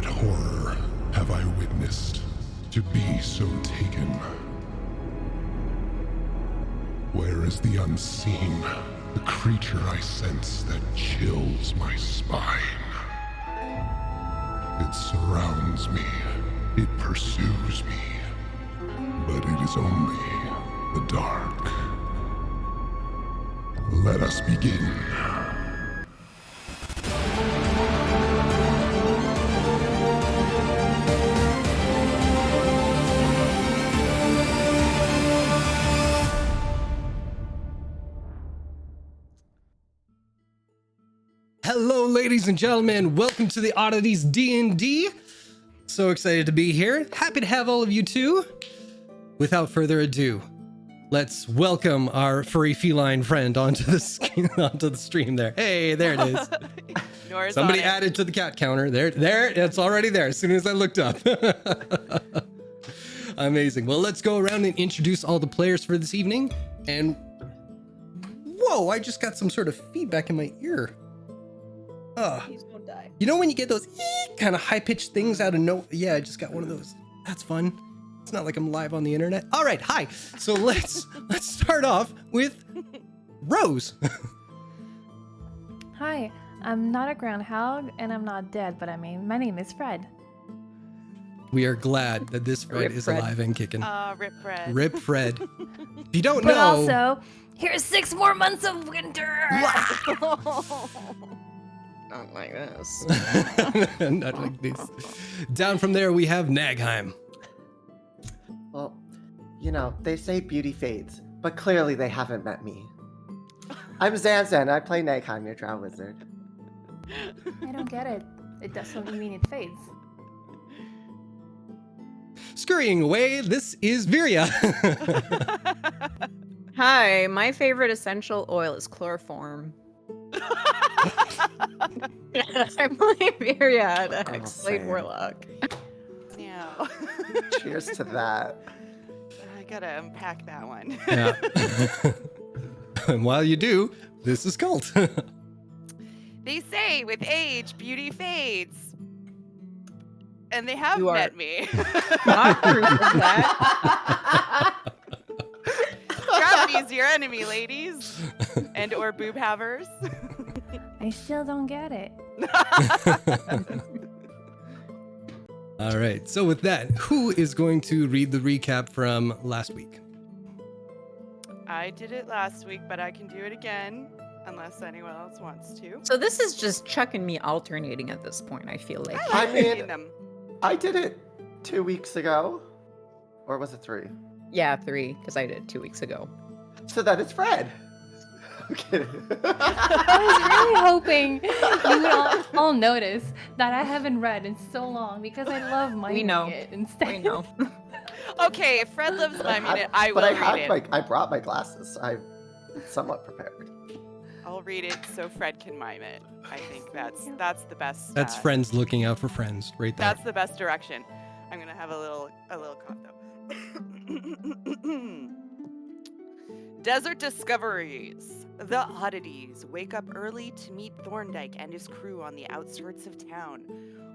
What horror have I witnessed to be so taken? Where is the unseen, the creature I sense that chills my spine? It surrounds me, it pursues me, but it is only the dark. Let us begin. Hello, ladies and gentlemen. Welcome to the Oddities D&D. So excited to be here. Happy to have all of you too. Without further ado, let's welcome our furry feline friend onto the stream there. Hey, there it is. Somebody added to the cat counter. There, it's already there as soon as I looked up. Amazing. Well, let's go around and introduce all the players for this evening. And whoa, I just got some sort of feedback in my ear. He's gonna die. You know when you get those kind of high-pitched things out of no... Yeah, I just got one of those. That's fun. It's not like I'm live on the internet. All right, hi. So let's start off with Rose. Hi, I'm not a groundhog and I'm not dead, but my name is Fred. We are glad that this Fred is alive and kicking. Rip Fred. Rip Fred. If you don't But know... also, here's 6 more months of winter. Not like this. Not like this. Down from there, we have Nagheim. Well, you know, they say beauty fades, but clearly they haven't met me. I'm Zanzan, I play Nagheim, your drow wizard. I don't get it. It doesn't mean it fades. Scurrying away, this is Viria. Hi, my favorite essential oil is chloroform. I'm Lyveria, the Hexblade same. Warlock. Yeah. Cheers to that. I gotta unpack that one. Yeah. And while you do, this is Cult. They say with age, beauty fades. And they have You are- met me. Not proof of that. Gravity's your enemy, ladies. And or boob havers. I still don't get it. All right. So with that, who is going to read the recap from last week? I did it last week, but I can do it again. Unless anyone else wants to. So this is just Chuck and me alternating at this point, I feel like. I I like mean- reading them. I did it 2 weeks ago. Or was it 3? Yeah, 3, because I did it 2 weeks ago. So that is Fred. I'm kidding. I was really hoping you would all notice that I haven't read in so long because I love miming know. it instead. I know. Okay, if Fred loves miming it, I will But I read had it. I brought my glasses. I'm somewhat prepared. I'll read it so Fred can mime it. I think that's the best. That's friends looking out for friends, right there. That's the best direction. I'm gonna have a little cough though. Desert discoveries. The Oddities wake up early to meet Thorndyke and his crew on the outskirts of town.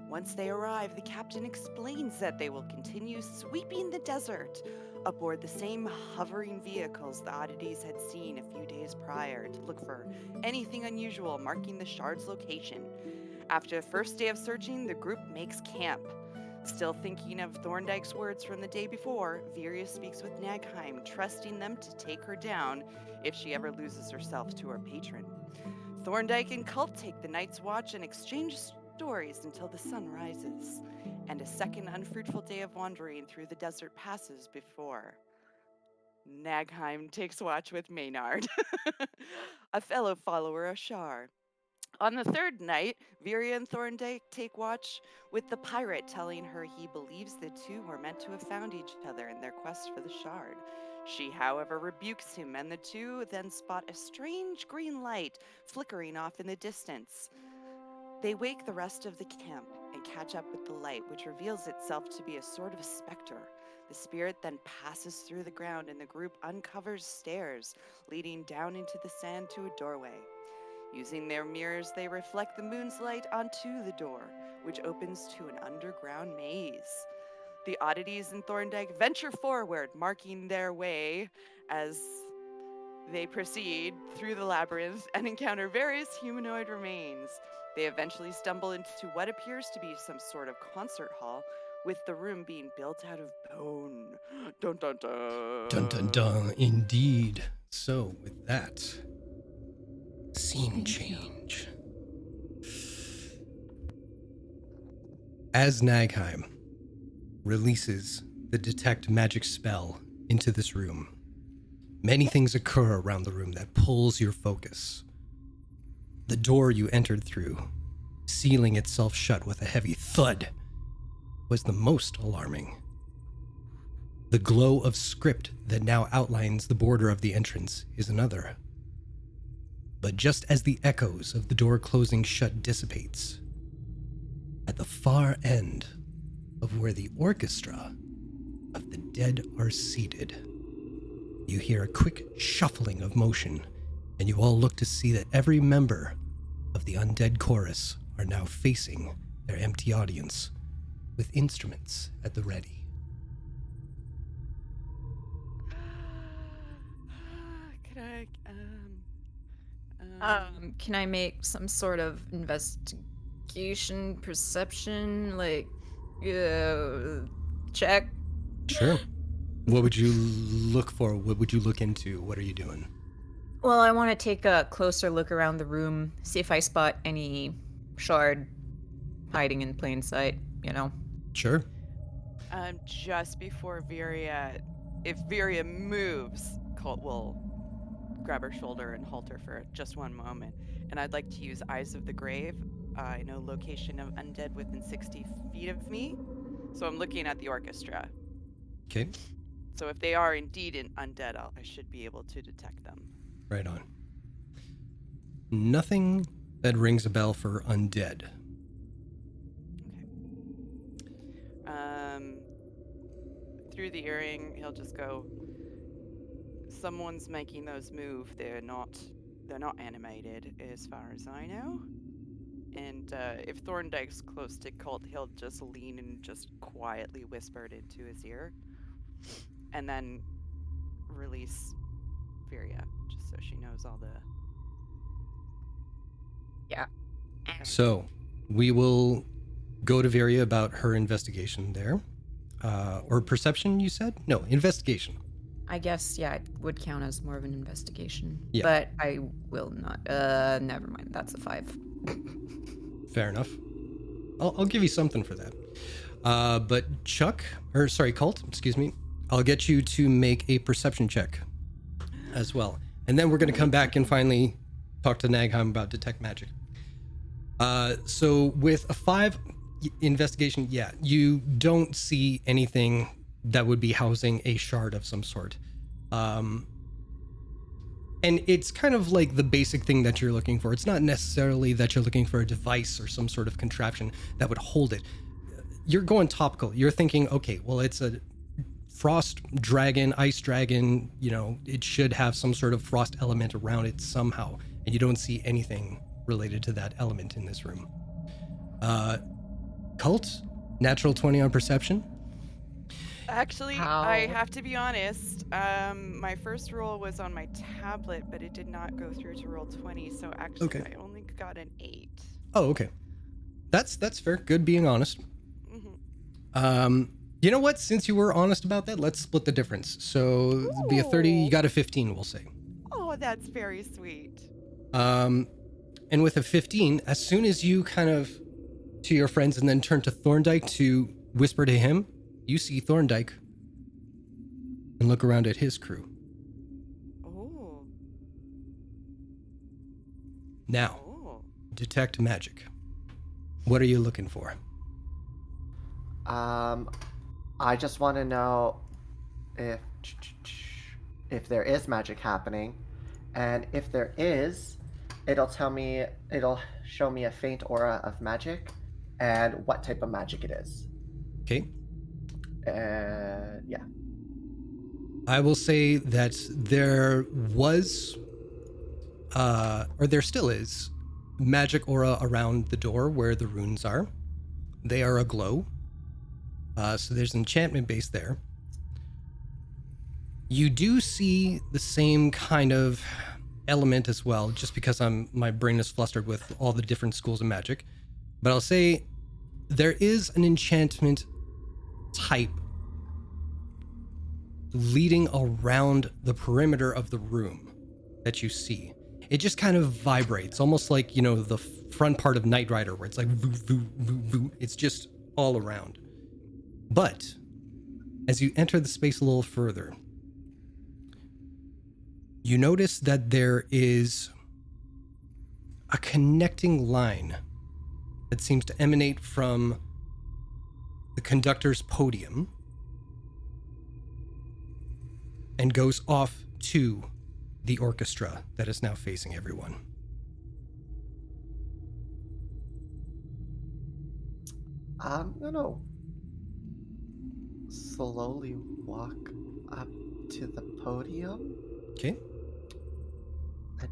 Once they arrive, the captain explains that they will continue sweeping the desert aboard the same hovering vehicles the Oddities had seen a few days prior to look for anything unusual marking the shard's location. After the first day of searching, the group makes camp. Still thinking of Thorndyke's words from the day before, Viria speaks with Nagheim, trusting them to take her down if she ever loses herself to her patron. Thorndyke and Cult take the night's watch and exchange stories until the sun rises, and a second unfruitful day of wandering through the desert passes before Nagheim takes watch with Maynard, a fellow follower of Shar. On the third night, Viria and Thorndyke take watch with the pirate, telling her he believes the two were meant to have found each other in their quest for the shard. She, however, rebukes him, and the two then spot a strange green light flickering off in the distance. They wake the rest of the camp and catch up with the light, which reveals itself to be a sort of specter. The spirit then passes through the ground, and the group uncovers stairs leading down into the sand to a doorway. Using their mirrors, they reflect the moon's light onto the door, which opens to an underground maze. The Oddities and Thorndyke venture forward, marking their way as they proceed through the labyrinth and encounter various humanoid remains. They eventually stumble into what appears to be some sort of concert hall, with the room being built out of bone. Dun dun dun. Dun dun dun, indeed. So, with that, scene change. As Nagheim releases the detect magic spell into this room, many things occur around the room that pulls your focus. The door you entered through, sealing itself shut with a heavy thud, was the most alarming. The glow of script that now outlines the border of the entrance is another. But just as the echoes of the door closing shut dissipates, at the far end of where the orchestra of the dead are seated, you hear a quick shuffling of motion, and you all look to see that every member of the undead chorus are now facing their empty audience with instruments at the ready. Can I make some sort of investigation, perception, check? Sure. What would you look for? What would you look into? What are you doing? Well, I want to take a closer look around the room, see if I spot any shard hiding in plain sight, Sure. Just before if Viria moves, Colt will grab her shoulder and hold her for just one moment. And I'd like to use Eyes of the Grave. I know location of undead within 60 feet of me. So I'm looking at the orchestra. Okay. So if they are indeed undead, I should be able to detect them. Right on. Nothing that rings a bell for undead. Okay. Through the earring, he'll just go, someone's making those move. They're not animated as far as I know. And if Thorndyke's close to Colt, he'll just lean and just quietly whisper it into his ear. And then release Viria, just so she knows all the... Yeah. So we will go to Viria about her investigation there. Or perception, you said? No, investigation. I guess, yeah, it would count as more of an investigation. Yeah. But I will not. Never mind. That's a 5. Fair enough. I'll give you something for that. But Colt, excuse me. I'll get you to make a perception check as well. And then we're going to come back and finally talk to Nagheim about detect magic. So with a 5 investigation, yeah, you don't see anything that would be housing a shard of some sort. And it's kind of like the basic thing that you're looking for. It's not necessarily that you're looking for a device or some sort of contraption that would hold it. You're going topical. You're thinking, okay, well, it's a frost dragon, ice dragon, it should have some sort of frost element around it somehow. And you don't see anything related to that element in this room. Cult, natural 20 on perception. Actually, How? I have to be honest. My first roll was on my tablet, but it did not go through to roll 20. So actually, Okay. I only got an 8. Oh, okay. That's fair. Good being honest. Mm-hmm. You know what? Since you were honest about that, let's split the difference. So it'd be a 30. You got a 15, we'll say. Oh, that's very sweet. And with a 15, as soon as you kind of to your friends and then turn to Thorndyke to whisper to him, you see Thorndyke and look around at his crew. Oh. Now, Oh. detect magic. What are you looking for? I just want to know if there is magic happening, and if there is, it'll show me a faint aura of magic and what type of magic it is. Okay. Yeah. I will say that there was, or there still is, magic aura around the door where the runes are. they are aglow. So there's an enchantment base there. You do see the same kind of element as well, just because my brain is flustered with all the different schools of magic. But I'll say there is an enchantment type leading around the perimeter of the room that you see. It just kind of vibrates, almost like, you know, the front part of Knight Rider, where it's like voo, voo, voo, voo. It's just all around. But as you enter the space a little further, you notice that there is a connecting line that seems to emanate from the conductor's podium and goes off to the orchestra that is now facing everyone. I'm gonna slowly walk up to the podium. Okay.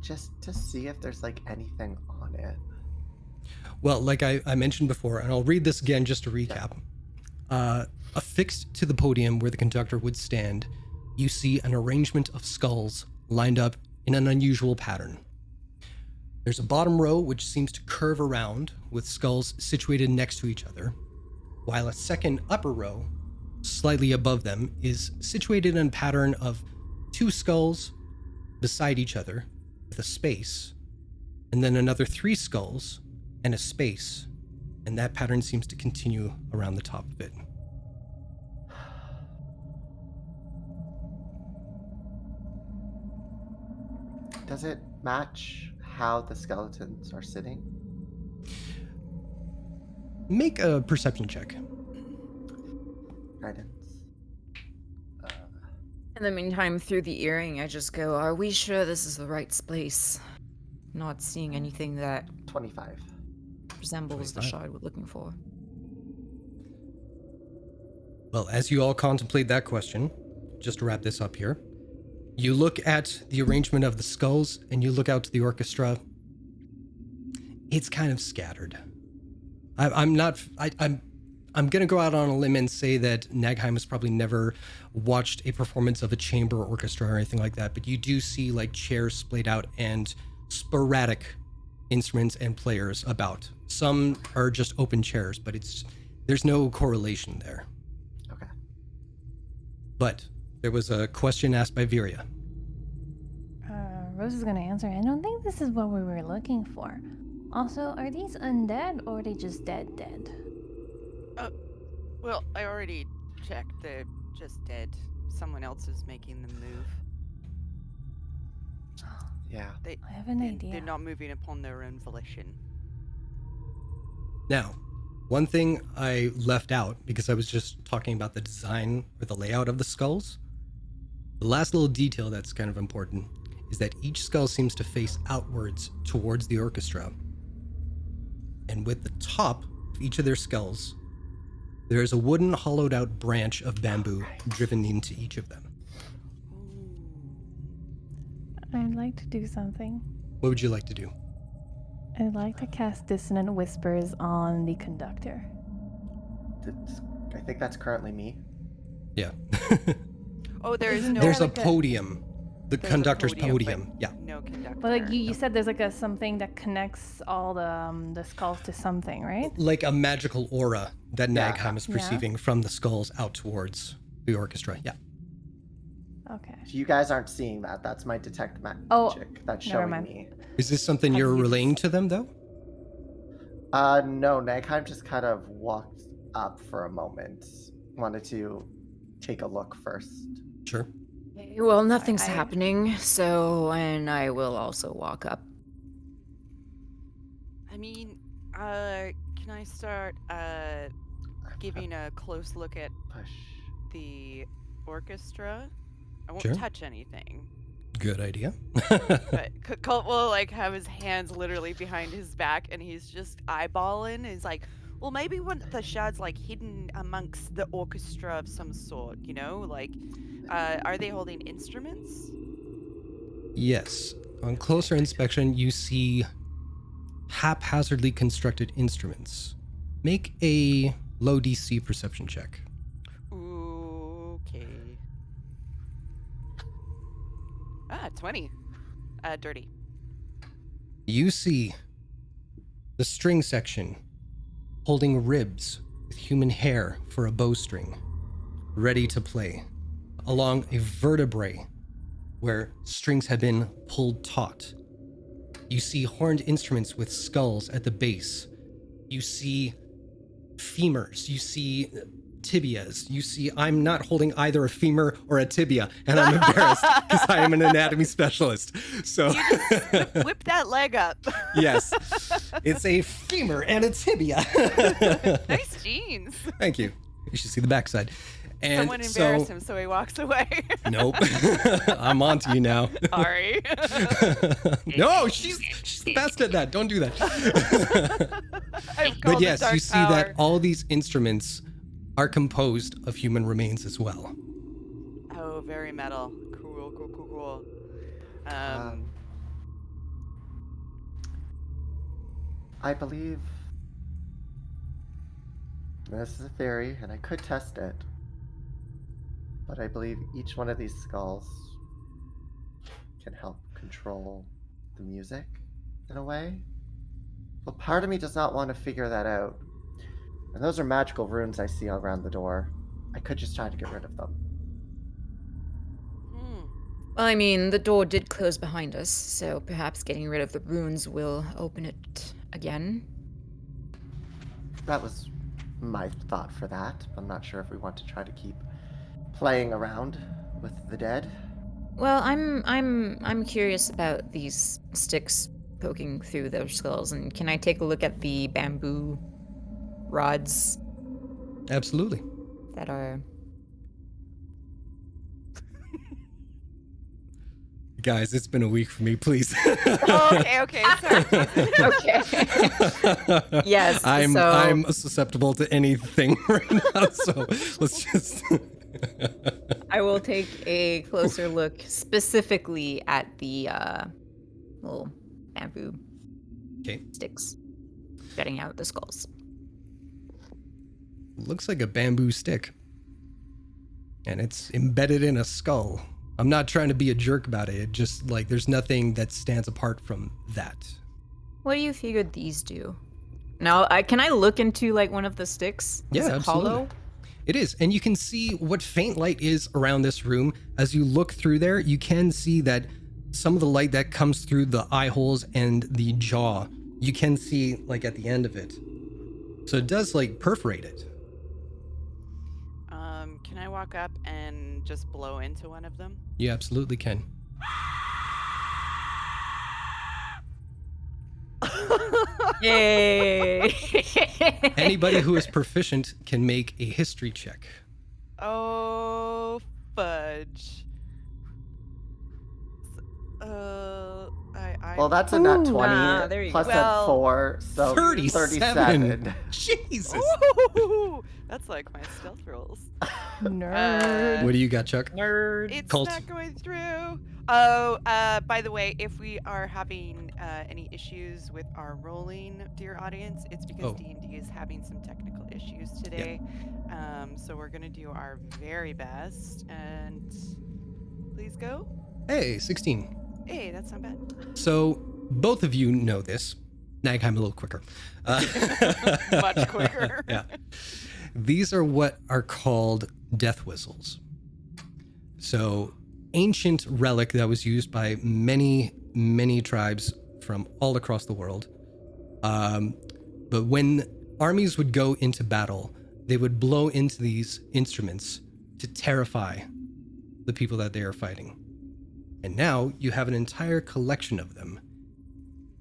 Just to see if there's like anything on it. Well, like I mentioned before, and I'll read this again just to recap. Affixed to the podium where the conductor would stand, you see an arrangement of skulls lined up in an unusual pattern. There's a bottom row which seems to curve around with skulls situated next to each other, while a second upper row, slightly above them, is situated in a pattern of two skulls beside each other with a space, and then another three skulls and a space, and that pattern seems to continue around the top of it. Does it match how the skeletons are sitting? Make a perception check. Guidance. In the meantime, through the earring, I just go, are we sure this is the right space? Not seeing anything that 25. resembles the 25. shard we're looking for. Well, as you all contemplate that question, just to wrap this up here, you look at the arrangement of the skulls and you look out to the orchestra. It's kind of scattered. I'm going to go out on a limb and say that Nagheim has probably never watched a performance of a chamber orchestra or anything like that, but you do see like chairs splayed out and sporadic instruments and players about. Some are just open chairs, but there's no correlation there. Okay. But there was a question asked by Viria. Rose is gonna answer. I don't think this is what we were looking for. Also, are these undead or are they just dead? Well, I already checked. They're just dead. Someone else is making them move. Yeah. I have an idea. They're not moving upon their own volition. Now, one thing I left out because I was just talking about the design or the layout of the skulls. The last little detail that's kind of important is that each skull seems to face outwards towards the orchestra. And with the top of each of their skulls, there is a wooden hollowed out branch of bamboo driven into each of them. I'd like to do something. What would you like to do? I'd like to cast Dissonant Whispers on the conductor. I think that's currently me. Yeah. Oh, there is no. There's a like a- podium. The There's a conductor's but podium. Yeah. No conductor. But like you said, there's like a something that connects all the skulls to something, right? Like a magical aura that Yeah. Nagheim is Yeah. perceiving from the skulls out towards the orchestra. Yeah. Okay. If you guys aren't seeing that, that's my detect magic. Oh, That's never showing mind. me. Is this something Have you're you relaying s- to them, though? No, Nagheim just kind of walked up for a moment. Wanted to take a look first. Sure. Well, nothing's I- happening, and I will also walk up. I mean, can I start giving a close look at Push. the orchestra? I won't Sure. touch anything. Good idea. But Colt will like have his hands literally behind his back, and he's just eyeballing. He's like, well, maybe one of the shards like hidden amongst the orchestra of some sort. You know, like, are they holding instruments? Yes. On closer inspection, you see haphazardly constructed instruments. make a low DC perception check. Okay. 20. Dirty. You see the string section holding ribs with human hair for a bowstring, ready to play, along a vertebrae where strings had been pulled taut. You see horned instruments with skulls at the base. You see femurs. You see tibias. You see, I'm not holding either a femur or a tibia, and I'm embarrassed because I am an anatomy specialist. So, Whip that leg up. yes, it's a femur and a tibia. Nice jeans. Thank you. You should see the backside. And Someone embarrassed him, so he walks away. Nope. I'm on to you now. Sorry. No, she's the best at that. Don't do that. I've But called yes, the dark you see power. that all these instruments are composed of human remains as well. Oh, very metal. Cool. I believe this is a theory, and I could test it, but I believe each one of these skulls can help control the music in a way. But part of me does not want to figure that out. And those are magical runes I see around the door. I could just try to get rid of them. Well, I mean, the door did close behind us, so perhaps getting rid of the runes will open it again. That was my thought for that. I'm not sure if we want to try to keep playing around with the dead. Well, I'm curious about these sticks poking through their skulls, and can I take a look at the bamboo rods Absolutely. that are... Guys, it's been a week for me, please. Oh, okay. Sorry. Okay. Yes, I'm so... susceptible to anything right now, so let's just I will take a closer look specifically at the little bamboo Okay. sticks jutting out the skulls. Looks like a bamboo stick. And it's embedded in a skull. I'm not trying to be a jerk about it. It just like there's nothing that stands apart from that. What do you figure these do? Now, can I look into like one of the sticks? Yeah, Is it absolutely. hollow? It is, and you can see what faint light is around this room. As you look through there, you can see that some of the light that comes through the eye holes and the jaw, you can see like at the end of it. So it does like perforate it. Can I walk up and just blow into one of them? You absolutely can. Yay! Anybody who is proficient can make a history check. Oh, fudge. Well, that's a nat 20 there you plus go. Well, a 4, so 37. Jesus. Ooh, that's like my stealth rolls. Nerd. What do you got, Chuck? Nerd. It's Cult. not going through. Oh, by the way, if we are having any issues with our rolling, dear audience, it's because D&D is having some technical issues today. So we're gonna do our very best, and please go. Hey, 16. Hey, that's not bad. So both of you know this. Nagheim a little quicker. Much quicker. Yeah. These are what are called death whistles. So ancient relic that was used by many, many tribes from all across the world. But when armies would go into battle, they would blow into these instruments to terrify the people that they are fighting. And now you have an entire collection of them.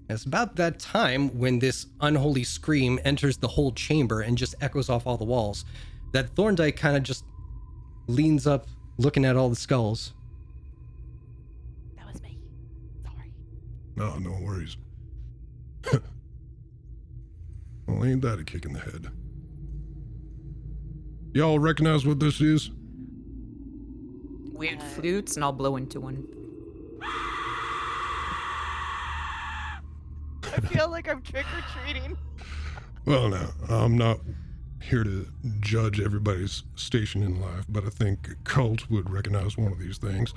It's about that time when this unholy scream enters the whole chamber and just echoes off all the walls that Thorndyke kind of just leans up looking at all the skulls. That was me. Sorry. No, no worries. Well, ain't that a kick in the head? Y'all recognize what this is? Weird flutes, and I'll blow into one. I feel like I'm trick or treating. Well, now, I'm not here to judge everybody's station in life, but I think Cult would recognize one of these things.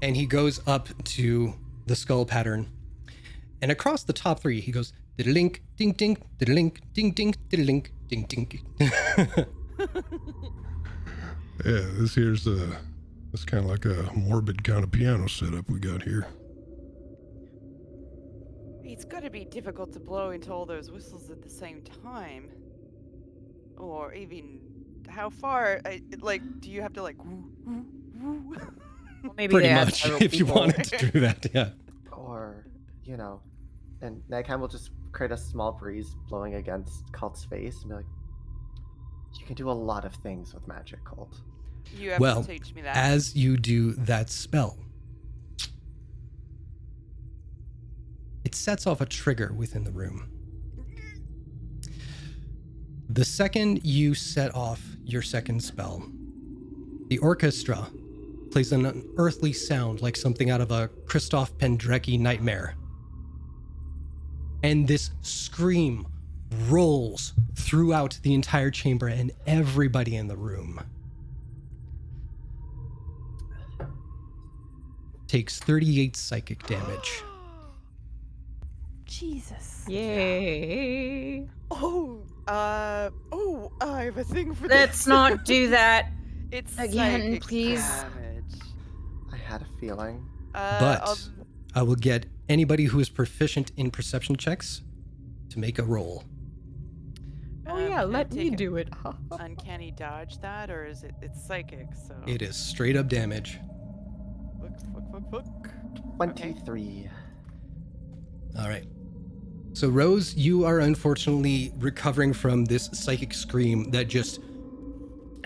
And he goes up to the skull pattern. And across the top three, he goes, diddlink, ding, ding, diddlink, ding, ding, diddlink, ding, ding. Yeah, this here's it's kind of like a morbid kind of piano setup we got here. It's gotta be difficult to blow into all those whistles at the same time. Or even, how far, do you have to Well, maybe Pretty they have much, several if you people. wanted to do that, yeah. Or, and Nagham will just create a small breeze blowing against Cult's face and be like, you can do a lot of things with magic, Cult. You have Well, to teach me that. as you do that spell, it sets off a trigger within the room. The second you set off your second spell, the orchestra plays an unearthly sound like something out of a Christoph Penderecki nightmare. And this scream rolls throughout the entire chamber and everybody in the room takes 38 psychic damage. Jesus. Yay. I have a thing for Let's this. not do that. It's Again, psychic please. damage. I had a feeling. But I will get anybody who is proficient in perception checks to make a roll. Oh yeah, can I let me take do it. Uncanny dodge that, or is it's psychic? So It is straight up damage. Fuck. 23. All right. So Rose, you are unfortunately recovering from this psychic scream that just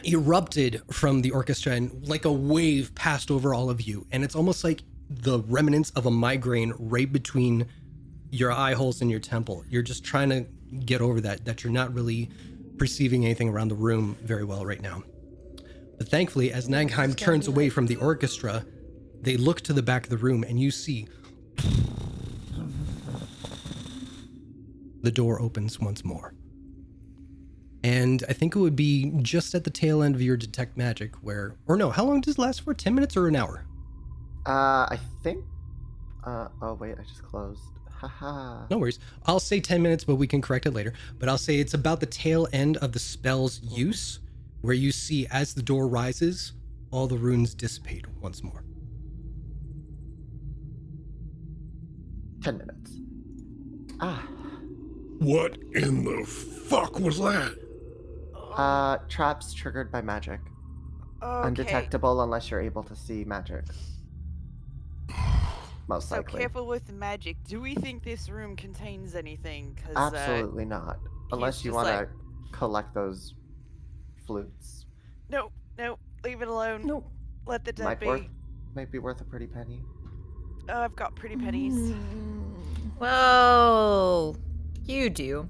erupted from the orchestra and like a wave passed over all of you. And it's almost like the remnants of a migraine right between your eye holes and your temple. You're just trying to get over that you're not really perceiving anything around the room very well right now. But thankfully, as Nagheim turns away from the orchestra, they look to the back of the room and you see the door opens once more. And I think it would be just at the tail end of your detect magic where, or no, how long does it last for? 10 minutes or an hour? I think. Oh wait, I just closed. Haha. No worries. I'll say 10 minutes, but we can correct it later. But I'll say it's about the tail end of the spell's use, where you see as the door rises, all the runes dissipate once more. 10 minutes. Ah. What in the fuck was that? Traps triggered by magic. Okay. Undetectable unless you're able to see magic. Most So likely. careful with the magic. Do we think this room contains anything? Cause, Absolutely not. Unless you just want to like- collect those flutes. No, leave it alone. No. Let the dead Might be. be worth a pretty penny. Oh, I've got pretty pennies. Well, you do.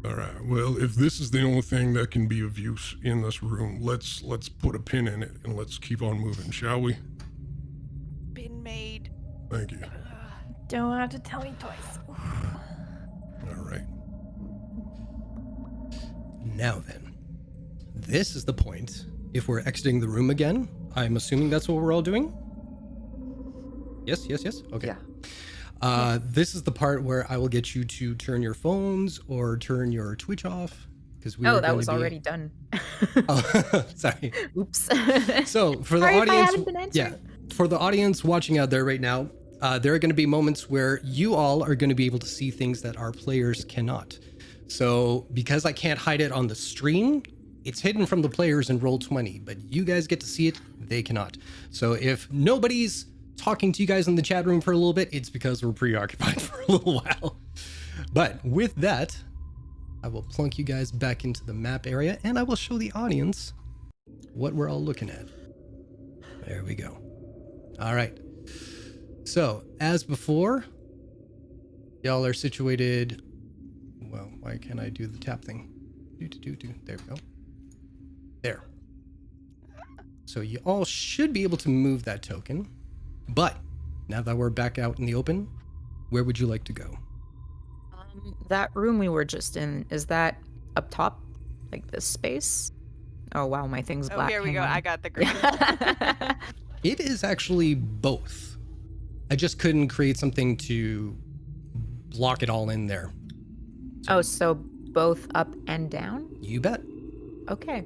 All right. Well, if this is the only thing that can be of use in this room, let's put a pin in it and let's keep on moving, shall we? Been made. Thank you. Don't have to tell me twice. All right. Now then, this is the point. If we're exiting the room again, I'm assuming that's what we're all doing? Yes? Okay. Yeah. This is the part where I will get you to turn your phones or turn your Twitch off. Because we Oh, were that going was to be... already done. Oh, sorry. Oops. So for the Sorry if I audience, haven't been answering. yeah, for the audience watching out there right now, there are going to be moments where you all are going to be able to see things that our players cannot. So because I can't hide it on the stream, it's hidden from the players in Roll20, but you guys get to see it, they cannot. So if nobody's talking to you guys in the chat room for a little bit, it's because we're preoccupied for a little while. But with that, I will plunk you guys back into the map area and I will show the audience what we're all looking at. There we go. All right. So as before, y'all are situated. Well, why can't I do the tap thing? There we go. There. So you all should be able to move that token. But now that we're back out in the open, where would you like to go? That room we were just in, is that up top? Like this space? Oh wow, my thing's Oh, black. here we Hang go. on. I got the green. It is actually both. I just couldn't create something to block it all in there. Oh, so both up and down? You bet. Okay.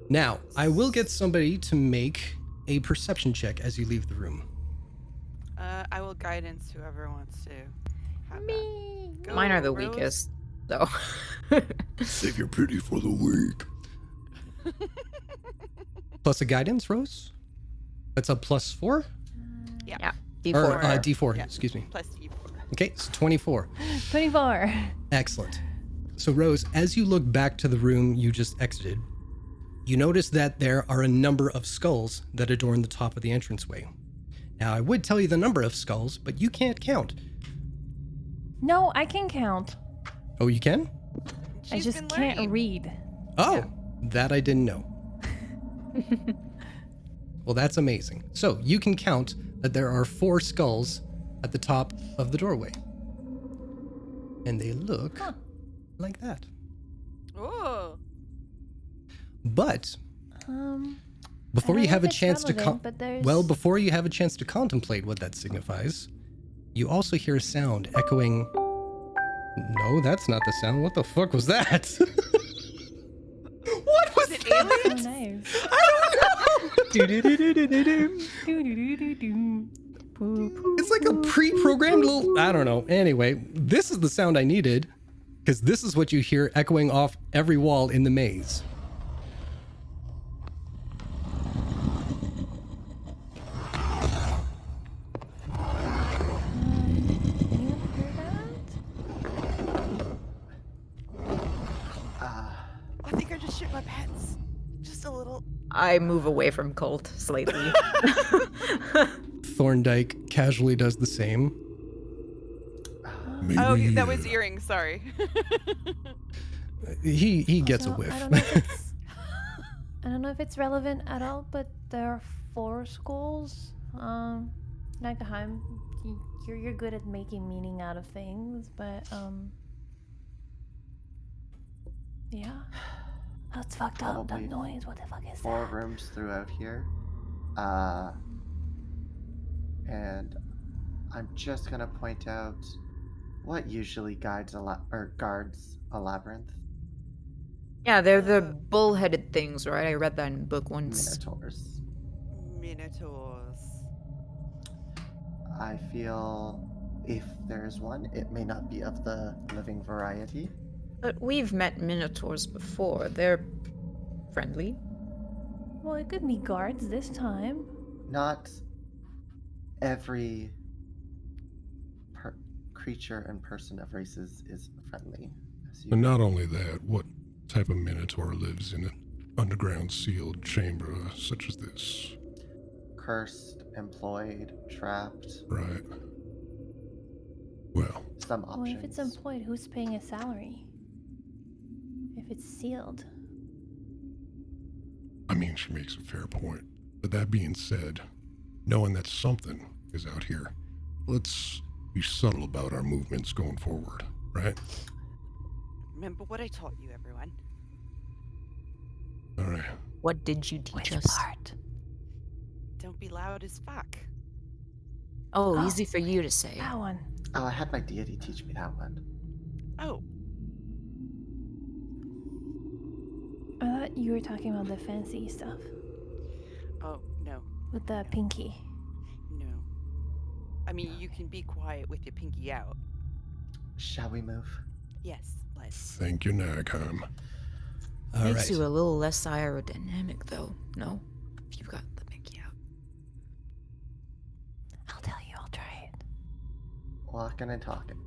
Now, I will get somebody to make a perception check as you leave the room. I will guidance whoever wants to. Have Me. Go, Mine are the Rose. weakest, though. Save your pity for the weak. Plus a guidance, Rose? That's a +4? Yeah. Yeah. Or D4. D4, Yeah. excuse me. Plus E4. Okay, so 24. 24. Excellent. So, Rose, as you look back to the room you just exited, you notice that there are a number of skulls that adorn the top of the entranceway. Now, I would tell you the number of skulls, but you can't count. No, I can count. Oh, you can? I She's just been can't learning. read. Oh, that I didn't know. Well, that's amazing. So, you can count that there are 4 skulls at the top of the doorway. And they look like that. Oh. But Um, before I you don't have know a if it's chance to relevant, but there's... before you have a chance to contemplate what that signifies, you also hear a sound echoing. No, that's not the sound. What the fuck was that? What was Is it that? So aliens? nice. Do-do-do-do-do-do. Do-do-do-do-do. Poo, poo, It's like a poo, pre-programmed poo, little. I don't know. Anyway, this is the sound I needed, because this is what you hear echoing off every wall in the maze. Anyone hear that? I think I just shit my pants. Just a little. I move away from Colt slightly. Thorndyke casually does the same. Maybe, Oh, that was earrings. Sorry. He gets a Also, whiff. I don't know if it's, I don't know if it's relevant at all, but there are 4 skulls. Nagaheim, you're good at making meaning out of things, but yeah. That's fucked up. That Probably noise. What the fuck is 4 that? rooms throughout here. And I'm just gonna point out what usually guards a labyrinth. Yeah, they're the bull-headed things, right? I read that in book once. Minotaurs. Minotaurs. I feel if there's one, it may not be of the living variety. But we've met minotaurs before. They're friendly. Well, it could be guards this time. Not every creature and person of races is friendly. As you And not only that, what type of minotaur lives in an underground sealed chamber such as this? cursed, employed, trapped, Right. Well, some Well, options. if it's employed, who's paying a salary? If it's sealed. I mean, she makes a fair point. But that being said, knowing that something is out here, let's be subtle about our movements going forward, right? Remember what I taught you, everyone. All right. What did you teach Which us? part? Don't be loud as fuck. Oh, Oh, easy for you to say. That one. Oh, I had my deity teach me that one. Oh, I thought you were talking about the fancy stuff oh, no, with the pinky. no. I mean, you can be quiet with your pinky out. Shall we move? Yes, let's. Thank you, Nagheim. All Makes right. you a little less aerodynamic, though. No, if you've got the pinky out. I'll tell you, I'll try it. Walking and talking.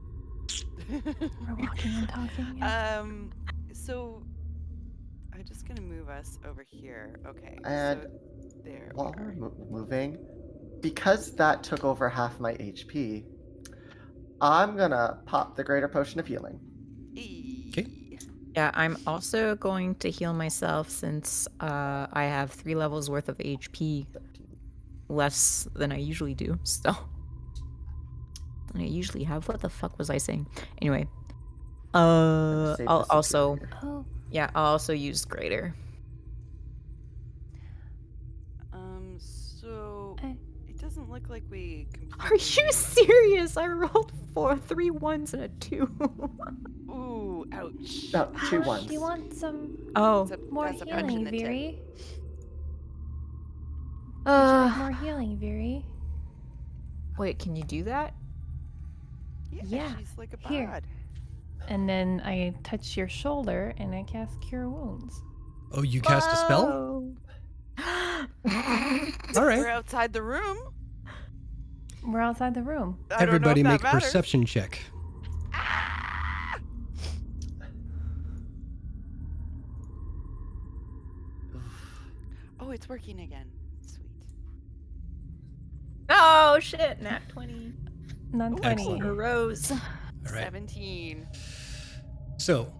We're walking and talking. yeah. So I'm just gonna move us over here. Okay. And so there. While we we're are. moving, because that took over half my HP, I'm gonna pop the greater potion of healing. Okay. Yeah, I'm also going to heal myself since I have 3 levels worth of HP 13. less than I usually do. So, than I usually have. What the fuck was I saying? Anyway, Save the I'll also, superior. Oh, yeah, I'll also use greater. So I- it doesn't look like we Are completely. you serious? I rolled 3 1s and a 2. Ooh, ouch. No, do 2 you want, ones. do you want some Oh. more That's a punch in healing, the tip. Veery? Would you like Uh, more healing, Veery? wait, can you do that? Yeah, She's like a here. bod. And then I touch your shoulder and I cast Cure Wounds. Oh, you cast a spell? Whoa. All right. We're outside the room. We're outside the room. I don't know Everybody if that make a matters. perception check. Ah! Oh, it's working again. Sweet. Oh shit, nat 20. Not 20. Excellent. A rose. All right. 17. So,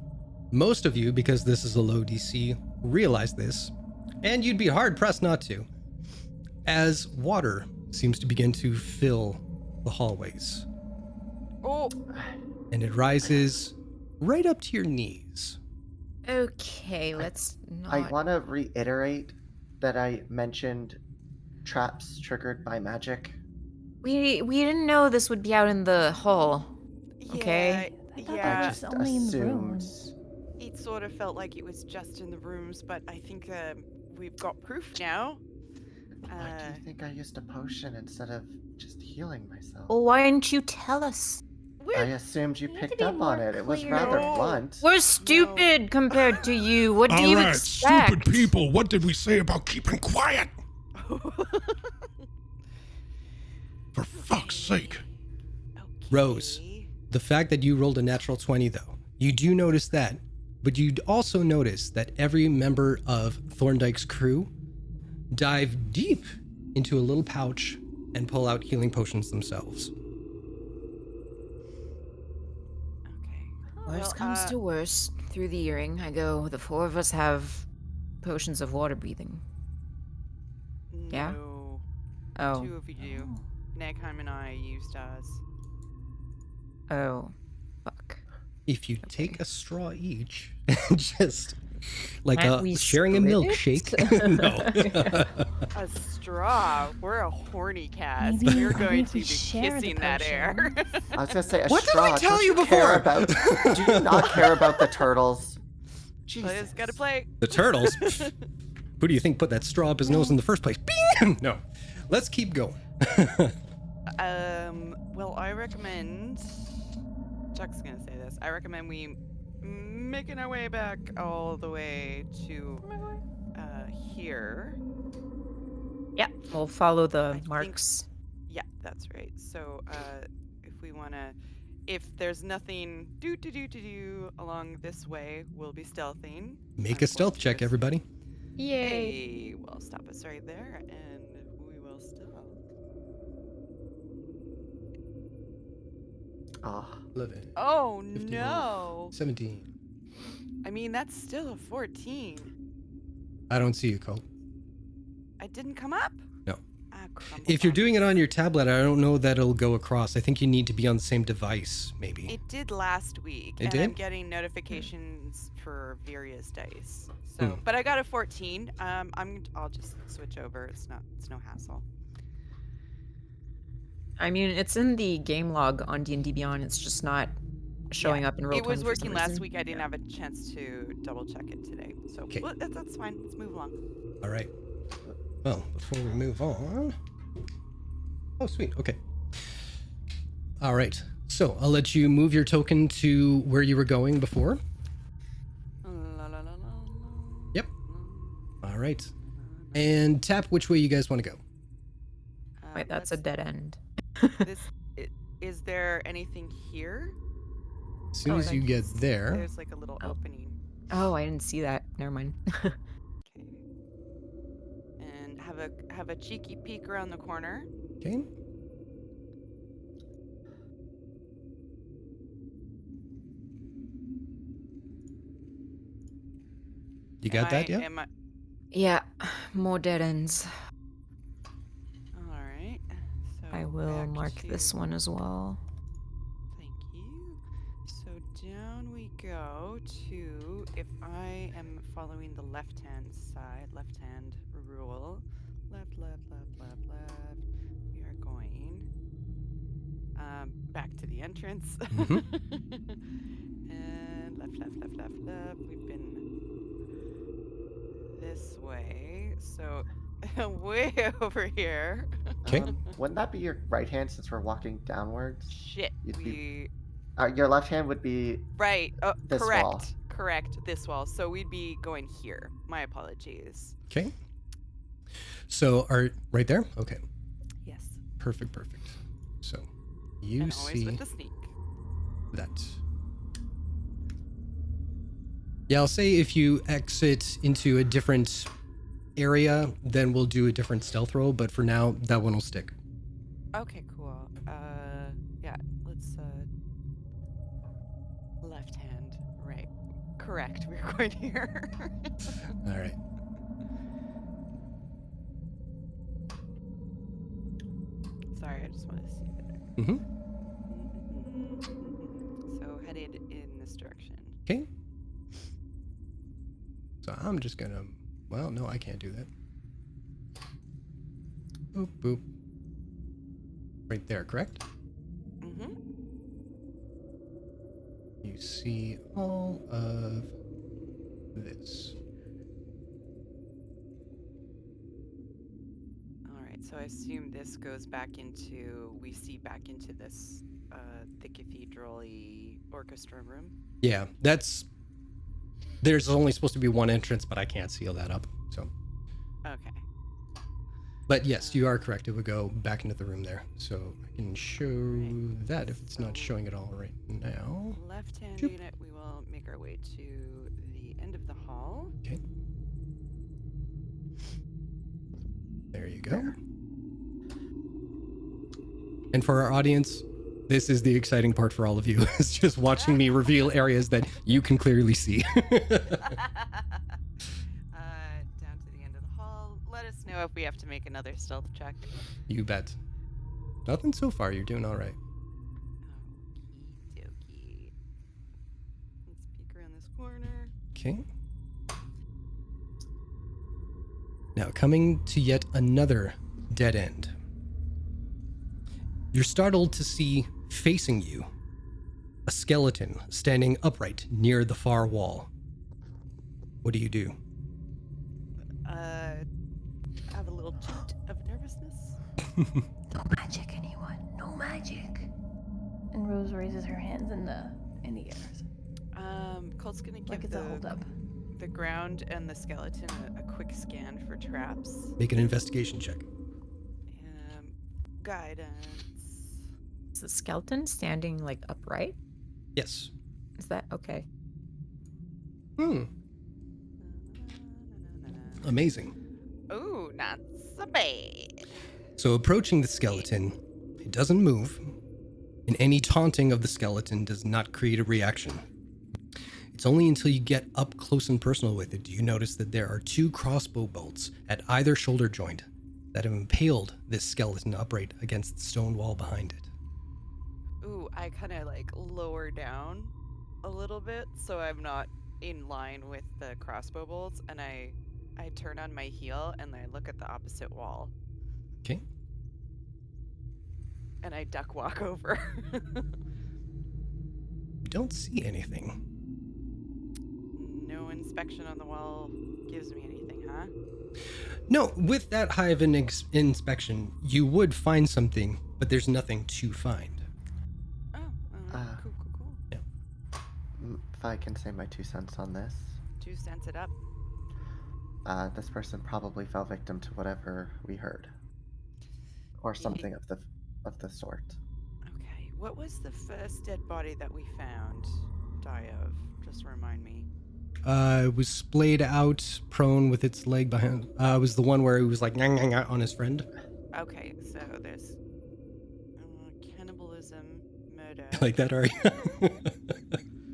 most of you, because this is a low DC, realize this, and you'd be hard pressed not to, as water seems to begin to fill the hallways, Oh, and it rises right up to your knees. Okay, let's not. I want to reiterate that I mentioned traps triggered by magic. We didn't know this would be out in the hall. Okay. I thought Yeah, that I was just only in the assumed. rooms. it sort of felt like it was just in the rooms, but I think we've got proof now. Why do you think I used a potion instead of just healing myself? Well, why didn't you tell us? I assumed you You need to picked be up on more it. It was clear. rather No. blunt. We're stupid compared to you. What do All you right, expect? stupid people. What did we say about keeping quiet? For fuck's sake. Rose. The fact that you rolled a natural 20, though, you do notice that, but you'd also notice that every member of Thorndyke's crew dive deep into a little pouch and pull out healing potions themselves. Okay. Worst comes to worst, through the earring, I go, the 4 of us have potions of water breathing. Yeah? No. Oh. 2 of you do. Nagheim and I used ours. Oh. Fuck. If you take a straw each, and just like Can't we sharing a split it? milkshake. No. A straw. We're a horny cast. Maybe- We're maybe going if to we be share the kissing that air. potions. I was gonna say a What did straw. we tell Don't you care before? about? Do you not care about the turtles? Jesus. Players gotta play. The turtles? Who do you think put that straw up his nose in the first place? Bing! No. Let's keep going. Well, I recommend. Chuck's gonna say this. I recommend we making our way back all the way to here. Yeah, we'll follow I the think- marks. Yeah, that's right. So, if we wanna, if there's nothing do along this way, we'll be stealthing. Make a stealth check, everybody. Hey, well, stop us right there, and we will stealth. Ah, 11, Oh 51. no! 17. I mean, that's still a 14. I don't see you, Cole. I didn't come up? No. Ah, crumble If you're doing it buns. on your tablet, I don't know that it'll go across. I think you need to be on the same device, maybe. It did last week. It and did? I'm getting notifications for various dice. So, Hmm. but I got a 14. I'll just switch over. It's no hassle. I mean, it's in the game log on D&D Beyond. It's just not showing up in Roll20 It was for some working last reason. week. I didn't have a chance to double check it today. So Okay. well, that's fine. Let's move along. All right. Well, before we move on. Oh, sweet. Okay. All right. So I'll let you move your token to where you were going before. La, la, la, la, la. Yep. All right. And tap which way you guys want to go. Wait, that's a dead end. Is there anything here? As soon Oh, as you get there. There's like a little Oh. opening. Oh, I didn't see that. Never mind. Okay. And have a cheeky peek around the corner. Okay. You got that, yeah? Yeah, more dead ends. All right. So I will back mark this to- one as well. Thank you. So down we go to, if I am following the left-hand side, left-hand rule, left, we are going back to the entrance. And left. We've been this way, so way over here. Okay. Wouldn't that be your right hand since we're walking downwards? Shit, You'd we... your left hand would be Right, this correct. wall. Correct, this wall. So we'd be going here. My apologies. Okay. So are right there? Okay. Yes. Perfect. So you And always see with the sneak. that. Yeah, I'll say if you exit into a different area, then we'll do a different stealth roll, but for now, that one will stick. Okay, cool. Yeah, let's, left hand, right. Correct, we're going here. All right. Sorry, I just want to see better. Mm-hmm. So headed in this direction. Okay. So I'm just gonna, well, no, I can't do that. Boop, boop. Right there, correct? Mm-hmm. You see all of this. All right, so I assume this goes back into, we see back into this, the cathedral-y orchestra room. Yeah, there's only supposed to be one entrance, but I can't seal that up, so. Okay. But yes, you are correct. It would go back into the room there. So I can show that if it's not showing it all right now. Left-hand Shoop. unit, we will make our way to the end of the hall. Okay. There you go. And for our audience, this is the exciting part for all of you. It's just watching me reveal areas that you can clearly see. Down to the end of the hall. Let us know if we have to make another stealth check. You bet. Nothing so far. You're doing all right. Okie dokie. Let's peek around this corner. Okay. Now, coming to yet another dead end. You're startled to see, facing you, a skeleton standing upright near the far wall. What do you do? Have a little toot of nervousness. No magic, anyone. No magic. And Rose raises her hands in the air. Colt's gonna Like give it's a hold up. the ground and the skeleton a quick scan for traps. Make an investigation check. Guidance. Is the skeleton standing like upright? Yes. Is that okay? Amazing. Ooh, not so bad. So approaching the skeleton, it doesn't move, and any taunting of the skeleton does not create a reaction. It's only until you get up close and personal with it do you notice that there are 2 crossbow bolts at either shoulder joint that have impaled this skeleton upright against the stone wall behind it. Ooh, I kind of like lower down a little bit so I'm not in line with the crossbow bolts, and I turn on my heel and I look at the opposite wall. Okay. And I duck walk over. Don't see anything. No inspection on the wall gives me anything, huh? No, with that high of an inspection, you would find something, but there's nothing to find. Oh, cool. If I can say my 2 cents on this, 2 cents it up. this person probably fell victim to whatever we heard, or something of the sort. Okay, what was the first dead body that we found? Die of? Just remind me. It was splayed out, prone with its leg behind. It was the one where he was like "Nyang, nyang, nyang" on his friend. Okay, so there's cannibalism, murder. Like that, Ari?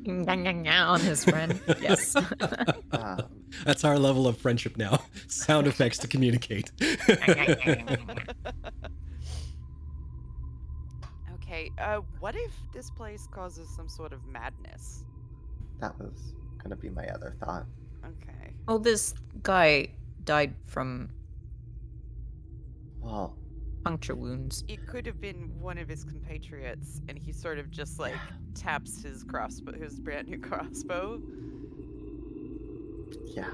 On his friend. Yes. That's our level of friendship now. Sound effects to communicate. Okay, what if this place causes some sort of madness? That was gonna be my other thought. Okay. Oh, this guy died from Well, puncture wounds. It could have been one of his compatriots, and he sort of just like taps his crossbow, his brand new crossbow. yeah.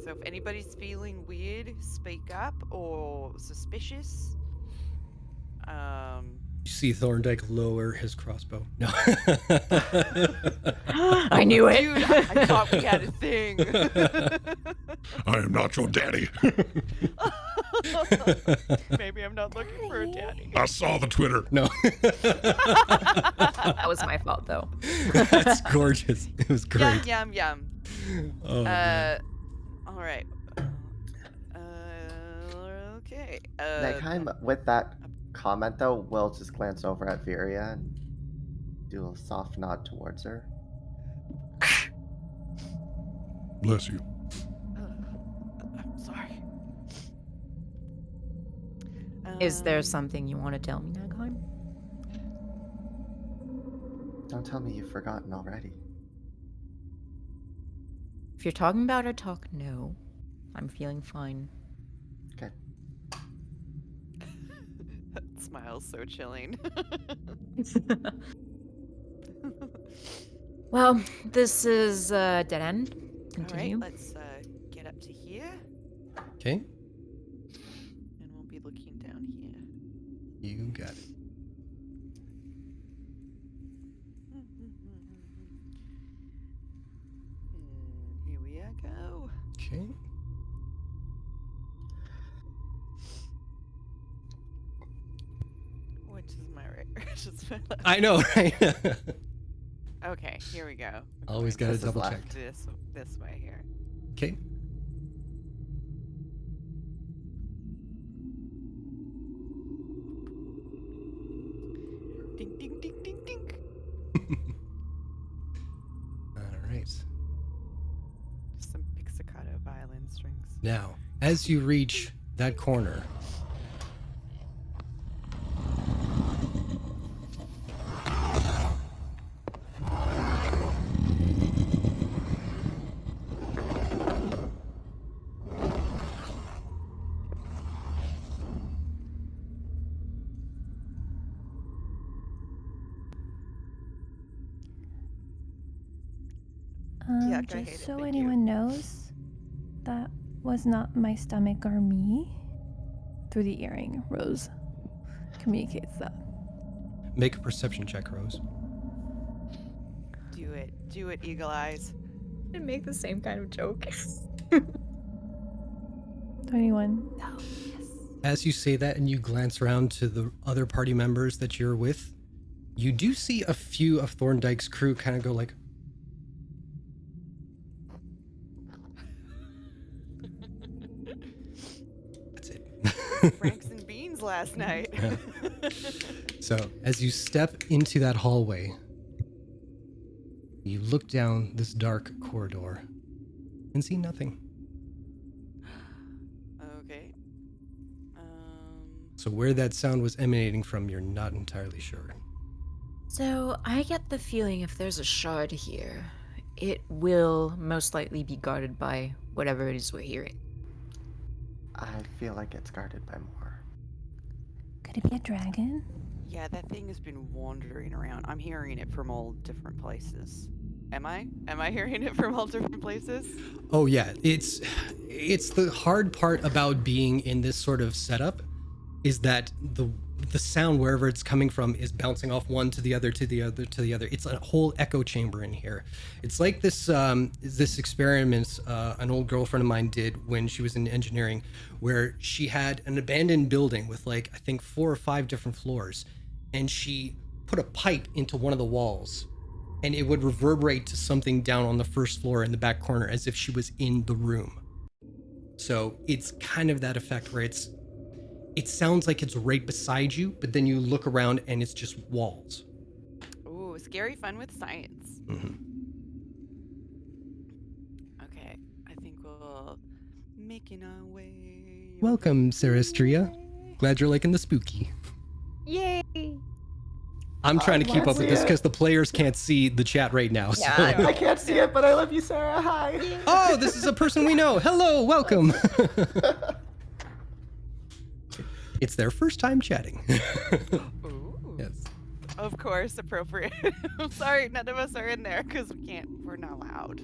So if anybody's feeling weird, speak up or suspicious. You see Thorndyke lower his crossbow. No. I knew it. Dude, I thought we had a thing. I am not your daddy. Maybe I'm not looking for a daddy. I saw the Twitter. No. That was my fault, though. That's gorgeous. It was great. Yum, yum, yum. Oh, man. All right. Okay. Nagheim, with that comment though, will just glance over at Viria and do a soft nod towards her. Bless you. I'm sorry. Is there something you want to tell me, Nagheim? Don't tell me you've forgotten already. If you're talking about our talk, no. I'm feeling fine. Okay. That smile's so chilling. Well, this is a dead end. All right, Continue. let's get up to here, Okay. and we'll be looking down here. You got it. And here we go. Okay. Which is my right? Which is my left? I know, right? Okay, here we go. We're Always going gotta This is double check. left. this way here. Okay. Ding ding ding ding ding. All right. Just some pizzicato violin strings. Now, as you reach that corner, Yuck, I hate Just it, so thank you. anyone knows, that was not my stomach or me. Through the earring, Rose communicates that. make a perception check, Rose. Do it, Eagle Eyes. And make the same kind of joke. 21. As you say that and you glance around to the other party members that you're with, you do see a few of Thorndyke's crew kind of go like, that's it. Franks and beans last night. So, as you step into that hallway, you look down this dark corridor and see nothing. Okay. So, where that sound was emanating from, you're not entirely sure. So, I get the feeling if there's a shard here, it will most likely be guarded by whatever it is we're hearing. I feel like it's guarded by more. Could it be a dragon? Yeah, that thing has been wandering around. I'm hearing it from all different places. Am I? Am I hearing it from all different places? Oh yeah, it's the hard part about being in this sort of setup is that the sound wherever it's coming from is bouncing off one to the other to the other to the other. It's a whole echo chamber in here. It's like this experiment an old girlfriend of mine did when she was in engineering, where she had an abandoned building with like I think 4 or 5 different floors, and she put a pipe into one of the walls, and it would reverberate to something down on the first floor in the back corner as if she was in the room. So it's kind of that effect where it sounds like it's right beside you, but then you look around and it's just walls. Ooh, scary fun with science. Mm-hmm. Okay, I think we'll making our way. Welcome, over Sarastria. here. Glad you're liking the spooky. Yay! I'm trying to keep can't up with see this it. because the players can't see the chat right now. So. Yeah. I can't see it, but I love you, Sarah. Hi. Oh, this is a person we know. Hello, welcome. It's their first time chatting. Ooh. Yes. Of course, appropriate. I'm sorry, none of us are in there because we're not allowed.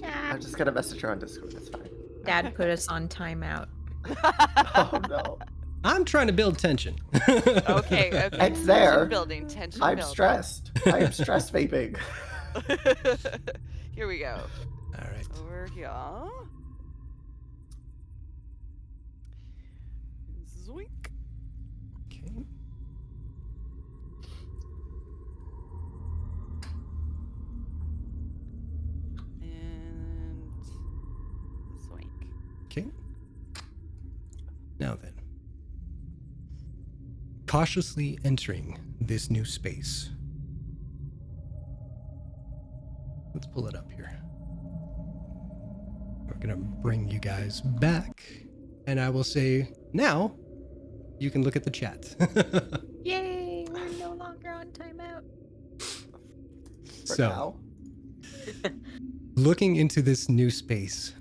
I'm just gonna message her on Discord. That's fine. Dad put us on timeout. Oh no. I'm trying to build tension. Okay. It's Tension there. building, tension I'm building. stressed. I am stress vaping. Here we go. All right. Over here. Zoink. Okay. And zoink. Okay. Now then. Cautiously entering this new space. Let's pull it up here. We're gonna bring you guys back, and I will say, now you can look at the chat. Yay! We're no longer on timeout. For So, now. looking into this new space,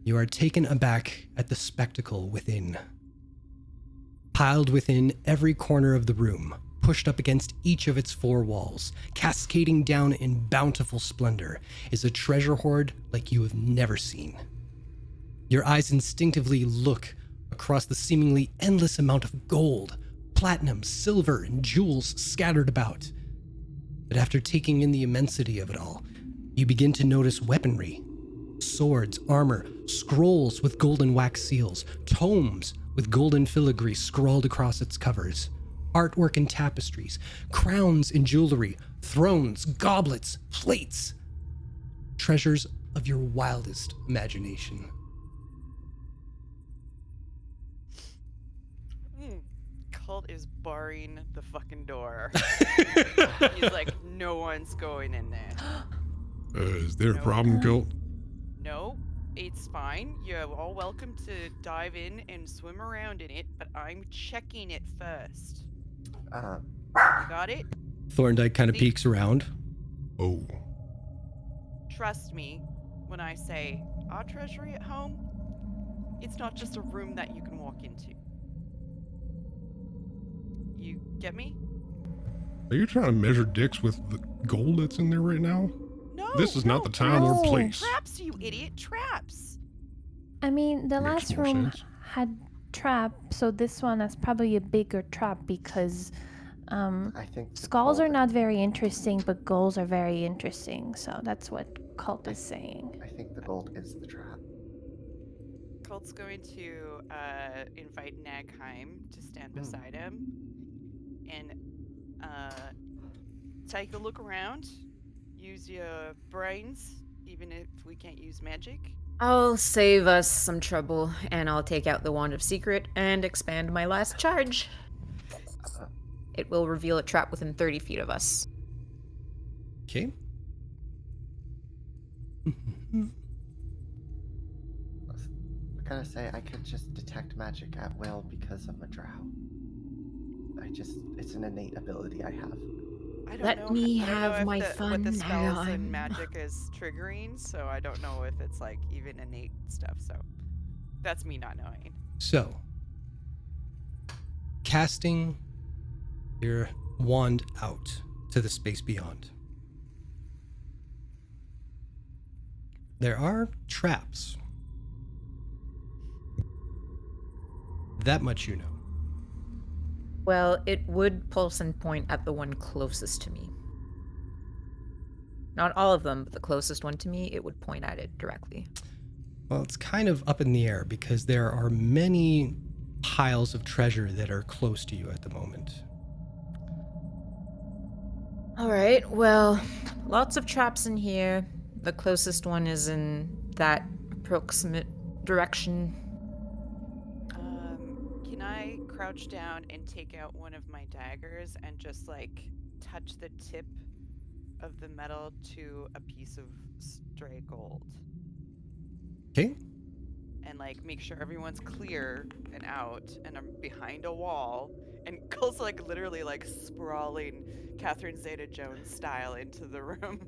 you are taken aback at the spectacle within. Piled within every corner of the room, pushed up against each of its four walls, cascading down in bountiful splendor, is a treasure hoard like you have never seen. Your eyes instinctively look across the seemingly endless amount of gold, platinum, silver, and jewels scattered about. But after taking in the immensity of it all, you begin to notice weaponry. Swords, armor, scrolls with golden wax seals, tomes with golden filigree scrawled across its covers, artwork and tapestries, crowns and jewelry, thrones, goblets, plates. Treasures of your wildest imagination. Colt is barring the fucking door. He's like, no one's going in there. Is there a No. problem, Colt? No, it's fine. You're all welcome to dive in and swim around in it, but I'm checking it first. Um, You got it? Thorndike kind of See? peeks around. Oh, Trust me when I say our treasury at home, it's not just a room that you can walk into. You get me? are you trying to measure dicks with the gold that's in there right now? No. This is not no, the time or No. place. Traps, you idiot! Traps. I mean, the Makes last more room sense. had trap, so this one is probably a bigger trap because I think the skulls are gold- not very interesting, but goals are very interesting. So that's what Cult is saying. I think the gold is the trap. Colt's going to invite Nagheim to stand beside him and take a look around. Use your brains, even if we can't use magic. I'll save us some trouble, and I'll take out the Wand of Secret and expand my last charge. It will reveal a trap within 30 feet of us. Okay. I gotta say, I could just detect magic at will because of my drow. It's an innate ability I have. I don't Let know, me I don't know have if my what fun, the spells Nagheim. and magic is triggering, so I don't know if it's like even innate stuff. So that's me not knowing. So, casting your wand out to the space beyond. There are traps. That much you know. Well, it would pulse and point at the one closest to me. Not all of them, but the closest one to me, it would point at it directly. Well, it's kind of up in the air because there are many piles of treasure that are close to you at the moment. Alright, well, lots of traps in here. The closest one is in that approximate direction. Can I crouch down and take out one of my daggers and just like touch the tip of the metal to a piece of stray gold? Okay? and like make sure everyone's clear and out, and I'm behind a wall, and Cole's like literally like sprawling Catherine Zeta-Jones style into the room.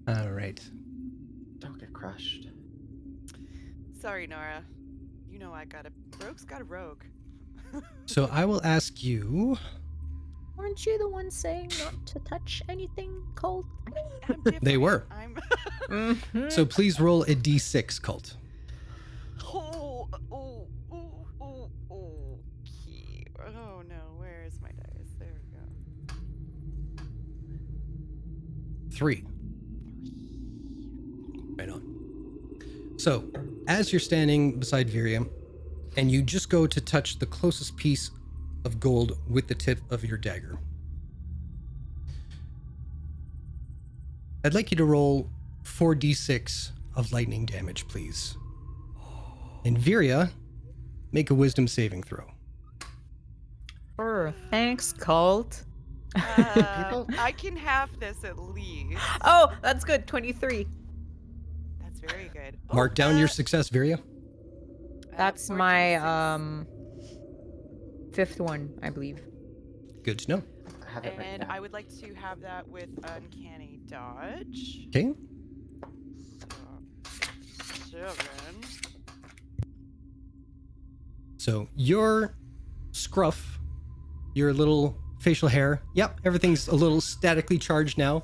All right. Don't get crushed. Sorry, Nora. You know I got a rogue's got a rogue. So I will ask you. Weren't you the one saying not to touch anything cold? I'm different. They were. I'm So please roll a d6, Cult. Okay. Oh no, where is my dice? There we go. 3. Right on. So, as you're standing beside Viria, and you just go to touch the closest piece of gold with the tip of your dagger, I'd like you to roll 4d6 of lightning damage, please. And Viria, make a wisdom saving throw. Thanks, cult. I can have this at least. Oh, that's good. 23. That's very good. Mark down your success, Viria. That's 4d6. my 5th one, I believe. Good to know. I have it right And now. I would like to have that with uncanny dodge. Okay. So, 7. So your scruff, your little facial hair, yep, everything's a little statically charged now.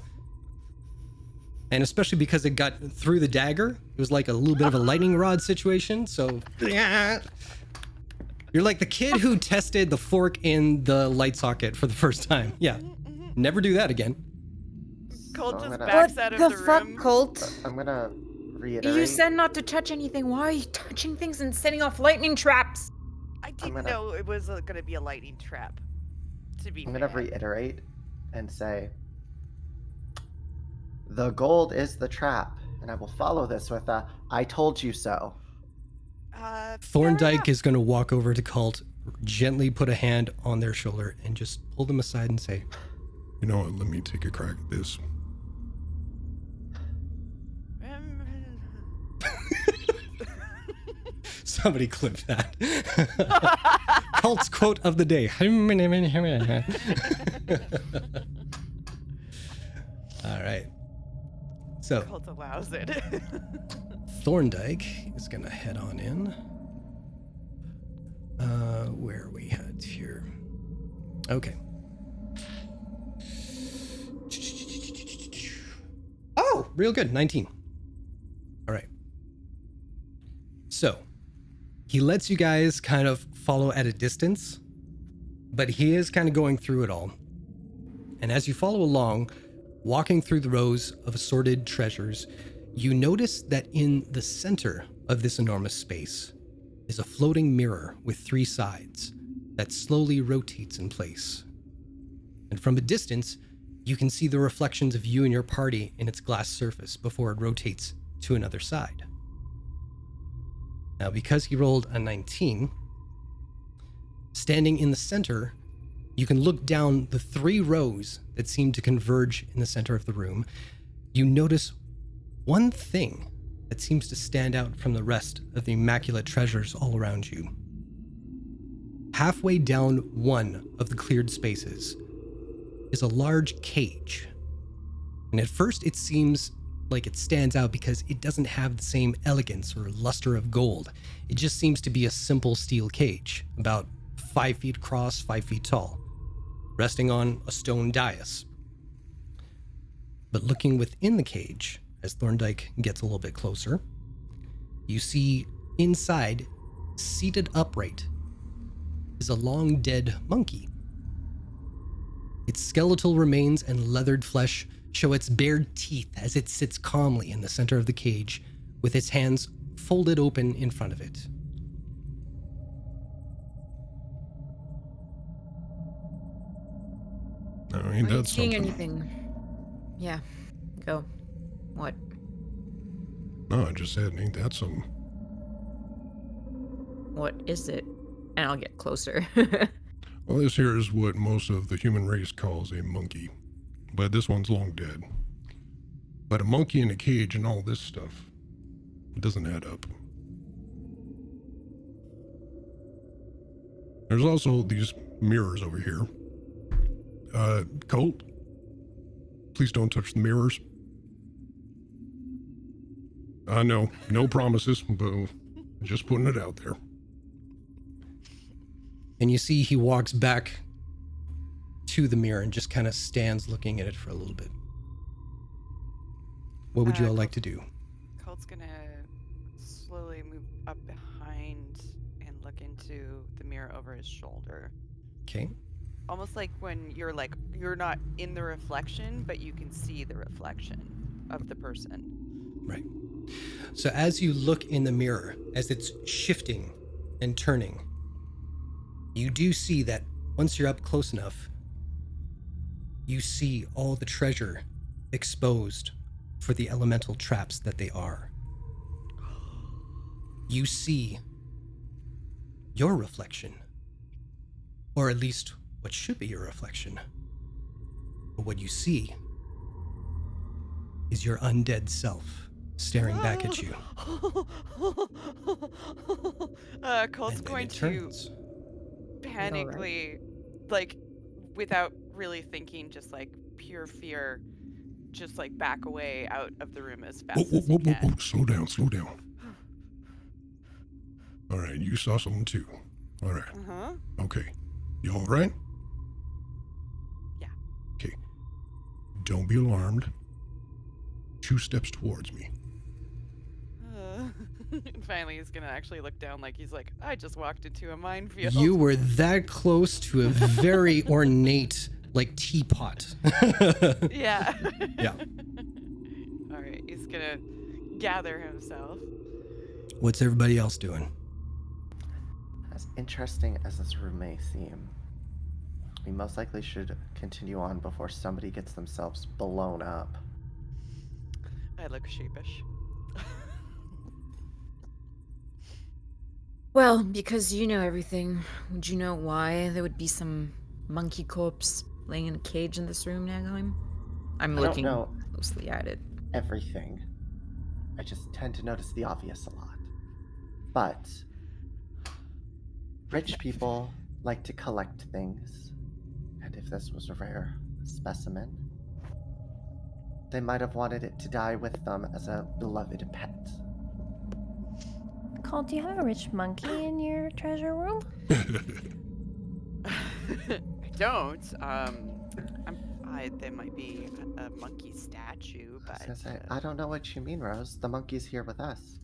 And especially because it got through the dagger, it was like a little bit of a lightning rod situation. So you're like the kid who tested the fork in the light socket for the first time. Yeah, never do that again. Colt So I'm just gonna- backs What out of the the fuck, room. Colt? I'm gonna reiterate. You said not to touch anything. Why are you touching things and setting off lightning traps? I didn't gonna- know it was going to be a lightning trap. To be I'm gonna fair. reiterate and say, the gold is the trap, and I will follow this with a "I told you so." Fair Thorndike enough. is going to walk over to Cult, gently put a hand on their shoulder, and just pull them aside and say, You know what? Let me take a crack at this. somebody clip that. Cult's quote of the day. All right. So Colt allows it. Thorndike is going to head on in. Where are we at here? Okay. Oh, real good. 19. All right. So he lets you guys kind of follow at a distance, but he is kind of going through it all. And as you follow along, walking through the rows of assorted treasures, you notice that in the center of this enormous space is a floating mirror with 3 sides that slowly rotates in place. And from a distance, you can see the reflections of you and your party in its glass surface before it rotates to another side. Now, because he rolled a 19, standing in the center, you can look down the 3 rows that seem to converge in the center of the room. You notice one thing that seems to stand out from the rest of the immaculate treasures all around you. Halfway down one of the cleared spaces is a large cage. And at first it seems like it stands out because it doesn't have the same elegance or luster of gold. It just seems to be a simple steel cage, about 5 feet across, 5 feet tall, resting on a stone dais. But looking within the cage, as Thorndike gets a little bit closer, you see inside, seated upright, is a long dead monkey. Its skeletal remains and leathered flesh show its bared teeth as it sits calmly in the center of the cage, with its hands folded open in front of it. I mean, Are you that's seeing something. anything? Yeah. Go. What? No, I just said, ain't that something? What is it? And I'll get closer. Well, this here is what most of the human race calls a monkey. But this one's long dead. But a monkey in a cage and all this stuff. It doesn't add up. There's also these mirrors over here. Colt, please don't touch the mirrors. No promises, but just putting it out there. And you see he walks back to the mirror and just kind of stands looking at it for a little bit. What would you all like to do? Colt's gonna slowly move up behind and look into the mirror over his shoulder. Okay. Almost like when you're not in the reflection, but you can see the reflection of the person. Right. So as you look in the mirror, as it's shifting and turning, you do see that once you're up close enough, you see all the treasure exposed for the elemental traps that they are. You see your reflection, or at least what should be your reflection. But what you see is your undead self staring back at you. Colt's And then going it to turns. panically, like, without really thinking, just like pure fear, just like back away out of the room as fast as he can. Slow down. All right, you saw something too. All right. Uh-huh. Okay. You all right? Yeah. Okay. Don't be alarmed. 2 steps towards me. And finally, he's gonna actually look down like he's like, I just walked into a minefield. You were that close to a very ornate, like, teapot. Yeah. Yeah. All right, he's gonna gather himself. What's everybody else doing? As interesting as this room may seem, we most likely should continue on before somebody gets themselves blown up. I look sheepish. Well, because you know everything, would you know why there would be some monkey corpse laying in a cage in this room, Nagheim? I'm I don't looking know closely at it. everything. I just tend to notice the obvious a lot. But rich people like to collect things, and if this was a rare specimen, they might have wanted it to die with them as a beloved pet. Colt, do you have a rich monkey in your treasure room? I don't. There might be a monkey statue, I was but gonna say, I don't know what you mean, Rose. The monkey's here with us.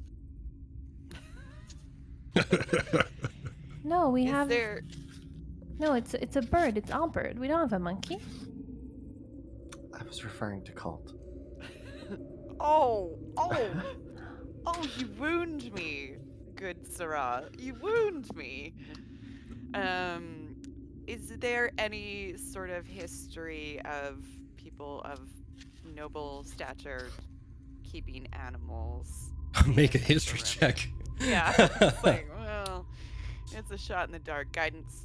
No, we is have. there? No, it's a bird. It's Albert. We don't have a monkey. I was referring to Colt. Oh, you wound me, good Sarah. You wound me. Is there any sort of history of people of noble stature keeping animals? Make a history check. Yeah. It's like, well, it's a shot in the dark. Guidance,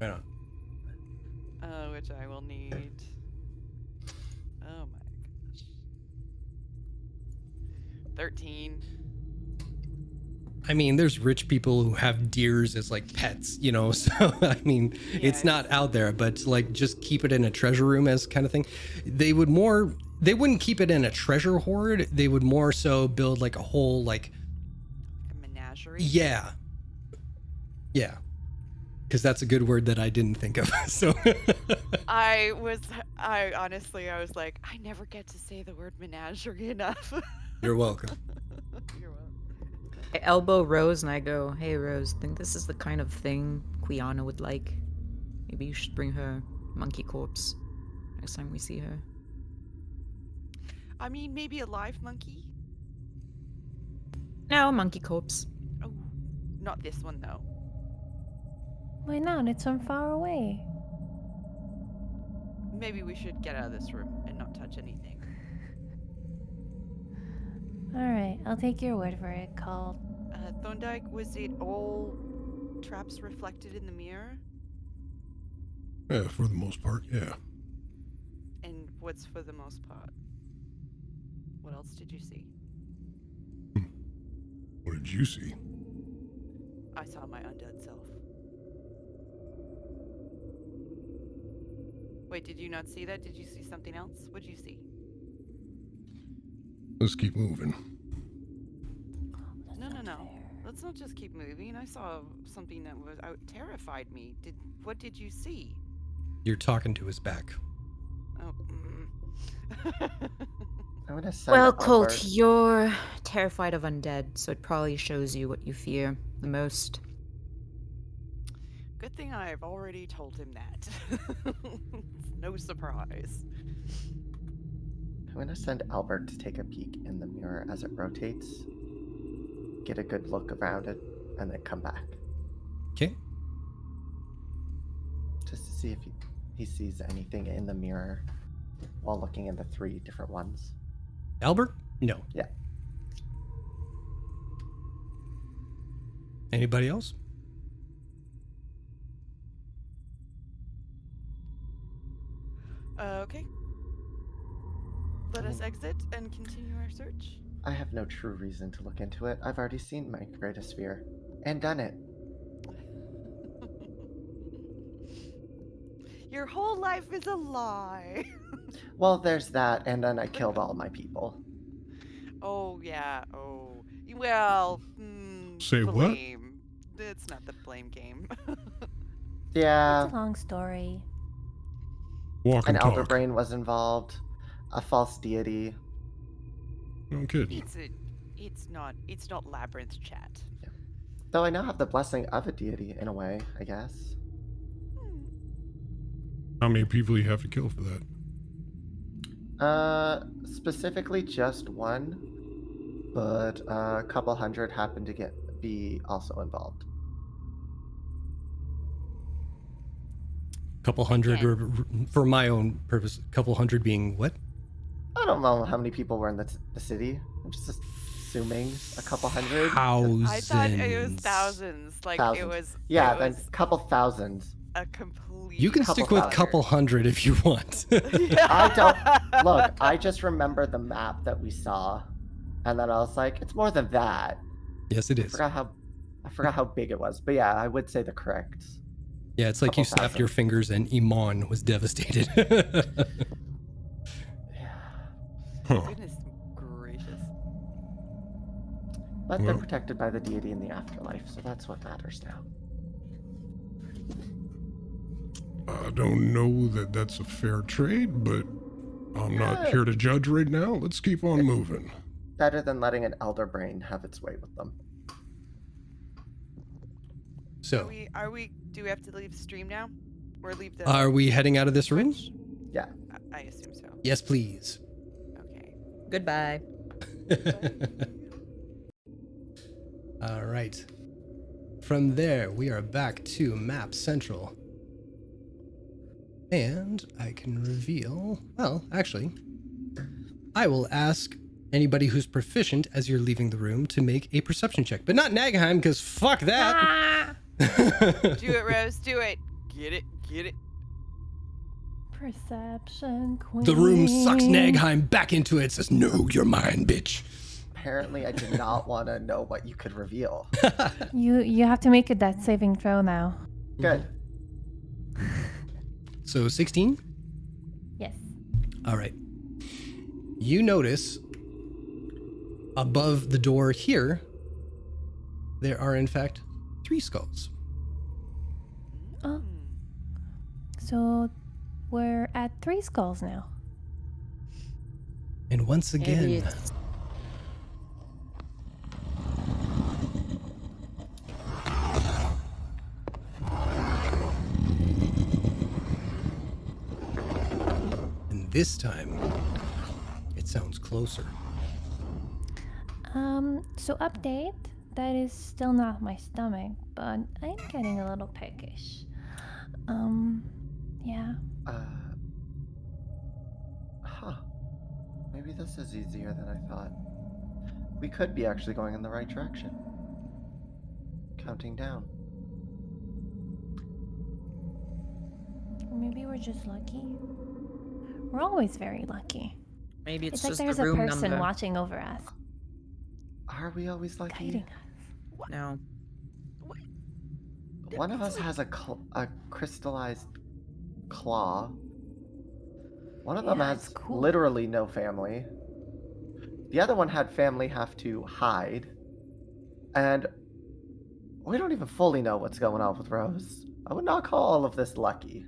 Right on. which I will need. Oh my gosh. 13. I mean, there's rich people who have deers as like pets, you know, so I mean, it's not out there, but like just keep it in a treasure room as kind of thing. They wouldn't keep it in a treasure hoard. They would more so build like a whole, like, A menagerie? yeah. Because that's a good word that I didn't think of. So I honestly, I was like, I never get to say the word menagerie enough. you're welcome. You're welcome. I elbow Rose and I go, hey Rose, think this is the kind of thing Quiana would like? Maybe you should bring her monkey corpse next time we see her. I mean, maybe a live monkey? No, monkey corpse. Oh, not this one though. Why not? It's from far away. Maybe we should get out of this room and not touch anything. Alright, I'll take your word for it, Colt. Thorndyke, was it all traps reflected in the mirror? Yeah, for the most part, yeah. And what's for the most part? What else did you see? What did you see? I saw my undead self. Wait, did you not see that? Did you see something else? What did you see? Let's keep moving. That's No, not no. fair. Let's not just keep moving. I saw something that was terrified me. What did you see? You're talking to his back. Oh. I'm gonna send Well, Albert. Colt, you're terrified of undead, so it probably shows you what you fear the most. Good thing I've already told him that. No surprise. I'm gonna send Albert to take a peek in the mirror as it rotates, get a good look around it, and then come back. Okay. Just to see if he sees anything in the mirror while looking in the 3 different ones. Albert? No. Yeah. Anybody else? Okay. Let us exit and continue our search. I have no true reason to look into it. I've already seen my greatest fear and done it. Your whole life is a lie. Well, there's that, and then I killed all my people. Oh, yeah. Oh. Well, Say what? blame. It's not the blame game. Yeah, It's a long story. Walk an and elder talk. brain was involved, a false deity. No kidding. It's not labyrinth chat. Though I now have the blessing of a deity in a way, I guess. How many people you have to kill for that? Specifically just one, but a couple hundred happened to be also involved. Couple hundred, or for my own purpose, couple hundred being what? I don't know how many people were in the city. I'm just assuming a couple hundred. Thousands. I thought it was thousands. Like Thousands. it was. Yeah, it then was couple thousands. a complete. You can Couple stick with thousand. couple hundred if you want. I don't look. I just remember the map that we saw, and then I was like, it's more than that. Yes, it I is. forgot how big it was, but yeah, I would say the correct. Yeah, it's like you couple snapped your thousand. fingers and Iman was devastated. Yeah, Huh. Goodness gracious. but they're Well- protected by the deity in the afterlife, so that's what matters now. I don't know that that's a fair trade, but I'm not Yeah. here to judge right now. Let's keep on moving. Better than letting an elder brain have its way with them. So, Are we? Do we have to leave the stream now, or leave the? are we heading out of this room? Twitch? Yeah. I assume so. Yes, please. Okay. Goodbye. All right. From there, we are back to Map Central. And I can reveal, well, actually, I will ask anybody who's proficient as you're leaving the room to make a perception check. But not Nagheim, because fuck that. Ah! Do it, Rose. Do it. Get it. Get it. Perception queen. The room sucks Nagheim back into it. Says, no, you're mine, bitch. Apparently, I did not want to know what you could reveal. You have to make a death saving throw now. Good. So 16? Yes. All right. You notice above the door here, there are in fact 3 skulls. Oh. So we're at 3 skulls now. And once Maybe again, it's and this time, it sounds closer. So update. That is still not my stomach, but I'm getting a little peckish. Yeah. Huh. Maybe this is easier than I thought. We could be actually going in the right direction. Counting down. Or maybe we're just lucky. We're always very lucky. maybe it's It's like just there's the a room person number. watching over us. Are we always lucky? guiding us. No. What? One of us It's has a crystallized claw. One of them Yeah, has it's cool. literally no family. The other one had family have to hide. And we don't even fully know what's going on with Rose. I would not call all of this lucky.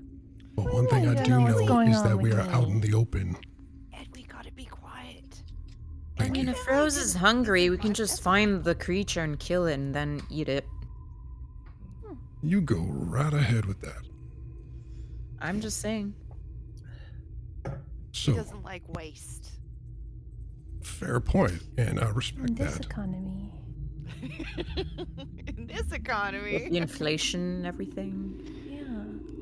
But one thing I don't do know what's know going is on that with we are out me. in the open. Ed, we gotta be quiet. I Thank mean, you. if Rose is hungry, we can just find the creature and kill it and then eat it. You go right ahead with that. I'm just saying. She So, doesn't like waste. fair point, and I In respect this that. economy. In this With economy. the inflation and everything.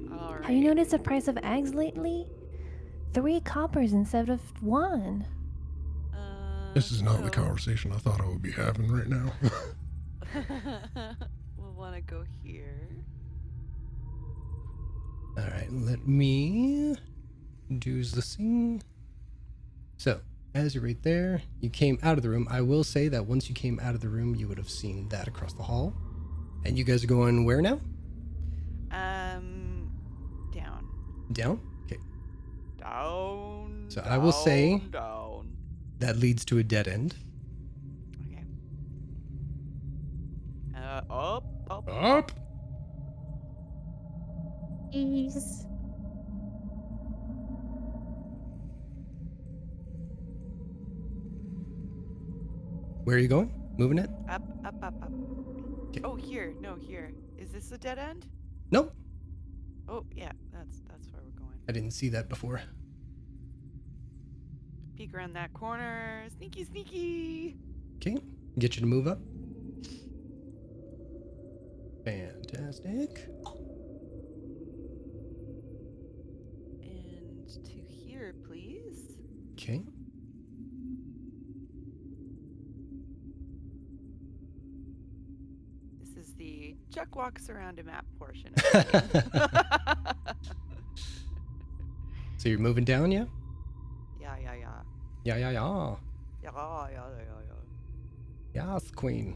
Yeah. All right. Have you noticed the price of eggs lately? 3 coppers instead of 1. This is not the so- conversation I thought I would be having right now. We'll want to go here. All right, let me do the thing. So, as you're right there, you came out of the room. I will say that once you came out of the room, you would have seen that across the hall. And you guys are going where now? Down. Down? Okay. Down. So I will say- Down. That leads to a dead end. Okay. Up. Up! Please. Where are you going? Moving it? Up. Okay. Oh, here. No, here. Is this a dead end? Nope. Oh, yeah. That's where we're going. I didn't see that before. Peek around that corner. Sneaky. Okay. Get you to move up. Fantastic. And to here, please. Okay. This is the Chuck walks around a map portion of the game. So you're moving down, yeah? Yeah. Yeah. Yeah. Yes, queen.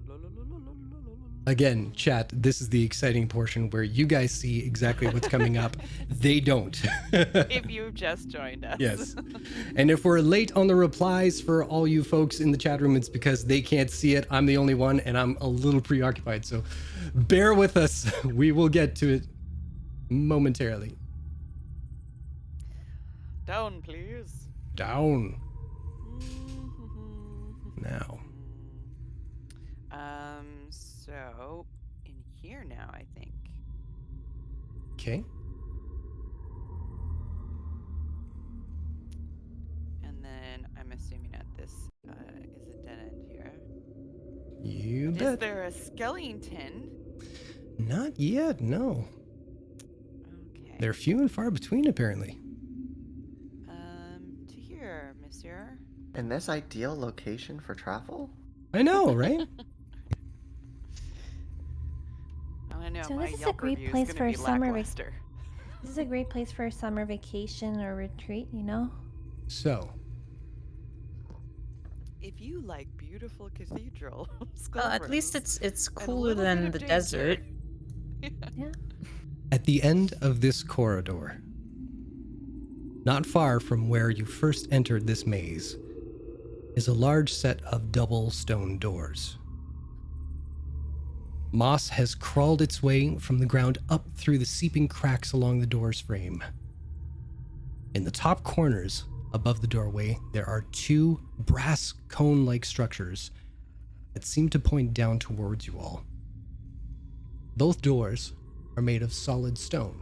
La, la, la, la, la, la, la, la. Again, chat, this is the exciting portion where you guys see exactly what's coming up. They don't. If you've just joined us. Yes. And if we're late on the replies for all you folks in the chat room, it's because they can't see it. I'm the only one and I'm a little preoccupied. So bear with us. We will get to it momentarily. Down, please. Down now. So in here now, I think. Okay. And then I'm assuming at this is a dead end here. You Is bet. there a skeleton? Not yet, no. Okay. They're few and far between, apparently. To here, monsieur. In this ideal location for travel? I know, right? I know. So my this is a Yelp great review is place gonna for be a summer lackluster. This is a great place for a summer vacation or retreat, you know? So, If you like beautiful cathedral, Well, at least rooms it's and a cooler little bit than of the danger. desert. Yeah. at the end of this corridor, not far from where you first entered this maze, is a large set of double stone doors. Moss has crawled its way from the ground up through the seeping cracks along the door's frame. In the top corners, above the doorway, there are 2 brass cone-like structures that seem to point down towards you all. Both doors are made of solid stone,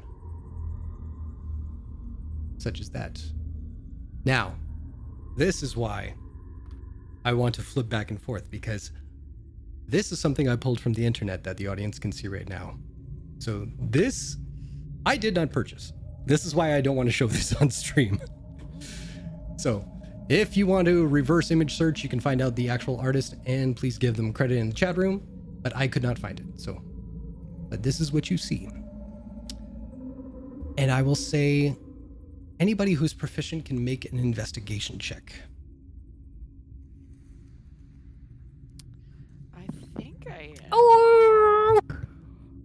such as that. Now, this is why I want to flip back and forth, because this is something I pulled from the internet that the audience can see right now. So this, I did not purchase. This is why I don't want to show this on stream. So if you want to reverse image search, you can find out the actual artist and please give them credit in the chat room, but I could not find it. So, but this is what you see. And I will say, anybody who's proficient can make an investigation check. Oh!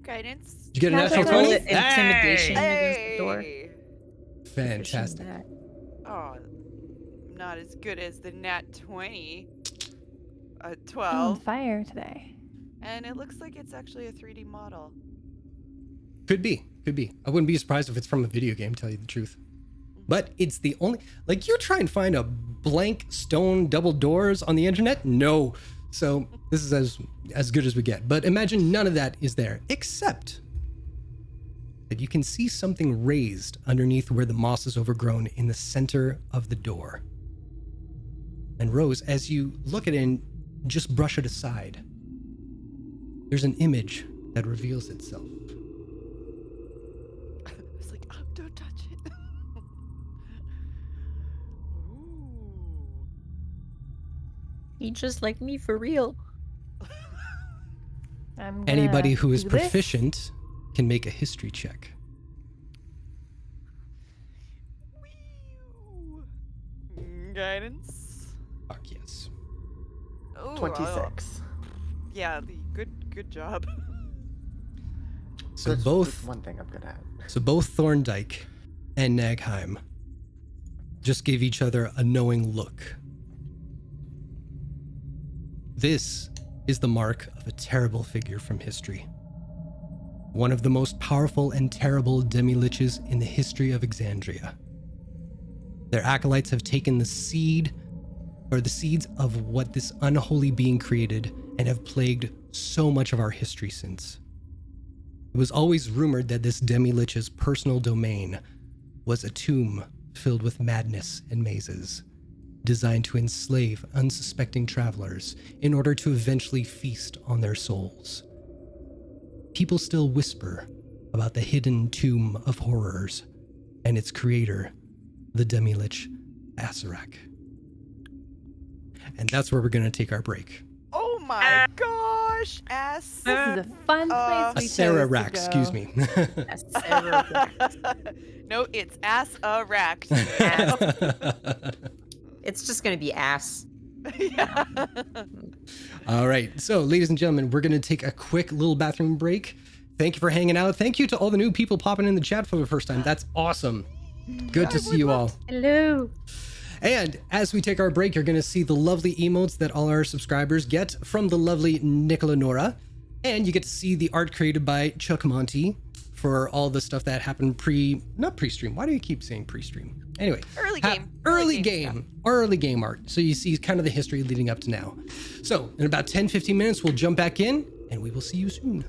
Guidance. Did you get a Natural natural 20? 20? Intimidation Hey! against the door. Fantastic. That. Oh, not as good as the nat 20. I'm on 12. fire today. And it looks like it's actually a 3D model. Could be. Could be. I wouldn't be surprised if it's from a video game, tell you the truth. But it's the only... Like, you try and find a blank stone double doors on the internet? No. So this is as good as we get. But imagine none of that is there, except that you can see something raised underneath where the moss is overgrown in the center of the door. And Rose, as you look at it and just brush it aside, there's an image that reveals itself. I was like, oh, don't touch it. Ooh. He just like me for real. I'm gonna Anybody who is do this. proficient can make a history check. Guidance. Fuck yes. Ooh, 26. yeah, good job. So That's both one thing I'm good at. So both Thorndike and Nagheim just gave each other a knowing look. This is the mark of a terrible figure from history. One of the most powerful and terrible demi-liches in the history of Exandria. Their acolytes have taken the seeds of what this unholy being created and have plagued so much of our history since. It was always rumored that this demi-lich's personal domain was a tomb filled with madness and mazes, designed to enslave unsuspecting travelers in order to eventually feast on their souls. People still whisper about the hidden tomb of horrors and its creator, the demi-lich Asarak. And that's where we're going to take our break. Oh my gosh, ass. This is a fun place we chose to Asarak, go. excuse me. No, it's ass erect. It's just gonna be ass. Yeah. All right. So, ladies and gentlemen, we're going to take a quick little bathroom break. Thank you for hanging out. Thank you to all the new people popping in the chat for the first time. That's awesome. Good to see you all. Hello. And as we take our break, you're going to see the lovely emotes that all our subscribers get from the lovely Nicola Nora. And you get to see the art created by Chuck Monty for all the stuff that happened not pre-stream. Why do you keep saying pre-stream? Anyway. Early game. Early game art. So you see kind of the history leading up to now. So in about 10-15 minutes, we'll jump back in and we will see you soon.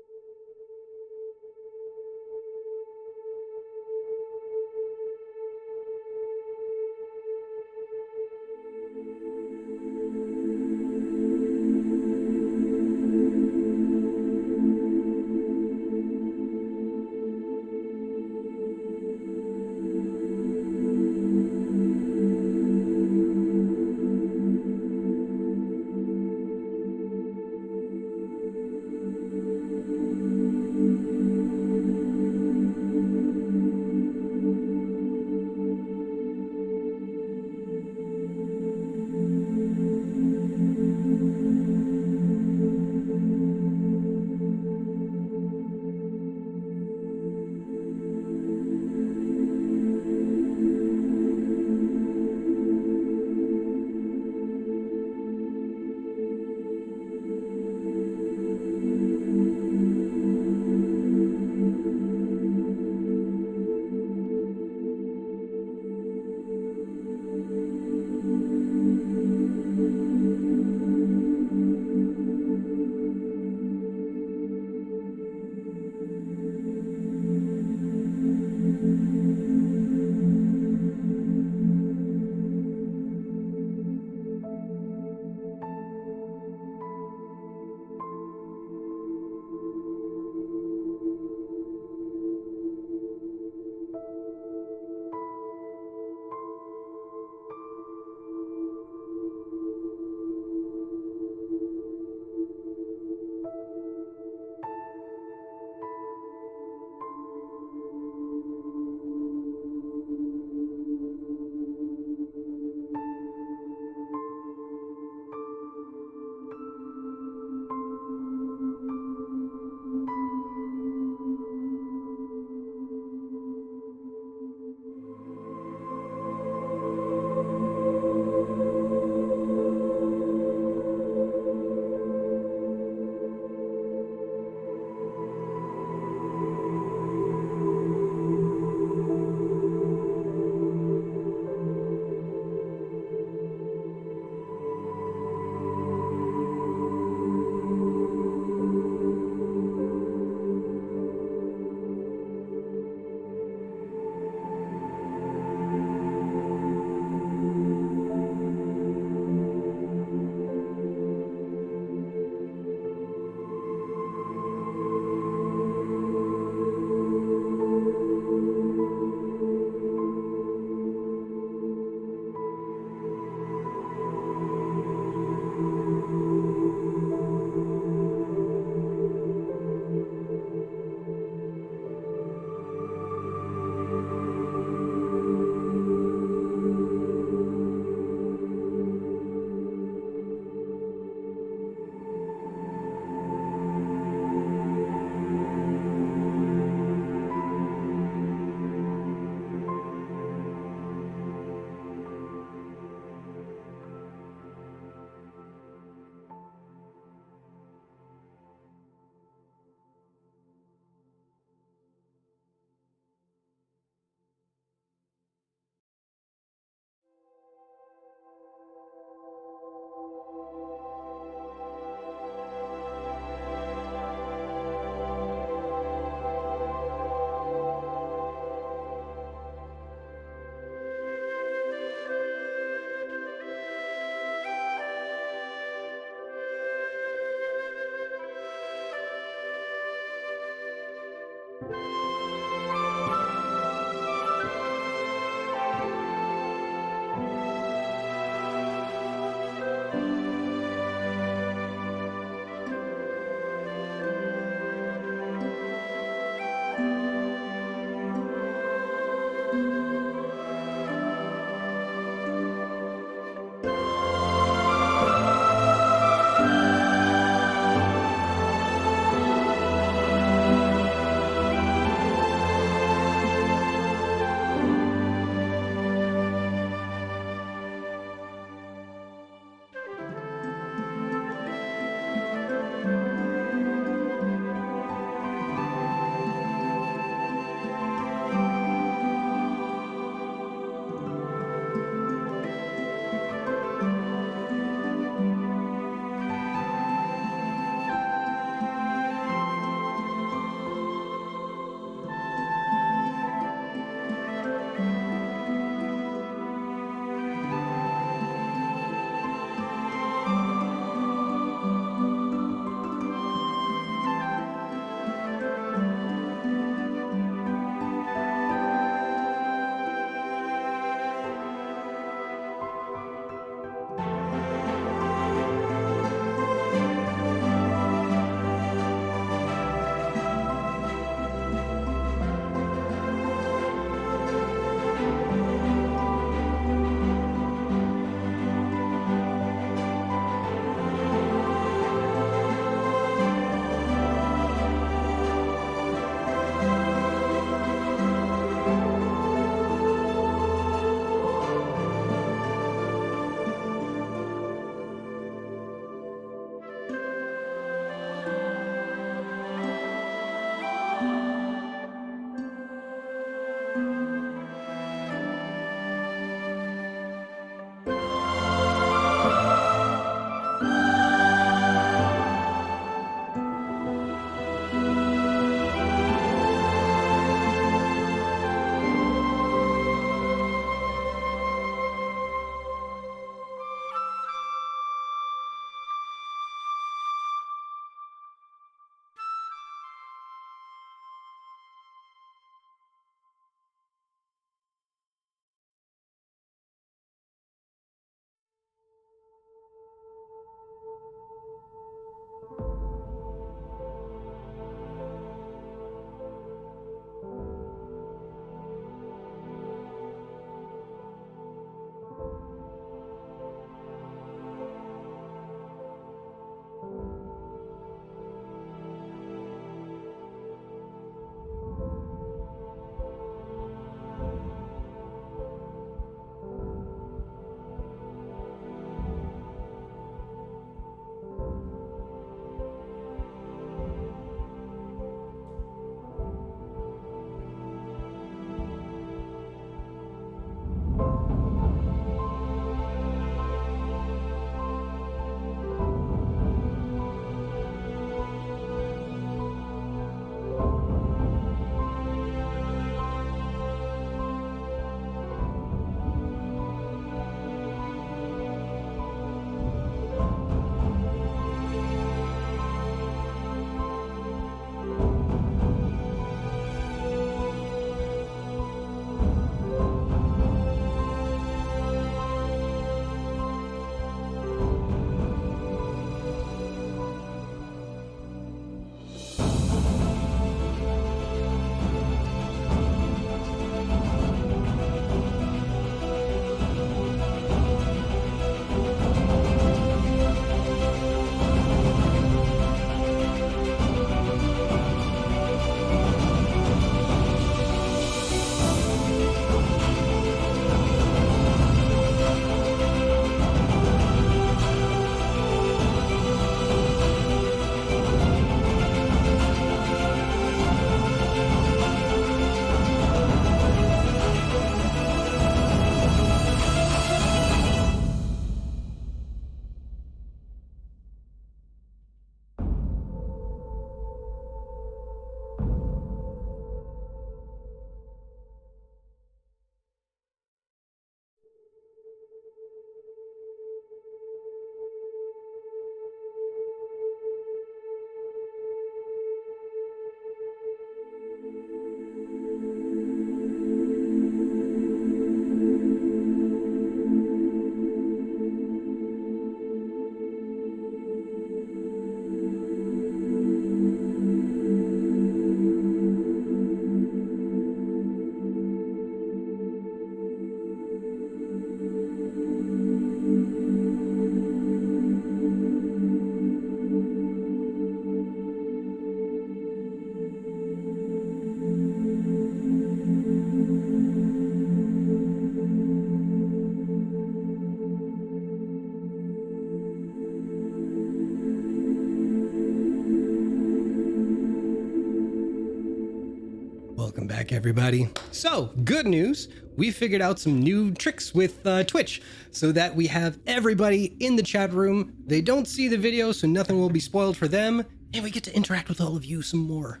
back, everybody. So, good news. We figured out some new tricks with Twitch so that we have everybody in the chat room. They don't see the video, so nothing will be spoiled for them. And we get to interact with all of you some more.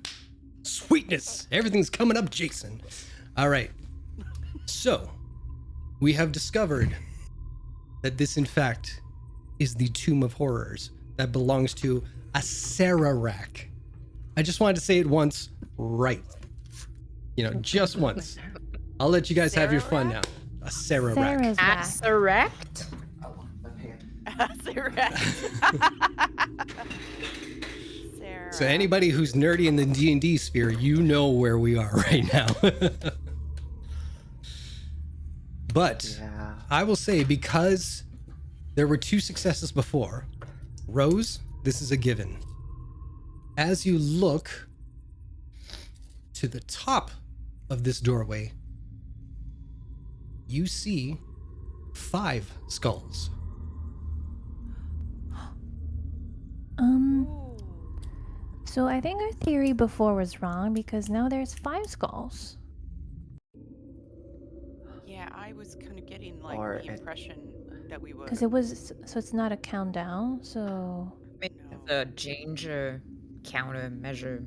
Sweetness. Everything's coming up, Jason. All right. So, we have discovered that this, in fact, is the Tomb of Horrors that belongs to a Sararak. I just wanted to say it once, right? You know, just once. I'll let you guys have your fun now. A Sararak. Sarah's back. Acerect? Oh, my pants. Sarah. So anybody who's nerdy in the D&D sphere, you know where we are right now. But Yeah. I will say, because there were 2 successes before, Rose, this is a given. As you look to the top of this doorway, you see 5 skulls. So I think our theory before was wrong because now there's 5 skulls. Yeah, I was kind of getting like Or the it- impression that we would. Because it was, so it's not a countdown, so... Maybe the danger counter measure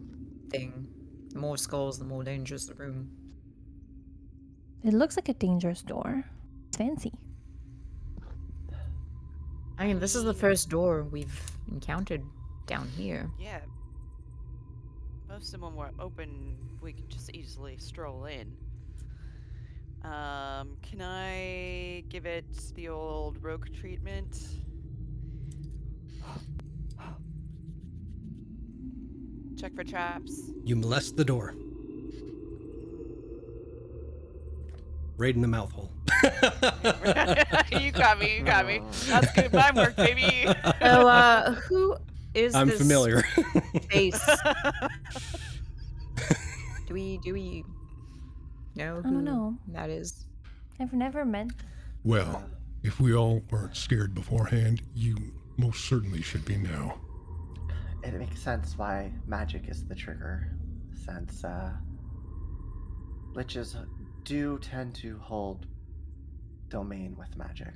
thing. The more skulls, the more dangerous the room. It looks like a dangerous door. It's fancy. I mean, this is the first door we've encountered down here. Yeah. Most of them were open. We could just easily stroll in. Can I give it the old rogue treatment? Check for traps. You molest the door. Right in the mouth hole. You got me. You got me. That's good. Mine worked, baby. So, who is I'm this familiar. face? Do we know who I don't know. that is? I've never met... Well, if we all weren't scared beforehand, you most certainly should be now. It makes sense why magic is the trigger, since liches do tend to hold domain with magic.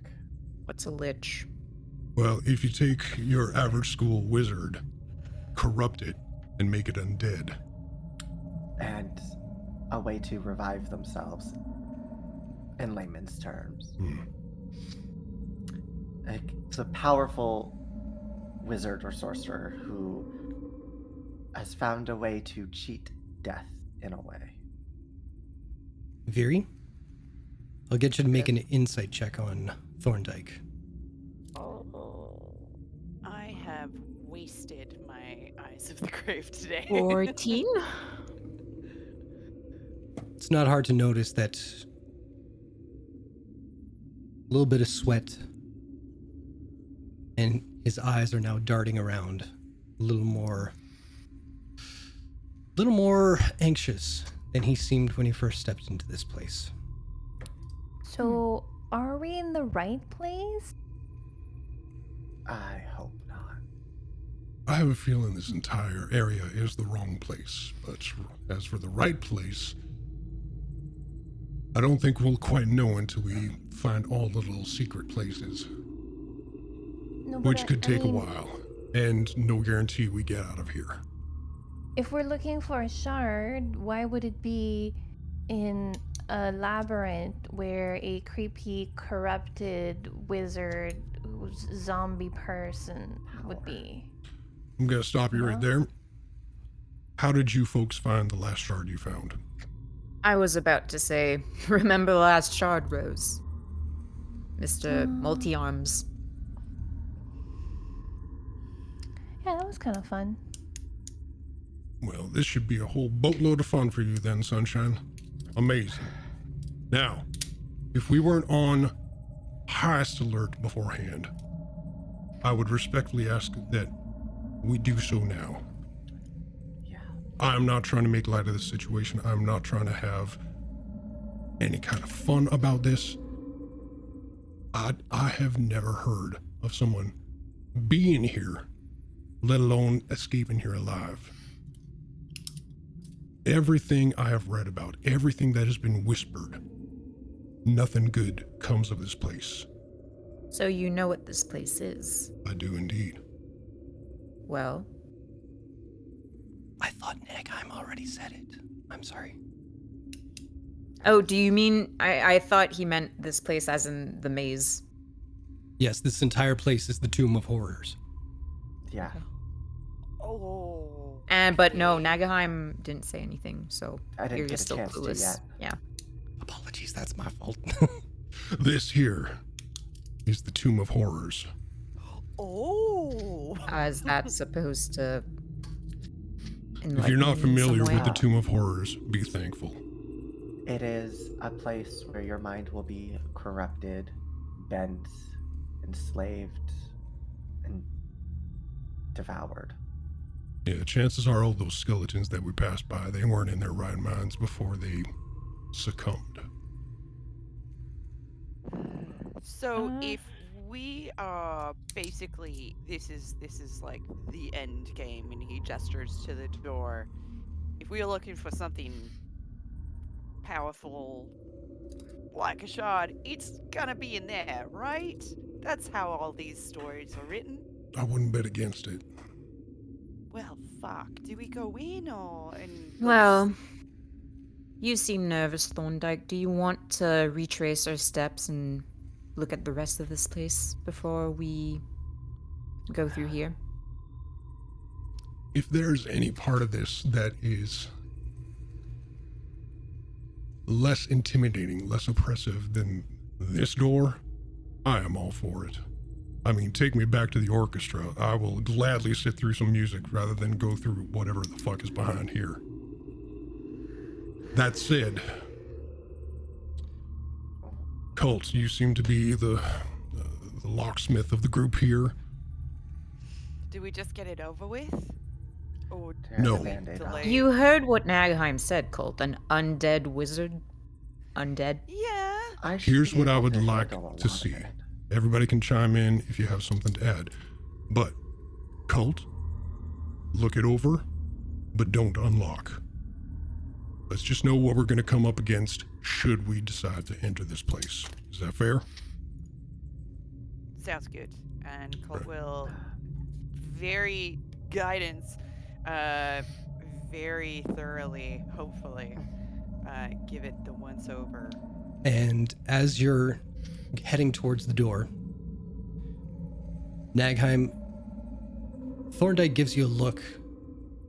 What's a lich? Well, if you take your average school wizard, corrupt it, and make it undead, And a way to revive themselves, in layman's terms. Like, it's a powerful wizard or sorcerer who has found a way to cheat death in a way. Viri, I'll get you to make an insight check on Thorndyke. I have wasted my eyes of the grave today. 14? It's not hard to notice that a little bit of sweat, and his eyes are now darting around a little more anxious than he seemed when he first stepped into this place. So, are we in the right place? I hope not. I have a feeling this entire area is the wrong place. But as for the right place, I don't think we'll quite know until we find all the little secret places, No, but which could I take a mean, while, and no guarantee we get out of here. If we're looking for a shard, why would it be in a labyrinth where a creepy, corrupted wizard who's zombie person would be? I'm gonna stop you right Yeah. there. How did you folks find the last shard you found? I was about to say, remember the last shard, Rose? Mr. Multi-Arms. Yeah, that was kind of fun. Well, this should be a whole boatload of fun for you then, Sunshine. Amazing. Now, if we weren't on highest alert beforehand, I would respectfully ask that we do so now. Yeah. I'm not trying to make light of this situation. I'm not trying to have any kind of fun about this. I have never heard of someone being here, let alone escaping here alive. everything I have read about, everything that has been whispered, nothing good comes of this place. So you know what this place is? I do indeed. Well, I thought Nagheim already said it. I'm sorry. oh, do you mean... I thought he meant this place as in the maze. Yes, this entire place is the Tomb of Horrors. Yeah. Oh. But no, okay. Nagheim didn't say anything, so I didn't you're get just a still chance to clueless. yet. Yeah. Apologies, that's my fault. This here is the Tomb of Horrors. Oh. Is that supposed to... If you're not enlighten me in some familiar with way? the Tomb of Horrors, be thankful. It is a place where your mind will be corrupted, bent, enslaved, and devoured. Yeah, chances are all those skeletons that we passed by, they weren't in their right minds before they succumbed. So Uh. if we basically this is like the end game, and he gestures to the door. If we are looking for something powerful like a shard, it's gonna be in there, right? That's how all these stories are written. I wouldn't bet against it. Well, fuck. Do we go in or and Well, you seem nervous, Thorndyke. Do you want to retrace our steps and look at the rest of this place before we go through here? If there's any part of this that is less intimidating, less oppressive than this door, I am all for it. I mean, take me back to the orchestra. I will gladly sit through some music rather than go through whatever the fuck is behind here. That said, Colt, you seem to be the locksmith of the group here. do we just get it over with? Or Tear No. the Band-Aid off. delay? You heard what Nagheim said, Colt. An undead wizard? Undead? Yeah. I should Here's be what I able would to like handle a to lot of see. it. Everybody can chime in if you have something to add. But, Colt, look it over, but don't unlock. Let's just know what we're going to come up against should we decide to enter this place. Is that fair? Sounds good. And Colt Right. will very guidance, very thoroughly, hopefully, give it the once over. And as you're heading towards the door, Nagheim, Thorndyke gives you a look,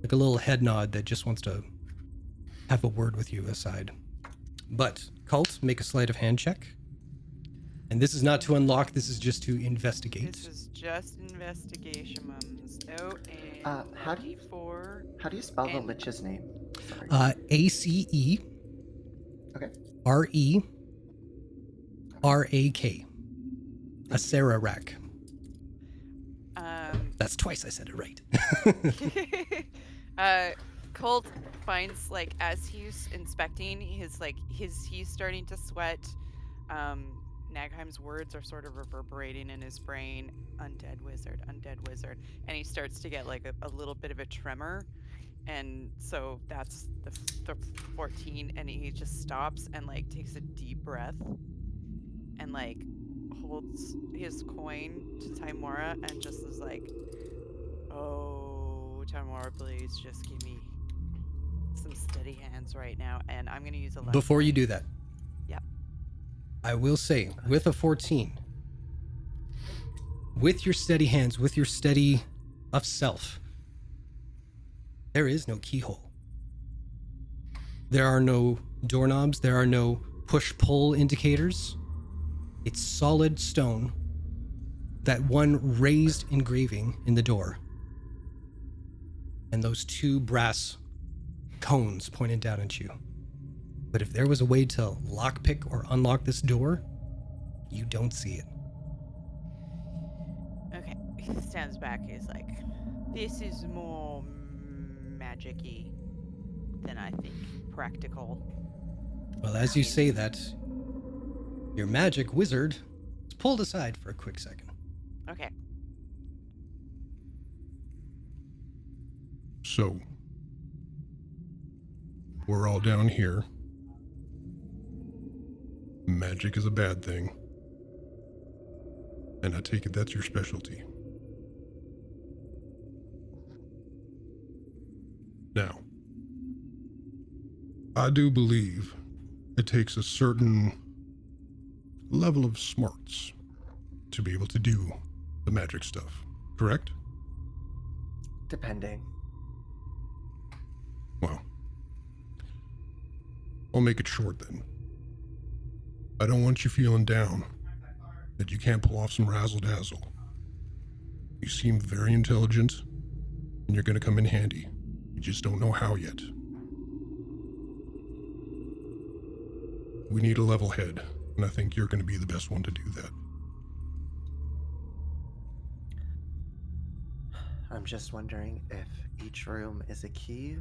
like a little head nod that just wants to have a word with you aside. But Colt, make a sleight of hand check. And this is not to unlock, this is just to investigate. This is just investigation, mums. Oh, and how do you- 4. How do you spell the And- lich's name? Sorry. ACE Okay. RERAK. A Sararak. Um, That's twice I said it right. Colt finds, like, as he's inspecting, he's starting to sweat. Nagheim's words are sort of reverberating in his brain. Undead wizard, and he starts to get like a little bit of a tremor, and so that's the 14, and he just stops and like takes a deep breath, and like holds his coin to Timora and just is like, "Oh, Timora, please just give me some steady hands right now," and I'm gonna use a left Before you hand. do that, Yep. I will say, with a 14, with your steady hands, with your steady of self, there is no keyhole. There are no doorknobs. There are no push-pull indicators. It's solid stone. That one raised engraving in the door. And those two brass cones pointed down at you. But if there was a way to lockpick or unlock this door, you don't see it. Okay, he stands back. He's like, "This is more magic-y than I think practical." Well, as you say that, your magic wizard is pulled aside for a quick second. Okay. So, we're all down here. Magic is a bad thing. And I take it that's your specialty. Now, I do believe it takes a certain level of smarts to be able to do the magic stuff, correct? Depending. Well, I'll make it short then. I don't want you feeling down that you can't pull off some razzle-dazzle. You seem very intelligent, and you're gonna come in handy. You just don't know how yet. We need a level head, and I think you're gonna be the best one to do that. I'm just wondering if each room is a key,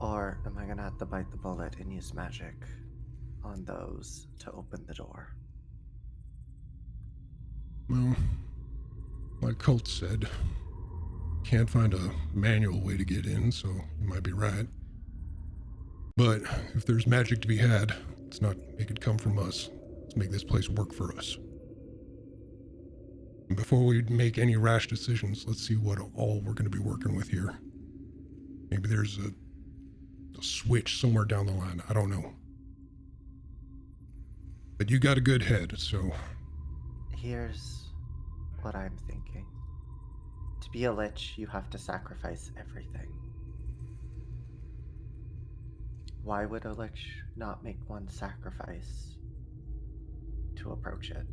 or am I gonna have to bite the bullet and use magic on those to open the door? Well, like Colt said, can't find a manual way to get in, so you might be right. But if there's magic to be had, let's not make it come from us. Let's make this place work for us. And before we make any rash decisions, let's see what all we're going to be working with here. Maybe there's a switch somewhere down the line. I don't know. But you got a good head, so... Here's what I'm thinking. To be a lich, you have to sacrifice everything. Why would a lich not make one sacrifice to approach it?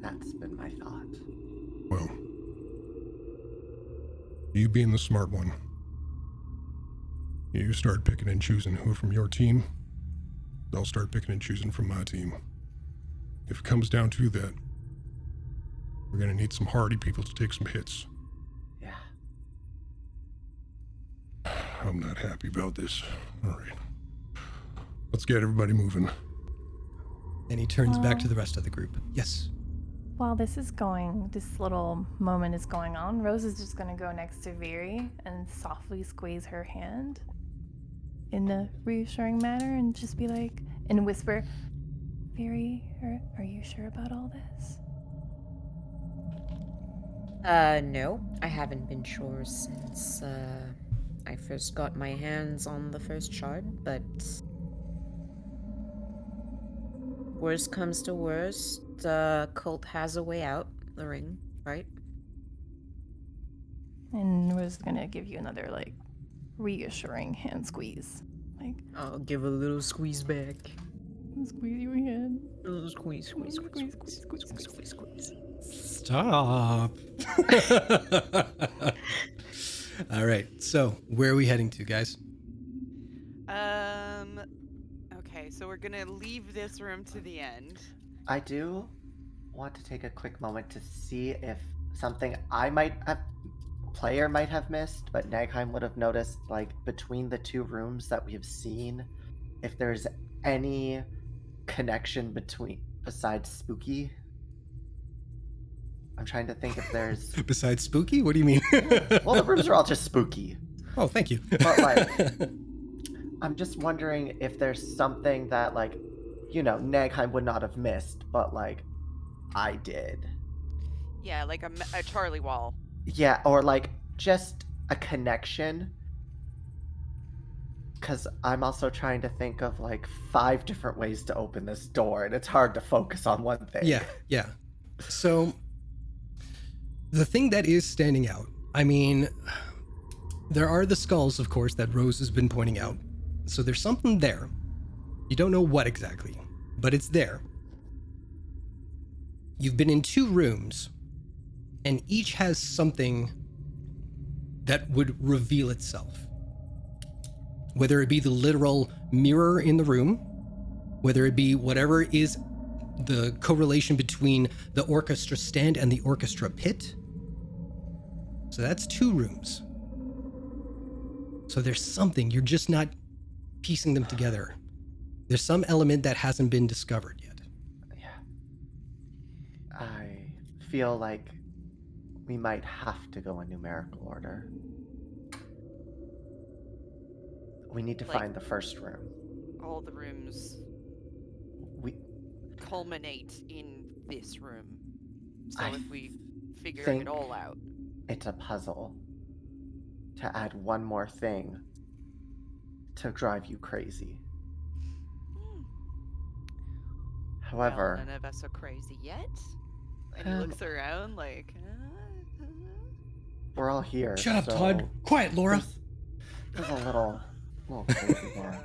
That's been my thought. Well, you being the smart one, you start picking and choosing who from your team. I'll start picking and choosing from my team. If it comes down to that, we're gonna need some hardy people to take some hits. Yeah. I'm not happy about this. All right. Let's get everybody moving. And he turns back to the rest of the group. Yes. While this little moment is going on, Rose is just gonna go next to Viri and softly squeeze her hand in a reassuring manner and just be like, and whisper, Viri, are you sure about all this? No, I haven't been sure since, I first got my hands on the first shard, but... Worst comes to worst, Colt has a way out the ring, right? And Rose is gonna give you another, like, reassuring hand squeeze. Like, I'll give a little squeeze back. squeeze your hand. A little squeeze, squeeze, squeeze, squeeze, squeeze, squeeze, squeeze. Stop. All right. So, where are we heading to, guys? Okay, so we're gonna leave this room to the end. I do want to take a quick moment to see if something player might have missed, but Nagheim would have noticed, like, between the two rooms that we have seen, if there's any connection besides spooky. I'm trying to think if there's... Besides spooky? What do you mean? Well, the rooms are all just spooky. Oh, thank you. But, like, I'm just wondering if there's something that, like, Nagheim would not have missed, but, like, I did. Yeah, like a Charlie wall. Yeah, or, like, just a connection. Because I'm also trying to think of, like, 5 different ways to open this door, and it's hard to focus on one thing. Yeah. So, the thing that is standing out, I mean, there are the skulls, of course, that Rose has been pointing out. So there's something there. You don't know what exactly, but it's there. You've been in 2 rooms, and each has something that would reveal itself. Whether it be the literal mirror in the room, whether it be whatever is the correlation between the orchestra stand and the orchestra pit. So that's 2 rooms. So there's something, you're just not piecing them together. There's some element that hasn't been discovered yet. Yeah. I feel like we might have to go in numerical order. We need to Like- find the first room. All the rooms We culminate in this room. So I if we figure think it all out. it's a puzzle to add one more thing to drive you crazy. However, Well, none of us are crazy yet. And he looks around like, we're all here. Shut up, so Todd. Quiet, Laura. There's a little crazy there.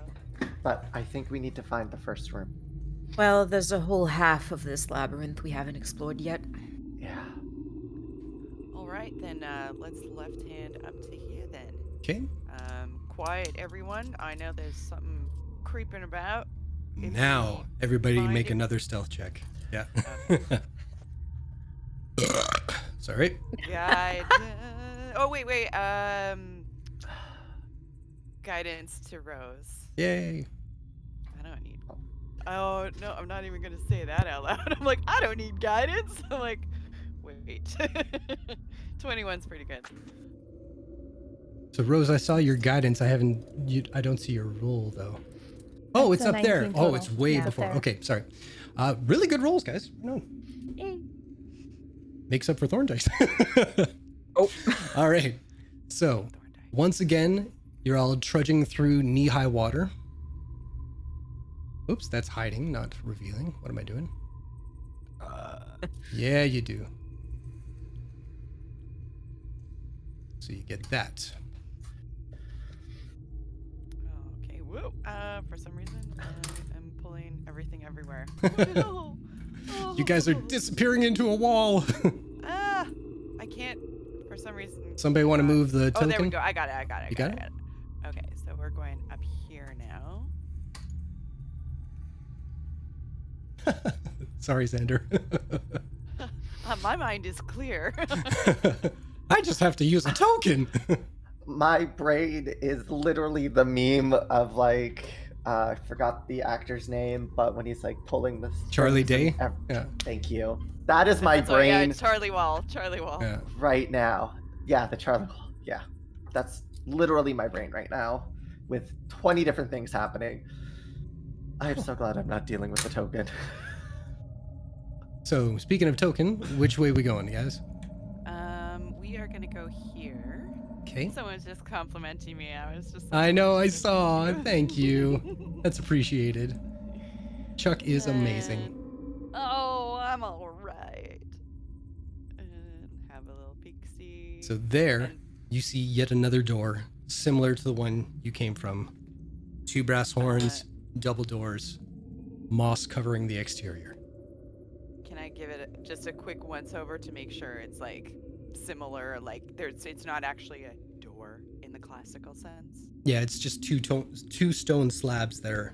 But I think we need to find the first room. Well, there's a whole half of this labyrinth we haven't explored yet. Yeah. all right, then let's left hand up to here then. Okay. Quiet, everyone. I know there's something creeping about. If Now, everybody find make it- another stealth check. Yeah. Okay. Sorry. Guide. Oh wait. Guidance to Rose. Yay. I don't need. Oh no, I'm not even gonna say that out loud. I'm like, I don't need guidance. I'm like, wait. 21's pretty good. So Rose, I saw your guidance. I don't see your roll though. Oh, It's it's a up there. 19 Oh, total. it's way Yeah, up before. there. Okay, sorry. Really good rolls, guys. No. Makes up for Thorndice. Oh. All right. So, once again, you're all trudging through knee-high water. Oops, that's hiding, not revealing. What am I doing? Yeah, you do. So you get that. Okay. Whoa. For some reason, I'm pulling everything everywhere. No. You guys are disappearing into a wall. Ah! I can't. For some reason. Somebody want to move the Oh, token? there we go. I got it. You got it? Okay, so we're going up here now. Sorry, Xander. My mind is clear. I just have to use a token. My brain is literally the meme of like I forgot the actor's name, but when he's like pulling the Charlie strings Day? and Yeah. Thank you. That is my So, yeah, brain Charlie Wall. Yeah. right now. Yeah, the Charlie. Yeah, that's literally my brain right now, with 20 different things happening. I'm so glad I'm not dealing with the token. So speaking of token, which way we going, guys? We are gonna go here. Okay. Someone's just complimenting me. I was just. I know, I saw. Thank you. That's appreciated. Chuck is amazing. Oh, I'm all right. And have a little peek-see. So there, And- you see yet another door, similar to the one you came from. 2 brass horns, double doors, moss covering the exterior. Can I give it just a quick once over to make sure it's like similar? Like it's not actually a door in the classical sense. Yeah, it's just two stone slabs there.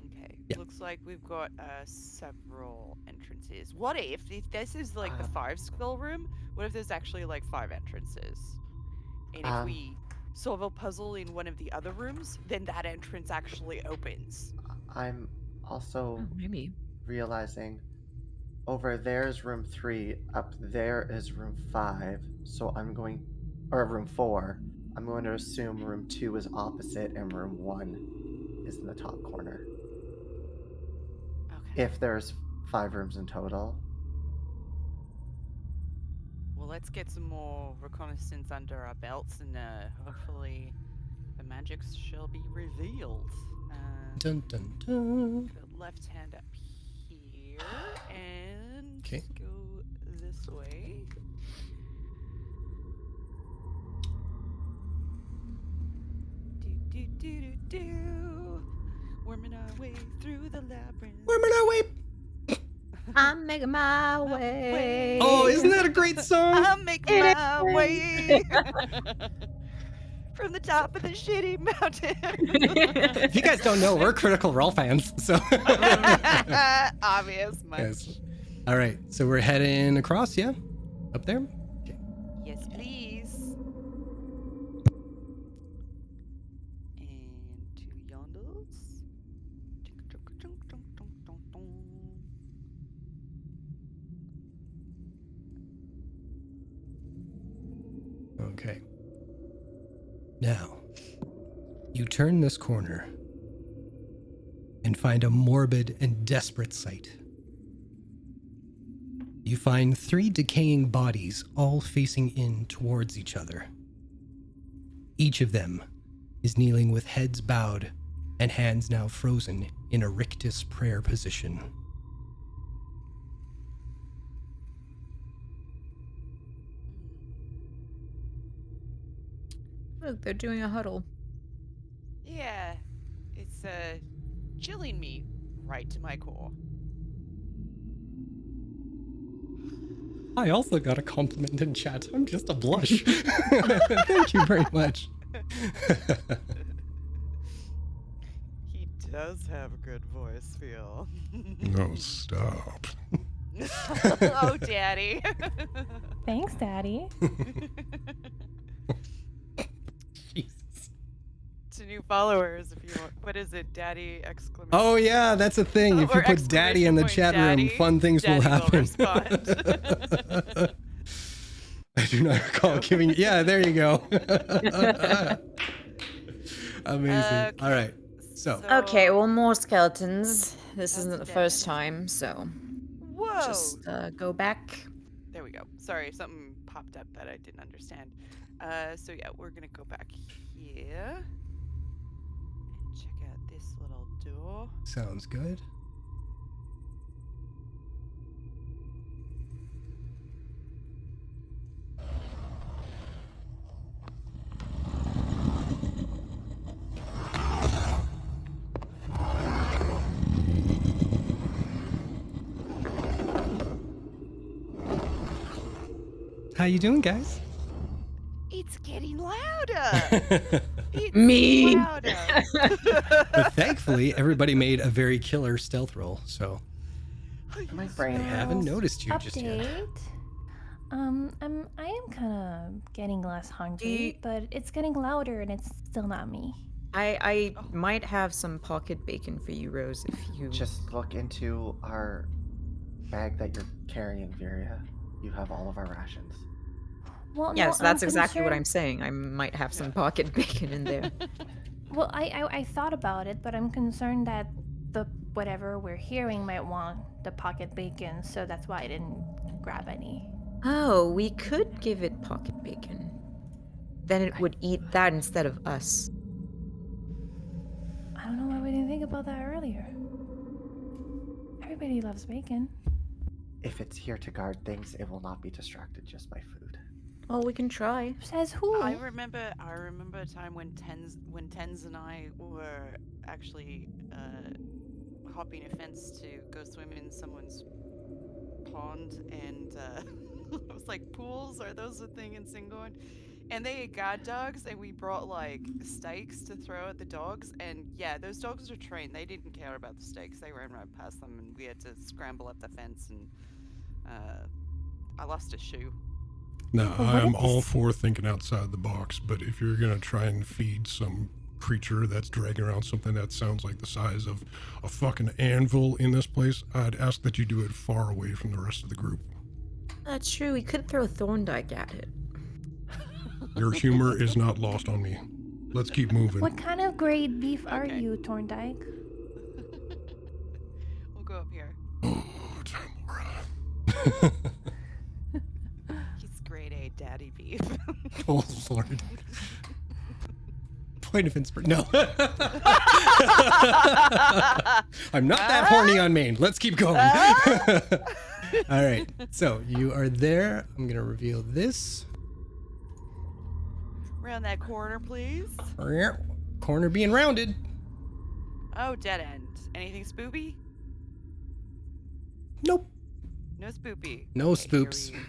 Okay. Yeah. Looks like we've got several entrances. What if this is like the Um, 5 skull room? What if there's actually like 5 entrances? And if we solve a puzzle in one of the other rooms, then that entrance actually opens. I'm also Oh, maybe. realizing over there is room 3, up there is room 5. So or room 4. I'm going to assume room 2 is opposite and room 1 is in the top corner. Okay. If there's 5 rooms in total. Well, let's get some more reconnaissance under our belts, and hopefully the magics shall be revealed. Dun dun dun. Go left hand up here, and 'Kay. go this way. Do. Worming our way through the labyrinth. Women are way. I'm making my way. Oh, isn't that a great song? I'm making my way from the top of the shitty mountain. If you guys don't know, we're Critical Role fans. So. Obvious much. Yes. All right, so we're heading across, yeah? Up there? Yes, please. And to yonders. Now, you turn this corner and find a morbid and desperate sight. You find 3 decaying bodies all facing in towards each other. Each of them is kneeling with heads bowed and hands now frozen in a rictus prayer position. Look, they're doing a huddle. Yeah, it's chilling me right to my core. I also got a compliment in chat. I'm just a blush. Thank you very much. He does have a good voice, Phil. No, stop. Oh, Daddy. Thanks, Daddy. Jesus. To new followers, if you want, what is it, Daddy exclamation? Oh yeah, that's a thing. If you Or put daddy in the exclamation chat point, room, daddy, fun things will daddy happen. respond. I do not recall giving. Yeah, there you go. Amazing. All right. So, Okay, well, more skeletons. This That's isn't the dead. first time, so Whoa. just go back. There we go. Sorry, something popped up that I didn't understand. So yeah, we're gonna go back here and check out this little door. sounds good. How you doing, guys? It's getting louder. It's Me. louder. But thankfully, everybody made a very killer stealth roll, so My I brain haven't So, noticed you just yet. Update. I am kind of getting less hungry, you- but it's getting louder and it's still not me. I might have some pocket bacon for you, Rose, if you Just look into our bag that you're carrying, Viria. You have all of our rations. Well, no, Yes, that's I'm exactly what I'm concerned- saying. I might have some pocket bacon in there. Well, I thought about it, but I'm concerned that the whatever we're hearing might want the pocket bacon, so that's why I didn't grab any. Oh, we could give it pocket bacon. Then it would eat that instead of us. I don't know why we didn't think about that earlier. Everybody loves bacon. If it's here to guard things, it will not be distracted just by food. Well, we can try. Says who? I remember a time when Tens and I were actually hopping a fence to go swim in someone's pond, and I was like, pools, are those a thing in Singorn? And they had guard dogs, and we brought like stakes to throw at the dogs, and yeah, those dogs are trained. They didn't care about the stakes. They ran right past them, and we had to scramble up the fence, and I lost a shoe. No, But what I'm if all this- for thinking outside the box, but if you're gonna try and feed some creature that's dragging around something that sounds like the size of a fucking anvil in this place, I'd ask that you do it far away from the rest of the group. That's true. We could throw Thorndyke at it. Your humor is not lost on me. Let's keep moving. What kind of grade beef are Okay. you, Thorndyke? We'll go up here. Oh, Tamora. He's grade A daddy beef. Oh Lord. Point of inspiration. No. I'm not that horny on main. Let's keep going. All right. So you are there. I'm gonna reveal this. Round that corner, please. Corner being rounded. Oh, dead end. Anything spoopy? Nope. No spoopy. No Okay, spoops. Here,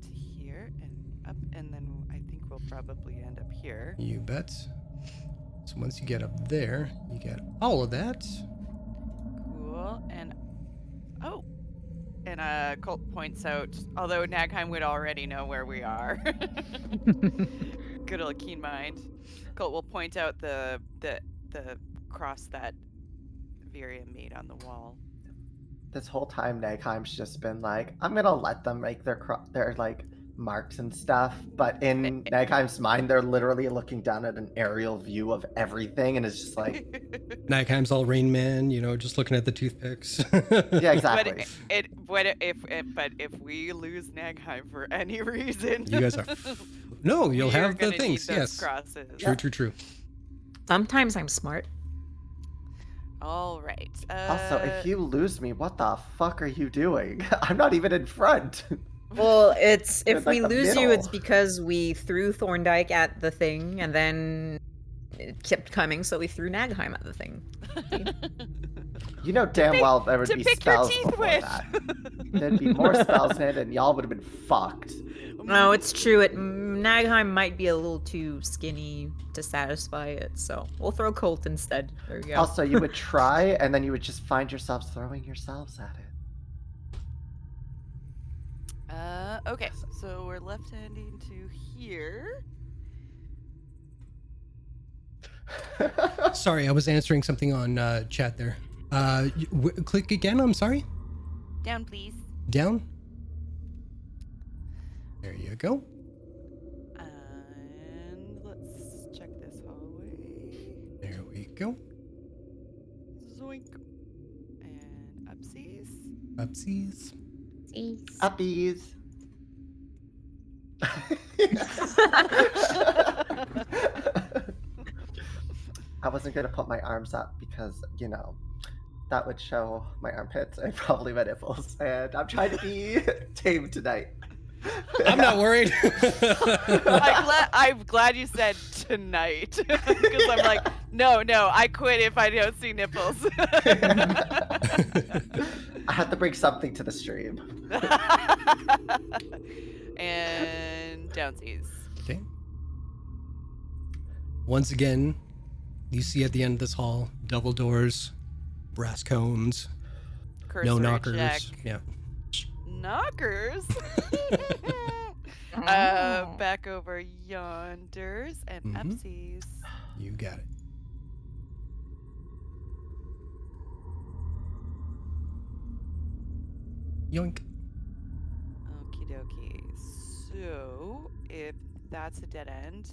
to here and up, and then I think we'll probably end up here. You bet. So once you get up there, you get all of that. Cool. And oh, and Colt points out. Although Nagheim would already know where we are. Good old keen mind. Colt will point out the cross that Viria made on the wall. This whole time, Nagheim's just been like, I'm gonna let them make their like marks and stuff, but in Nagheim's mind, they're literally looking down at an aerial view of everything, and it's just like, Nagheim's all Rain Man, just looking at the toothpicks. yeah, exactly. But if we lose Nagheim for any reason, You guys are. No, you'll we are have the gonna need things. those Yes. crosses. True. Sometimes I'm smart. All right. Also, if you lose me, what the fuck are you doing? I'm not even in front. Well, it's You're if like we the lose you, it's middle. because we threw Thorndyke at the thing, and then it kept coming, so we threw Nagheim at the thing. You know damn well there would to be pick your spells teeth before with. that. There'd be more spells in it, and y'all would have been fucked. No, it's true. Nagheim might be a little too skinny to satisfy it, so we'll throw Colt instead. There we go. Also, you would try, and then you would just find yourselves throwing yourselves at it. Okay, so we're left-handing to here. Sorry, I was answering something on chat there. Click again. I'm sorry. Down, please. Down. There you go. And let's check this hallway. There we go. Zoink. And upsies. Upsies. Uppies. I wasn't gonna put my arms up because, that would show my armpits and probably my nipples. And I'm trying to be tame tonight. I'm not worried. I'm glad you said tonight. Because I'm like, no, I quit if I don't see nipples. I had to bring something to the stream. And downsies. Okay. Once again, you see at the end of this hall, double doors, brass cones, no Cursory knockers. check. Yeah. Knockers. Back over yonders and Mhm. upsies. You got it. Yoink. Okie dokie. So, if that's a dead end,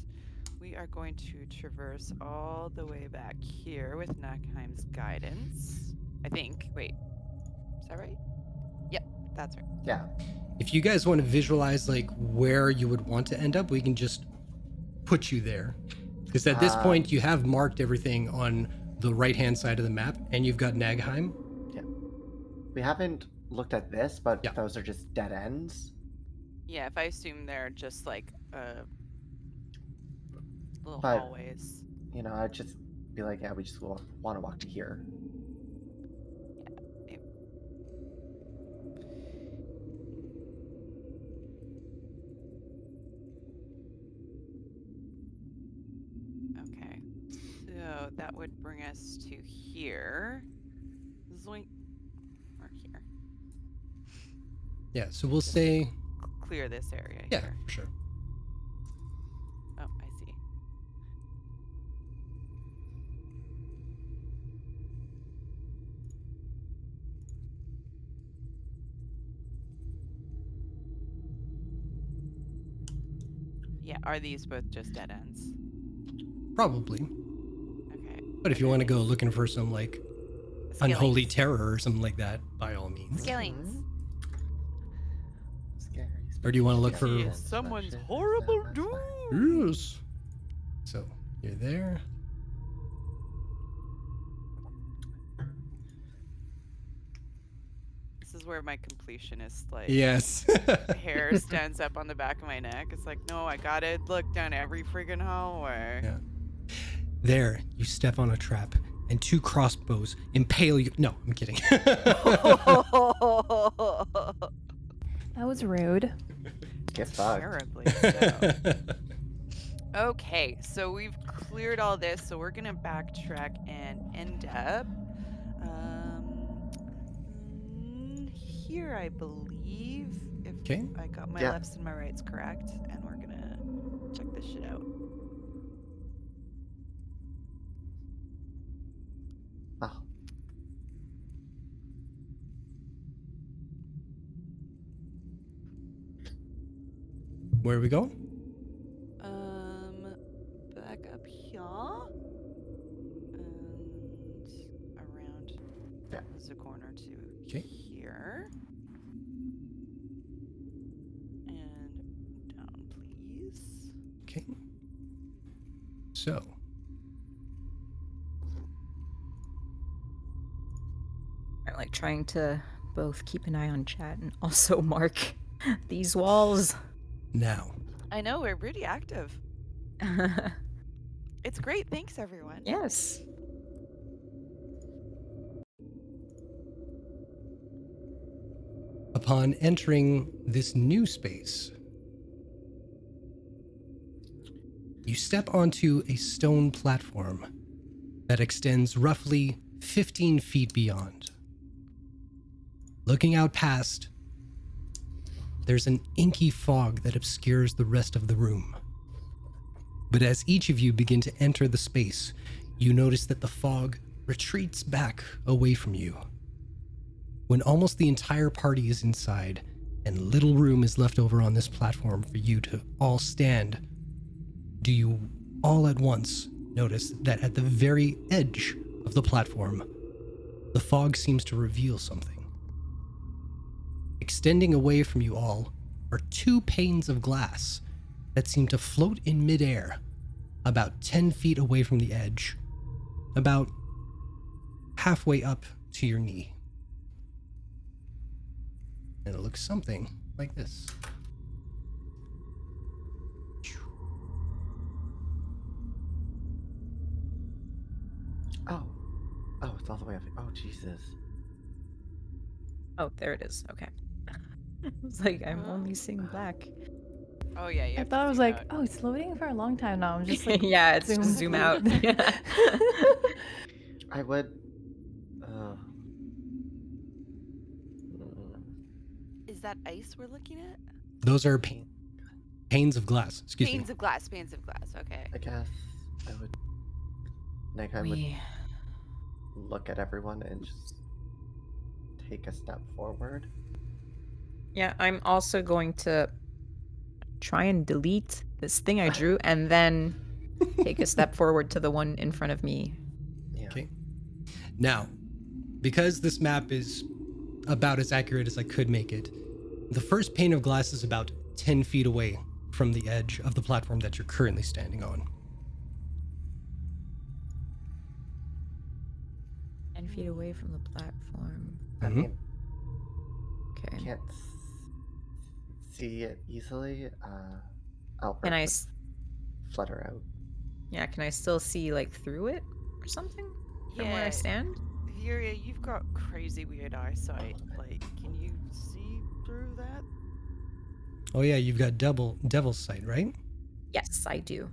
we are going to traverse all the way back here with Nackheim's guidance. I think. Wait. Is that right? Yep, that's right. Yeah. If you guys want to visualize like where you would want to end up, we can just put you there. Because at this point, you have marked everything on the right-hand side of the map, and you've got Nagheim. Yeah. We haven't looked at this, but Yeah. those are just dead ends. Yeah, if I assume they're just like little But- hallways. I'd just be like, yeah, we just want to walk to here. Okay. So that would bring us to here. Zoink. Or here. Yeah, so we'll say, Clear this area yeah, here. for sure. Oh, I see. Yeah, are these both just dead ends? Probably. Okay. But if you want to go looking for some like unholy Skillings. terror or something like that, by all means. Skillings. Scary. Or do you want to look for? See someone's horrible doom. Yes. So you're there. This is where my completionist Yes. hair stands up on the back of my neck. It's like, no, I gotta look down every friggin' hallway. Yeah. There, you step on a trap, and two crossbows impale you. No, I'm kidding. That was rude. Get fucked. Terribly so. Okay, so we've cleared all this, so we're gonna backtrack and end up here, I believe. If Okay. I got my Yeah. lefts and my rights correct, and we're gonna check this shit out. Oh. Where are we going? Back up here. And around Yeah. the corner to Okay. here. And down, please. Okay. So. I'm like trying to both keep an eye on chat and also mark these walls. Now. I know, we're pretty active. It's great. Thanks, everyone. Yes. Upon entering this new space, you step onto a stone platform that extends roughly 15 feet beyond. Looking out past, there's an inky fog that obscures the rest of the room. But as each of you begin to enter the space, you notice that the fog retreats back away from you. When almost the entire party is inside and little room is left over on this platform for you to all stand, do you all at once notice that at the very edge of the platform, the fog seems to reveal something. Extending away from you all are two panes of glass that seem to float in midair about 10 feet away from the edge, about halfway up to your knee. And it looks something like this. Oh, it's all the way up. Oh, Jesus. Oh, there it is. Okay. I was like, I'm only seeing black. Oh, yeah, yeah. I thought I was like, oh, it's loading for a long time now. I'm just like, yeah, it's just zoom out. I would. Is that ice we're looking at? Those are panes of glass. Excuse Panes me. of glass, panes of glass. Okay. I guess I would. Like, I would look at everyone and just take a step forward. Yeah, I'm also going to try and delete this thing I drew and then take a step forward to the one in front of me. Yeah. Okay. Now, because this map is about as accurate as I could make it, the first pane of glass is about 10 feet away from the edge of the platform that you're currently standing on. 10 feet away from the platform. I mean, Okay. can't see it easily. Albert Can I would flutter out. Yeah, can I still see like through it or something from where I stand? Furia, you've got crazy weird eyesight. Like, can you see through that? Oh yeah, you've got devil's sight, right? Yes, I do.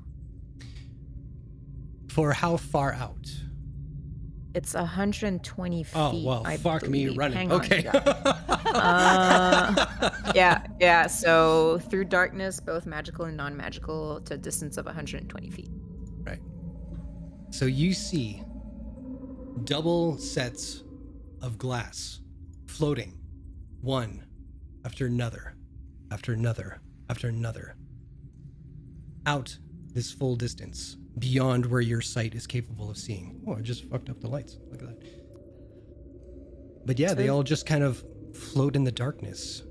For how far out? It's 120 feet. Oh, well, I fuck me believe. running. Hang on. Okay. Yeah. So through darkness, both magical and non-magical, to a distance of 120 feet. Right. So you see double sets of glass floating, one after another, after another, after another, out this full distance beyond where your sight is capable of seeing. Oh, I just fucked up the lights. Look at that. But yeah, they all just kind of float in the darkness,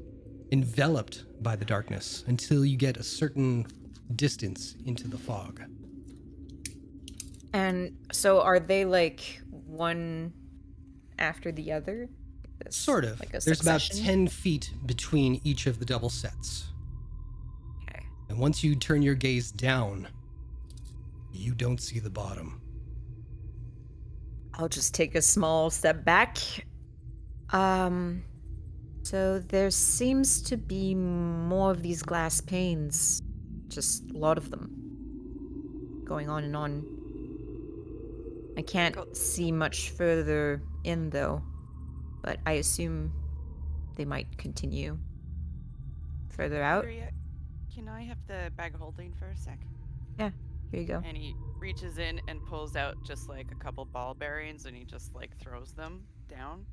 enveloped by the darkness, until you get a certain distance into the fog. And so are they like one after the other? Sort of. Like a There's about succession? 10 feet between each of the double sets. Okay. And once you turn your gaze down, you don't see the bottom. I'll just take a small step back. So there seems to be more of these glass panes. Just a lot of them. Going on and on. I can't see much further in though, but I assume they might continue further out. Furia, can I have the bag of holding for a sec? Yeah, here you go. And he reaches in and pulls out just like a couple ball bearings and he just like throws them down.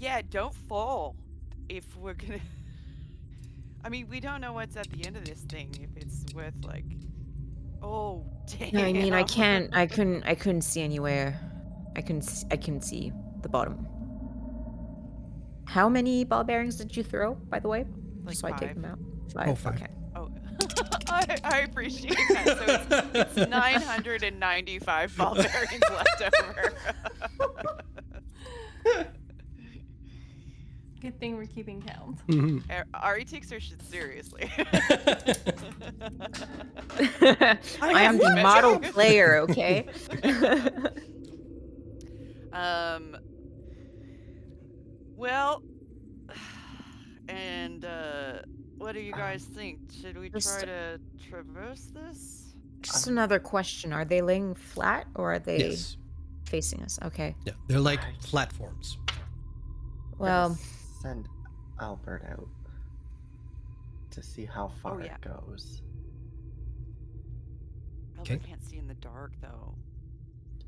yeah, don't fall. If we're gonna, I mean, we don't know what's at the end of this thing. If it's worth like, oh damn. I mean, I couldn't see anywhere. I couldn't see the bottom. How many ball bearings did you throw, by the way? Like Just so I take 5. them out. 5. Oh, 5. Okay. Oh, I appreciate that. So it's 995 ball bearings left over. Good thing we're keeping count. Mhm. Ari takes her shit seriously. I am the model player, okay? Well, and what do you guys think? Should we Just- try to traverse this? Just another question. Are they laying flat or are they Yes. facing us? Okay. Yeah, they're like platforms. Well, send Albert out to see how far yeah. it goes. Albert Okay. can't see in the dark though.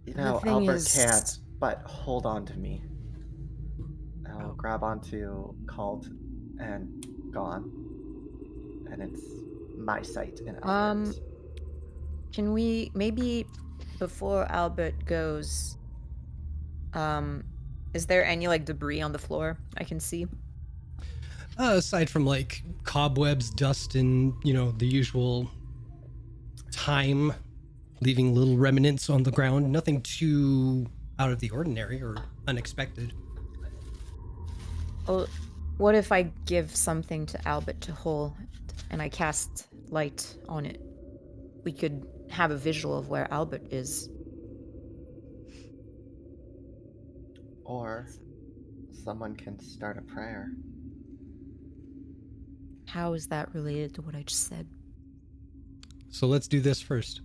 You The know, thing Albert is- can't, but hold on to me. I'll Oh. grab onto Cult and Gone. And it's my sight in Albert's. can we maybe before Albert goes, is there any like debris on the floor I can see? Aside from like cobwebs, dust, and the usual time, leaving little remnants on the ground. Nothing too out of the ordinary or unexpected. Well, what if I give something to Albert to hold and I cast light on it? We could have a visual of where Albert is. Or someone can start a prayer. How is that related to what I just said? So let's do this first.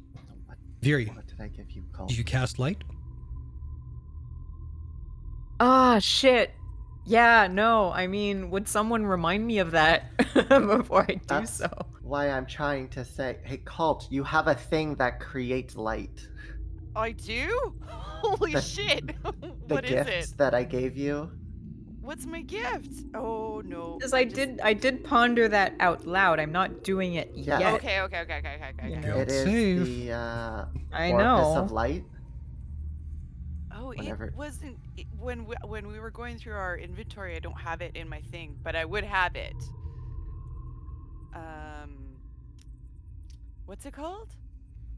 What, Viri, what did I give you, Cult? did you cast light? Ah, shit. Yeah, no. I mean, would someone remind me of that before I do That's so? why I'm trying to say, hey, Cult, you have a thing that creates light. I do? Holy The- shit! The What is gifts it? that I gave you. What's my gift? Oh no. Because I did ponder that out loud. I'm not doing it Yeah. yet. Okay. You know. Don't It is save. the I orifice know. of light. Oh, Whenever- it wasn't when we were going through our inventory. I don't have it in my thing, but I would have it. What's it called?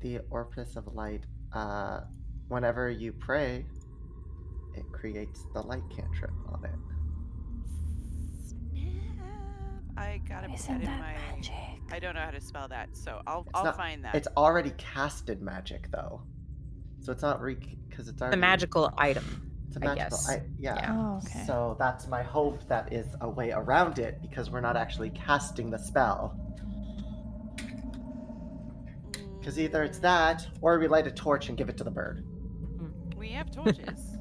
The orifice of light. Whenever you pray, it creates the light cantrip on it. I gotta put Isn't that in that my. magic? I don't know how to spell that, so I'll not- find that. It's already casted magic, though. So it's not because it's already The magical item. It's a I magical. guess. Yeah. Oh, okay. So that's my hope. That is a way around it because we're not actually casting the spell. Because either it's that, or we light a torch and give it to the bird. We have torches.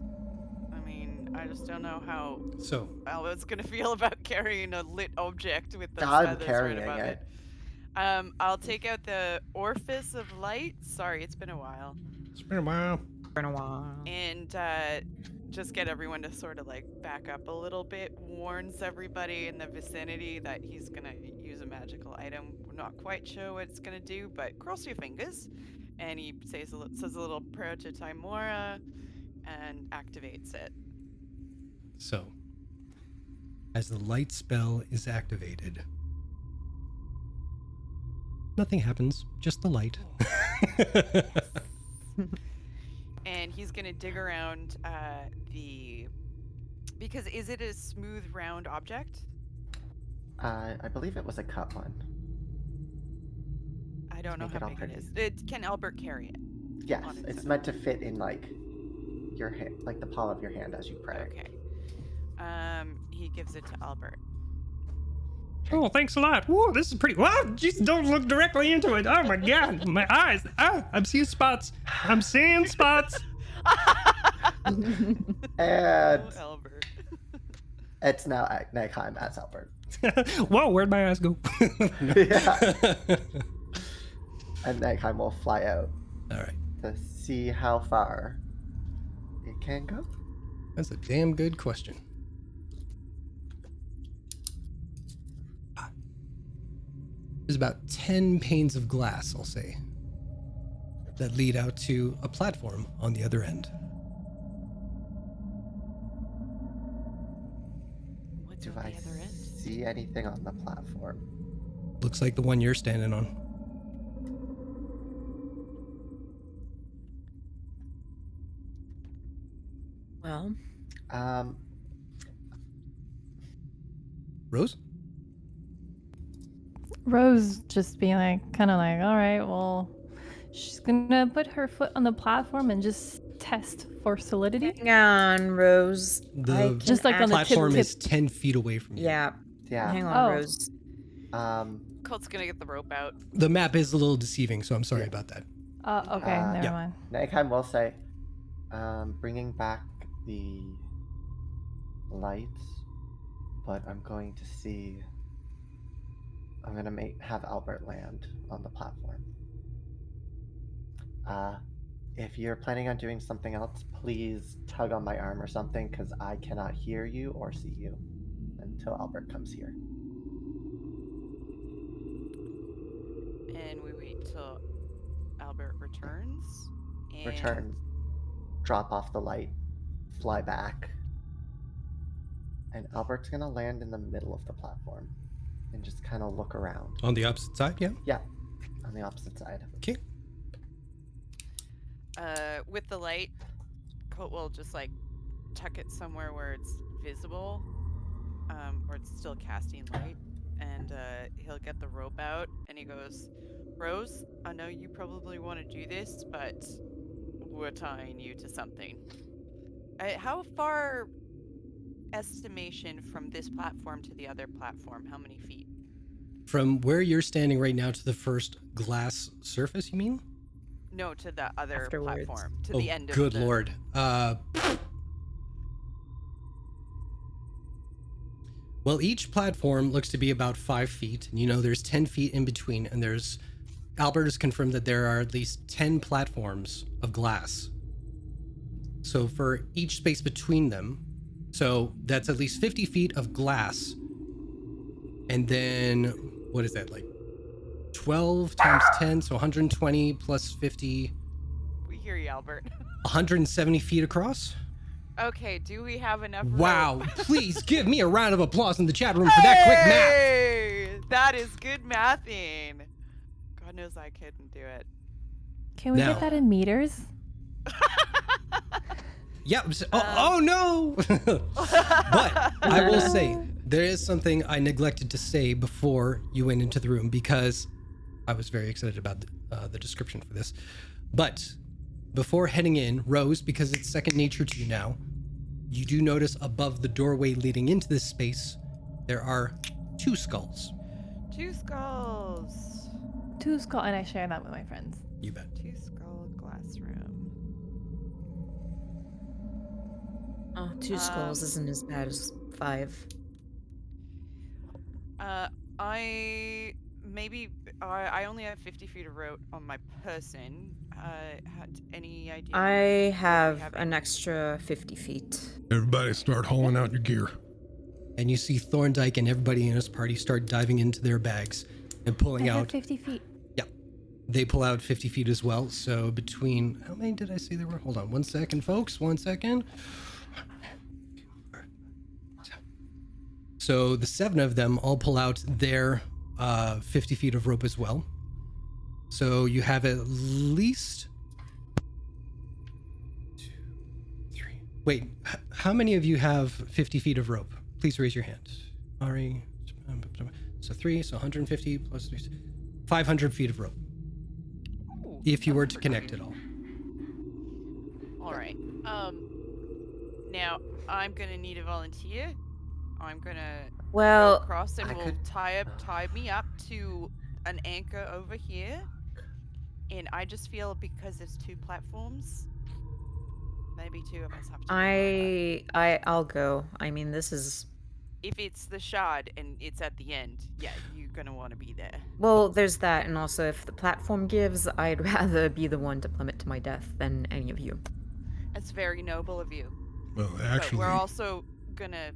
I mean, I just don't know how So Albert's gonna feel about carrying a lit object with those I'm feathers carrying right above it. it. I'll take out the orifice of light. Sorry, it's been a while. it's been a while. Been a while. And just get everyone to sort of like back up a little bit. Warns everybody in the vicinity that he's gonna use a magical item. We're not quite sure what it's gonna do, but cross your fingers. And he says a little prayer to Timora and activates it. So, as the light spell is activated, nothing happens, just the light. And he's gonna dig around because is it a smooth round object? I believe it was a cut one. I don't know Make it how all big it pretty. is. Can Albert carry it? Yes, On its it's own. meant to fit in like your hand, like the palm of your hand as you pray. Okay. He gives it to Albert. Oh, thanks a lot. Whoa, this is pretty. Wow, jeez, don't look directly into it. Oh my god, my eyes. Ah, I'm seeing spots. I'm seeing spots. And Oh, Albert. it's now nighttime as Albert. Whoa, where'd my eyes go? Yeah. And nighttime will fly out All right, to see how far it can go. that's a damn good question. There's about 10 panes of glass, I'll say, that lead out to a platform on the other end. What's Do on I the other end? see anything on the platform? Looks like the one you're standing on. Well, Um, Rose? Rose just being like, kind of like, all right, well, she's gonna put her foot on the platform and just test for solidity. hang on, Rose. I The can Just like on the platform tip. is 10 feet away from you. Yeah, yeah. hang on, Oh. Rose. Colt's gonna get the rope out. The map is a little deceiving, so I'm sorry Yeah. about that. Okay, never Yeah. mind. Nighttime will say, bringing back the lights, but I'm going to see. I'm gonna have Albert land on the platform. If you're planning on doing something else, please tug on my arm or something, because I cannot hear you or see you until Albert comes here. And we wait till Albert returns. And Return, drop off the light, fly back, and Albert's gonna land in the middle of the platform and just kind of look around. On the opposite side, yeah? Yeah, on the opposite side. Okay. with the light, Colt will just like tuck it somewhere where it's visible, or it's still casting light, and he'll get the rope out and he goes, Rose, I know you probably want to do this, but we're tying you to something. How far estimation from this platform to the other platform? How many feet? From where you're standing right now to the first glass surface, you mean? No, to the other Afterwards. platform, to Oh, the end of good the... lord. Well, each platform looks to be about 5 feet. And you know, there's 10 feet in between, and Albert has confirmed that there are at least 10 platforms of glass. So for each space between them, so that's at least 50 feet of glass. And then, what is that, like 12 times 10, so 120 plus 50, We hear you, Albert. 170 feet across? Okay, do we have enough Wow, rope? please give me a round of applause in the chat room for that quick math. Hey! That is good mathing. God knows I couldn't do it. Can we Now- get that in meters? Yep. Oh no! But I will say, there is something I neglected to say before you went into the room, because I was very excited about the description for this. But before heading in, Rose, because it's second nature to you now, you do notice above the doorway leading into this space, there are 2 skulls. 2 skulls. 2 skull, and I share that with my friends. You bet. 2 skull glass room. Oh, 2 skulls isn't as bad as 5. I only have 50 feet of rope on my person. Had any idea? I if you have have an any- extra 50 feet. Everybody start hauling out your gear. And you see Thorndyke and everybody in his party start diving into their bags and pulling I have out. 50 feet. Yeah. They pull out 50 feet as well. So between, how many did I say there were? Hold on 1 second, folks. 1 second. So the 7 of them all pull out their 50 feet of rope as well. So you have at least 2, 3. Wait, how many of you have 50 feet of rope? Please raise your hand. Ari. So 3, so 150 plus 3, 500 feet of rope. Ooh, If you that's were to pretty connect good. it all. All right. Now I'm gonna need a volunteer. I'm gonna go Well, across and I we'll could- tie me up to an anchor over here. And I just feel because there's 2 platforms, maybe 2 of us have to. go over. I'll go. I mean, this is... If it's the shard and it's at the end, yeah, you're gonna want to be there. Well, there's that, and also if the platform gives, I'd rather be the one to plummet to my death than any of you. That's very noble of you. Well, But actually, we're also gonna,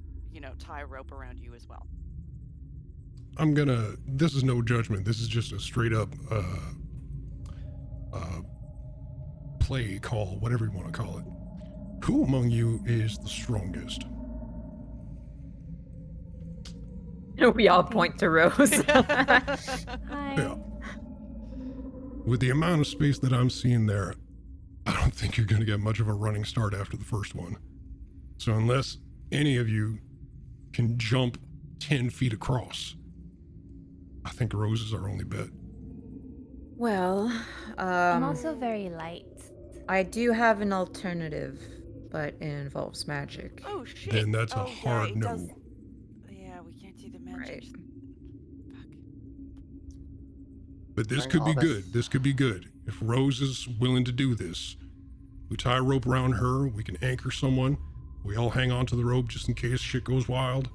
tie a rope around you as well. this is no judgment. This is just a straight up play call, whatever you want to call it. Who among you is the strongest? We all point to Rose. Hi. Yeah. With the amount of space that I'm seeing there, I don't think you're going to get much of a running start after the first one. So unless any of you can jump 10 feet across, I think Rose is our only bet. Well, I'm also very light. I do have an alternative, but it involves magic. Oh shit. Then that's a Oh, yeah, hard it no. does- Yeah, we can't do the magic. Right. Fuck. But this During could all be this- good. This could be good. If Rose is willing to do this, we tie a rope around her, we can anchor someone, we all hang on to the rope just in case shit goes wild,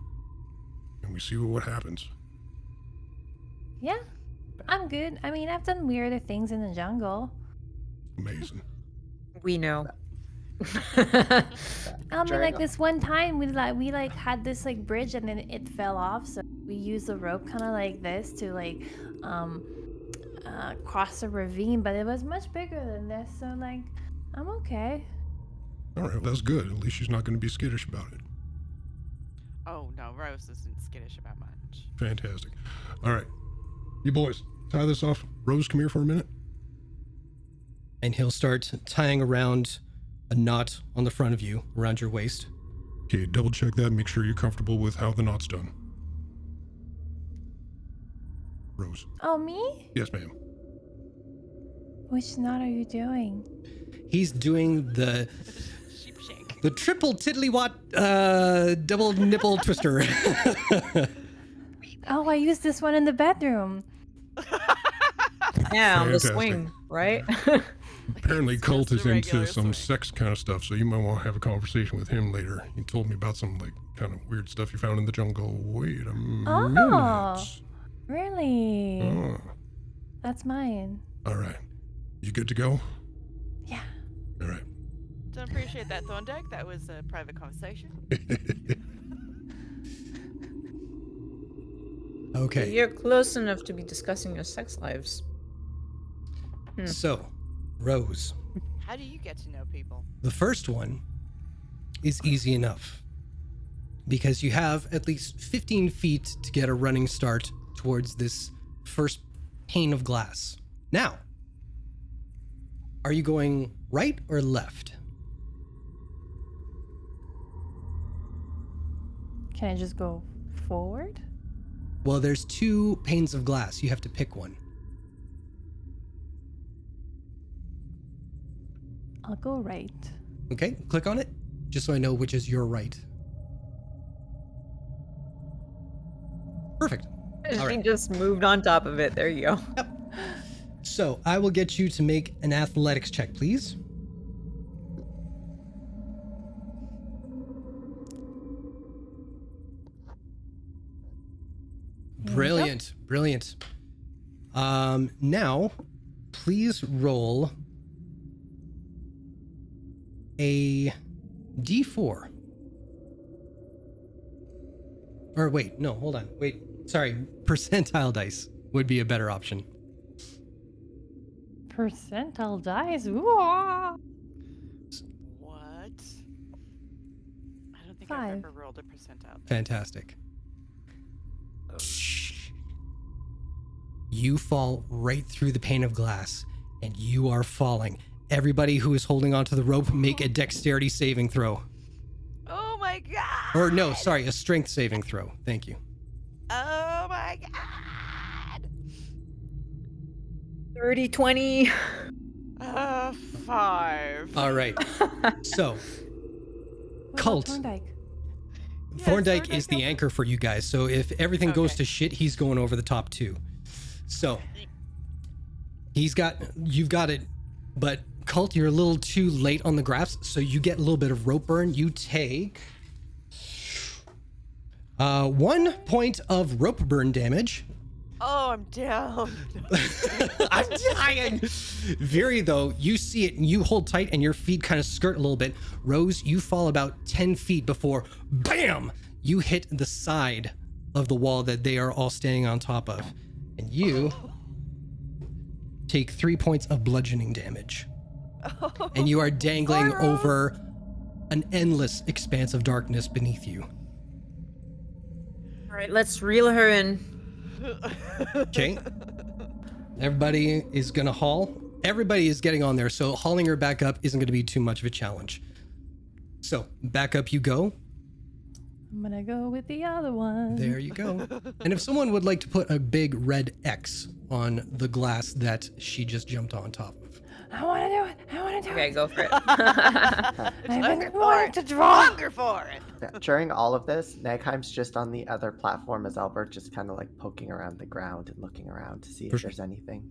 and we see what happens. Yeah, I'm good. I mean, I've done weirder things in the jungle. Amazing. We know. I mean, During like this one time we had this like bridge and then it fell off, so we used the rope kind of like this to like cross a ravine, but it was much bigger than this, so like I'm okay. All right, well, that's good. At least she's not going to be skittish about it. Oh no, Rose isn't skittish about much. Fantastic. All right, you boys, tie this off. Rose, come here for a minute. And he'll start tying around a knot on the front of you, around your waist. Okay, double check that. Make sure you're comfortable with how the knot's done. Rose. Oh, me? Yes, ma'am. Which knot are you doing? He's doing the Sheep shake. triple tiddlywat double nipple twister. Oh, I used this one in the bedroom. Yeah, on the Fantastic. swing, right? Apparently, It's Colt just is a into regular some swing. sex kind of stuff, so you might want to have a conversation with him later. He told me about some like kind of weird stuff you found in the jungle. Wait a minute. Oh. Really? Oh. That's mine. All right. You good to go? Yeah. All right. Don't appreciate that, Thorndyke. That was a private conversation. Okay, You're close enough to be discussing your sex lives. so Rose, How do you get to know people? the first one is easy enough because you have at least 15 feet to get a running start towards this first pane of glass. Now, are you going right or left? Can I just go forward? Well, there's 2 panes of glass. You have to pick one. I'll go right. Okay, click on it, just so I know which is your right. Perfect. She All right. just moved on top of it. There you go. So I will get you to make an athletics check, please. Brilliant, brilliant. Now, please roll a D4. Or wait, no, hold on. Wait, sorry. Percentile dice would be a better option. Percentile dice? Ooh. What? I don't think I've 5. ever rolled a percentile. Fantastic. You fall right through the pane of glass, and you are falling. Everybody who is holding onto the rope, make a dexterity saving throw. Oh my god! Or no, sorry, a strength saving throw. Thank you. Oh my god! 30, 20. 5. All right. So, What about Cult. Thorndyke? Yeah, Thorndyke Thorndyke is the helped. anchor for you guys. So if everything goes Okay. to shit, he's going over the top 2. So you've got it, but Cult, you're a little too late on the graphs, so you get a little bit of rope burn. You take 1 point of rope burn damage. Oh, I'm down. I'm dying. Very though, you see it and you hold tight and your feet kind of skirt a little bit. Rose, you fall about 10 feet before, bam, you hit the side of the wall that they are all standing on top of. And you take 3 points of bludgeoning damage. And you are dangling Sorry, Rose. over an endless expanse of darkness beneath you. All right, let's reel her in. Okay. Everybody is going to haul. Everybody is getting on there, so hauling her back up isn't going to be too much of a challenge. So, back up you go. I'm gonna go with the other one. There you go. And if someone would like to put a big red X on the glass that she just jumped on top of. I want to do it. I want to do Okay, it. go for it. I've Hunger been for wanting it. to draw. Hunger for it. Yeah, during all of this, Nagheim's just on the other platform as Albert, just kind of like poking around the ground and looking around to see For if sure. there's anything.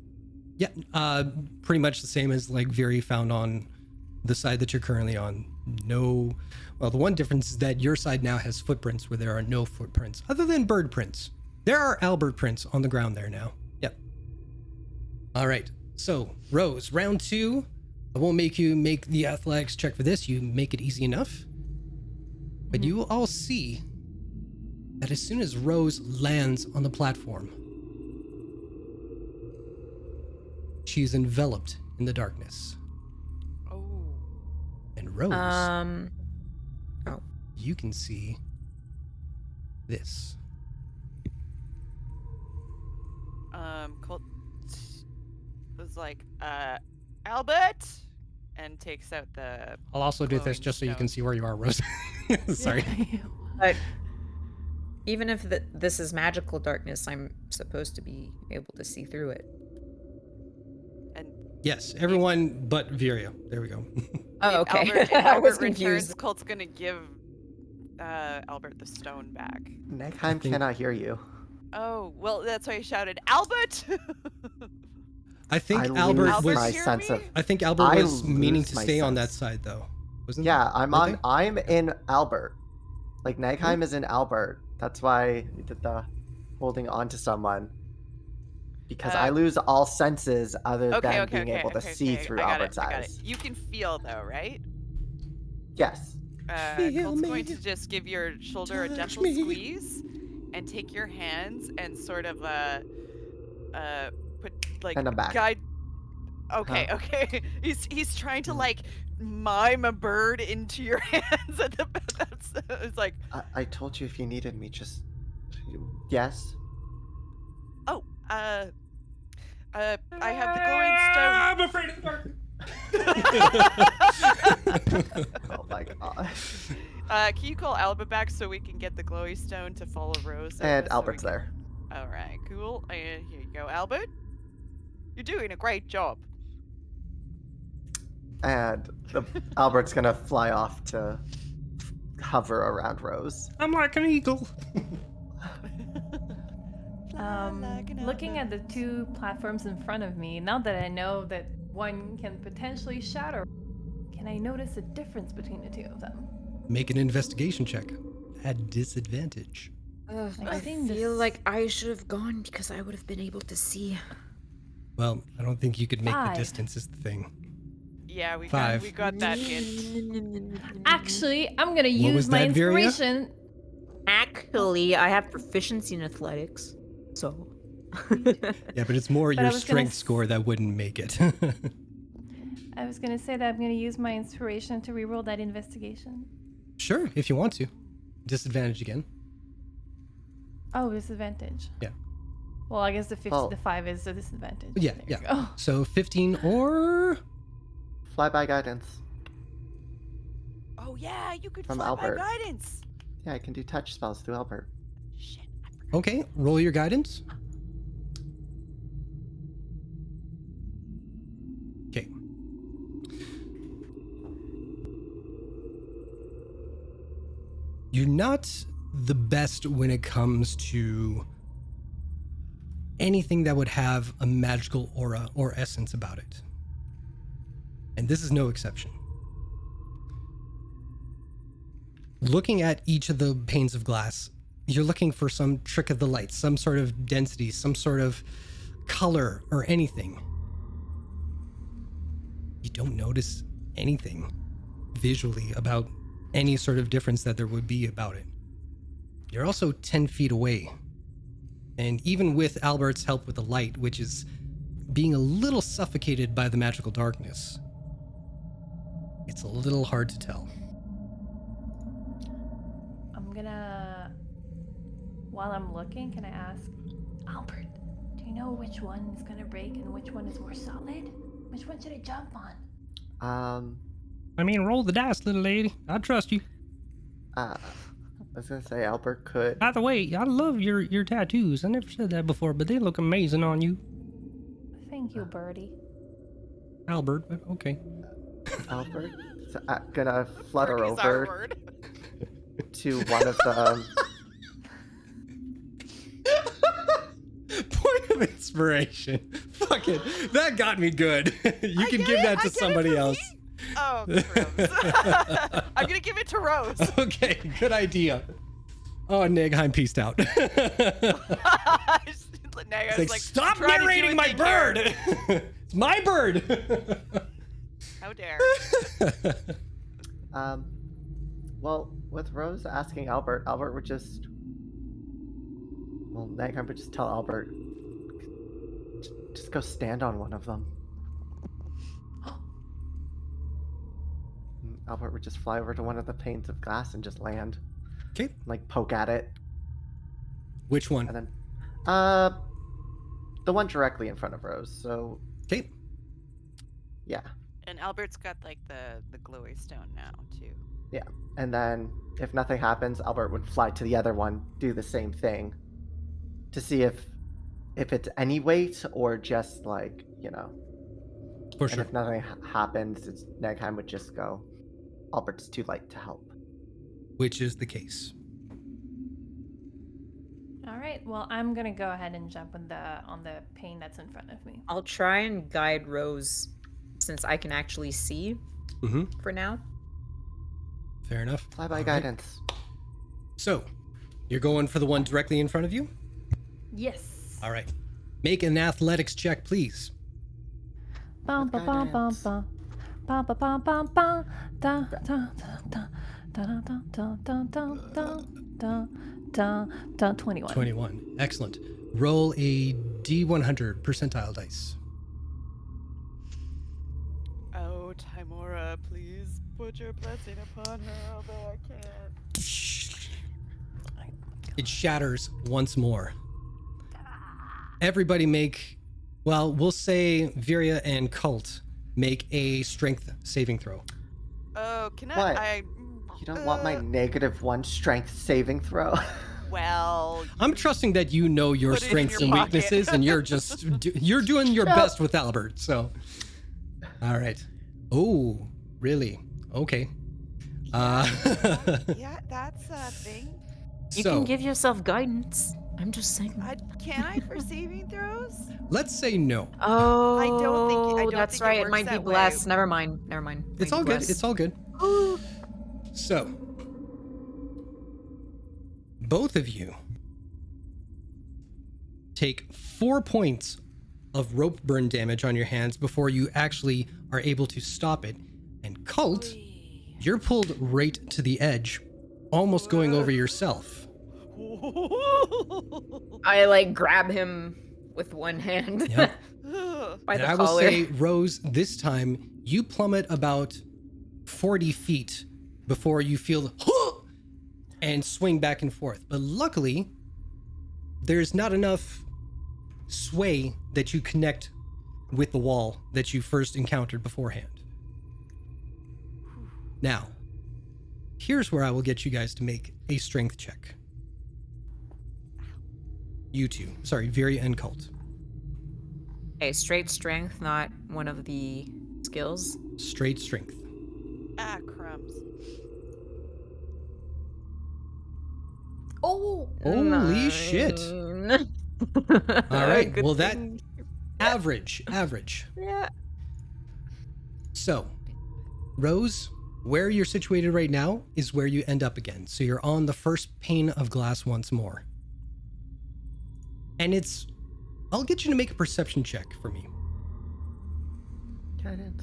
Yeah, pretty much the same as like Viri found on the side that you're currently on. No, well, the one difference is that your side now has footprints where there are no footprints other than bird prints. There are Albert prints on the ground there now. Yep. All right. So, Rose, round 2. I won't make you make the athletics check for this. You make it easy enough. But you will all see that as soon as Rose lands on the platform, she's enveloped in the darkness. Oh. And Rose, Oh. you can see this. Colt was like, Albert, and takes out the. I'll also do this Glowing just so you stone. can see where you are, Rose. Sorry. But even if this is magical darkness, I'm supposed to be able to see through it. And Yes, everyone but Viria. There we go. Oh, okay. Albert, I was Albert confused. returns, Colt's gonna give Albert the stone back. Nagheim think- cannot hear you. Oh, well, that's why he shouted, Albert! I think I Albert lose was. my hear sense me? of. I think Albert I was meaning lose to my stay on that sense. side, though. Wasn't? Yeah, I'm Were on. they? I'm in Albert. Like Nagheim is in Albert. That's why he did the holding on to someone. Because I lose all senses other than being able to see through Albert's I got eyes. it. You can feel, though, right? Yes. Feel Colt's me, going to just give your shoulder a touch gentle me. squeeze and take your hands and sort of put like And I'm back. guide. Okay, Huh? okay. He's trying to like mime a bird into your hands at the. That's it's like I told you if you needed me, just. Yes? oh I have the glowing stone. I'm afraid of the dark. Oh my god. Can you call Alba back so we can get the glowy stone to follow Rose? And so Albert's we can- there. All right, cool. Here you go, Albert. You're doing a great job. And Albert's gonna fly off to hover around Rose. I'm like an eagle. Looking at the two platforms in front of me, now that I know that one can potentially shatter, can I notice a difference between the two of them? Make an investigation check. At disadvantage. Ugh, I've I seen feel this. like I should have gone because I would have been able to see. Well, I don't think you could make the 5. distance is the thing. Yeah, we 5. got that hint. Actually, I'm gonna What use was my that, Viria? inspiration. Actually, I have proficiency in athletics, so. Yeah, but it's more But I your was gonna strength score that wouldn't make it. I was gonna say that I'm gonna use my inspiration to reroll that investigation. Sure, if you want to. Disadvantage again. Oh, disadvantage. Yeah. Well, I guess the Well- the 5 is a disadvantage. Yeah, There yeah. you go. So 15 or Flyby guidance. Oh yeah, you could From fly Albert. by guidance. Yeah, I can do touch spells through Albert. Shit. I forgot. okay, roll your guidance. Okay. You're not the best when it comes to anything that would have a magical aura or essence about it. And this is no exception. Looking at each of the panes of glass, you're looking for some trick of the light, some sort of density, some sort of color or anything. You don't notice anything visually about any sort of difference that there would be about it. You're also 10 feet away. And even with Albert's help with the light, which is being a little suffocated by the magical darkness, it's a little hard to tell. I'm gonna, while I'm looking, can I ask, Albert, do you know which one is gonna break and which one is more solid? Which one should I jump on? I mean, roll the dice, little lady. I trust you. I was gonna say Albert could. By the way, I love your tattoos. I never said that before, but they look amazing on you. Thank you, Birdie. Albert, but okay. Albert is gonna flutter Birdie's our over word. to one of the. Point of inspiration. Fuck it. That got me good. You can give that to somebody else. Oh, Rose. I'm gonna give it to Rose. Okay, good idea. Oh, Nagheim peaced out. Naga's It's like, stop trying to do narrating a my thing bird. here. It's my bird. How dare. Well, with Rose asking Albert, Albert would just. Well, Nagheim would just tell Albert, just go stand on one of them. And Albert would just fly over to one of the panes of glass and just land. Okay. Like poke at it, Which one? and then, the one directly in front of Rose. So Okay. yeah, And Albert's got like the glowy stone now too. and then if nothing happens, Albert would fly to the other one, do the same thing, to see if it's any weight or just like For And sure. if nothing happens, Nagheim would just go, Albert's too light to help. Which is the case. All right. Well, I'm gonna go ahead and jump on the pane that's in front of me. I'll try and guide Rose since I can actually see Mm-hmm. for now. Fair enough. Fly by All right. guidance. So, you're going for the one directly in front of you? Yes. All right. Make an athletics check, please. Bum With bum bum bum guidance. bum. Bum bum bum bum bum. Da da da da da da da da da da da da 21. 21. Excellent. Roll a D100 percentile dice. Oh, Timora, please put your blessing upon her, although I can't. It shatters once more. Everybody make, well, we'll say Viria and Cult make a strength saving throw. Oh, can What? I? You don't want my -1 strength saving throw? Well, I'm trusting that you know your Put it in strengths your and pocket. weaknesses, and you're just you're doing your best with Albert. So, all right. Oh, really? Okay. yeah, that's a thing. You So can give yourself guidance. I'm just saying. Can I for saving throws? let's say no. Oh, I don't that's think it right. It works might be that way. blessed. Never mind. It's Might all be good. blessed. It's all good. So, both of you take 4 points of rope burn damage on your hands before you actually are able to stop it. And Cult, you're pulled right to the edge, almost going over yourself. I like grab him with one hand Yep. by And the I will collar. say, Rose, this time you plummet about 40 feet before you feel the and swing back and forth. But luckily, there's not enough sway that you connect with the wall that you first encountered beforehand. Now, here's where I will get you guys to make a strength check. You two. Sorry, Viria and Cult. Okay, straight strength, not one of the skills. Straight strength. Ah, crumbs. Oh, Holy shit. All All right. Well, that average. Yeah. So, Rose, where you're situated right now is where you end up again. So you're on the first pane of glass once more. And I'll get you to make a perception check for me. Guidance.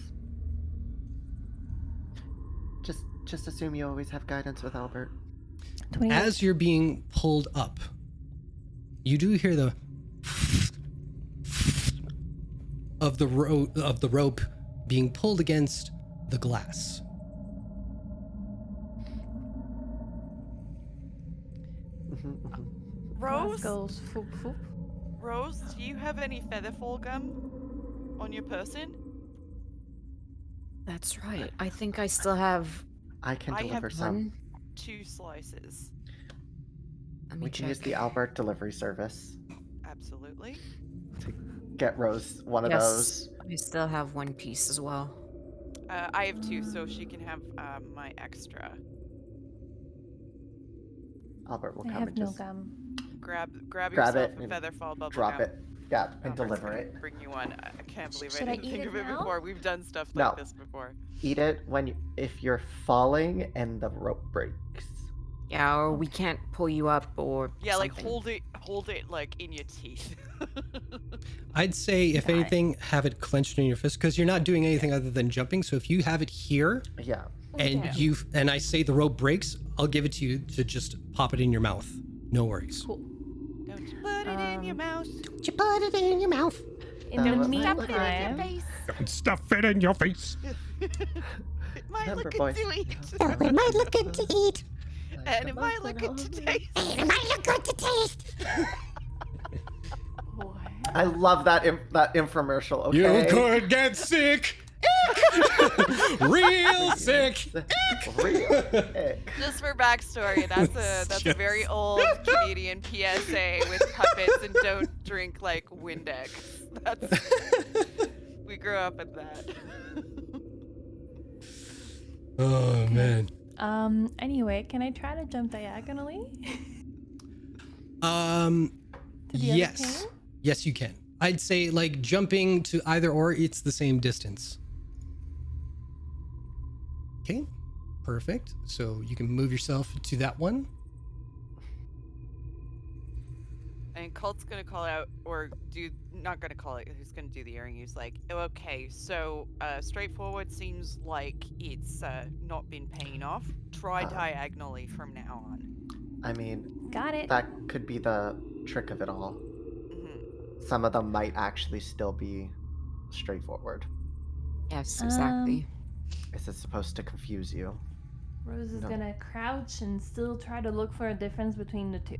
Just assume you always have guidance with Albert. 28. As you're being pulled up, you do hear the of the rope being pulled against the glass. Glass Rose? goes foop foop. Rose, do you have any featherfall gum on your person? That's right. I think I still have I can I deliver have some. one. 2 slices. Let me We can check. use the Albert delivery service Absolutely. to get Rose one of Yes, those. I still have one piece as well. I have 2, so she can have my extra. Albert will I come have and no just gum. Grab Grab yourself it a and featherfall bubble drop gum. it. Yeah, and Albert's deliver gonna it. Bring you one. I can't believe Should I I didn't eat think it of it now? before. We've done stuff No. like this before. Eat it if you're falling and the rope breaks. Yeah, or we can't pull you up or Yeah, like something. hold it like in your teeth. I'd say, if Got it. anything, have it clenched in your fist because you're not doing anything other than jumping. So if you have it here Yeah. and Okay. I say the rope breaks, I'll give it to you to just pop it in your mouth. No worries. Cool. Don't you put it in your mouth. You put it in your mouth. In That the was my Stuff it in your meantime, face. Don't stuff it in your face. It might Number look good boys. to eat. Oh, it might look good to eat. And it might look good to taste. It might look good to taste. I love that that infomercial. Okay. You could get sick. Real sick. Real sick. Just for backstory, that's a very old Canadian PSA with puppets and don't drink like Windex. We grew up with that. Oh, man. Anyway, can I try to jump diagonally? To the other Yes. pane? Yes, you can. I'd say, like, jumping to either or, it's the same distance. Okay, perfect. So you can move yourself to that one. And Cult's gonna call out, or not gonna call it, who's gonna do the earring. He's like, okay, so straightforward seems like it's not been paying off. Try diagonally from now on. I mean, Got it. that could be the trick of it all. Some of them might actually still be straightforward. Yes, exactly. Is it supposed to confuse you? Rose is No. gonna crouch and still try to look for a difference between the two.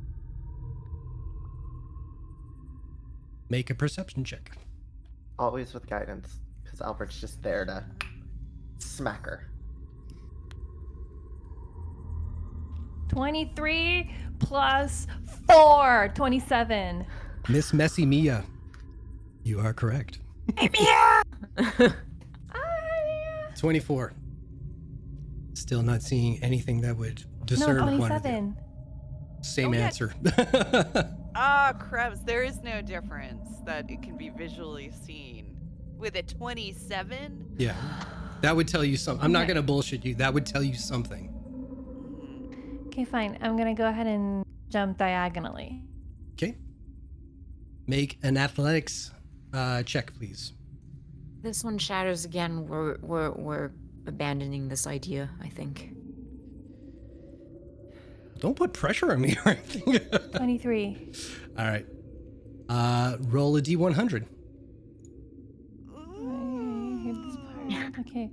Make a perception check. Always with guidance, because Albert's just there to smack her. 23 plus 4, 27. Miss Messy Mia, you are correct. Ah, 24. Still not seeing anything that would no, discern one of you. 27. Same Oh, yeah. answer. Ah, crabs, there is no difference that it can be visually seen. With a 27? Yeah. That would tell you something. I'm not Okay. going to bullshit you. That would tell you something. Okay, fine. I'm gonna go ahead and jump diagonally. Okay. Make an athletics check, please. This one shatters again. We're abandoning this idea, I think. Don't put pressure on me or anything. 23. All right. Roll a D100. I hate this part. Okay.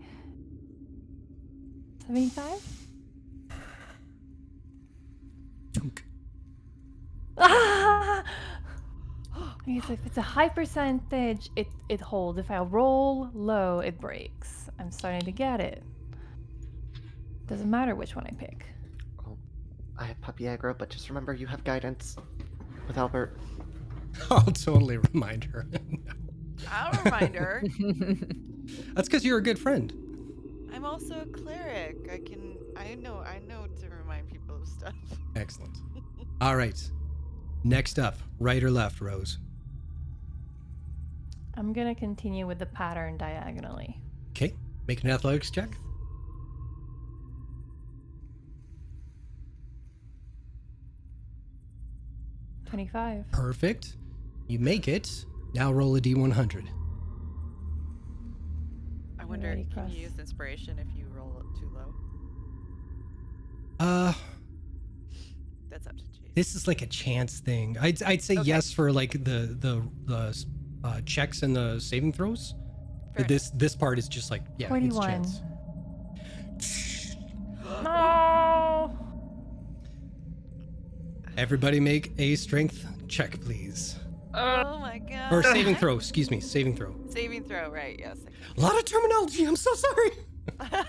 75? Tunk. Ah! Okay, so if it's a high percentage, it holds. If I roll low, it breaks. I'm starting to get it. Doesn't matter which one I pick. Oh, I have puppy aggro, but just remember you have guidance with Albert. I'll totally remind her. I'll remind her. That's because you're a good friend. I'm also a cleric. I know to remind people of stuff. Excellent. All right. Next up, right or left, Rose? I'm gonna continue with the pattern diagonally. Okay. Make an athletics check. $25. Perfect. You make it. Now roll a D100. I wonder, Alrighty, can cross. you use inspiration if you roll it too low? This is like a chance thing. I'd say Okay. yes for like the checks and the saving throws. But Fair this part is just like, yeah, it's 41. chance. No. Everybody make a strength check, please. Oh my god. Or saving throw, excuse me, saving throw. Saving throw, right? Yes. A lot of terminology, I'm so sorry.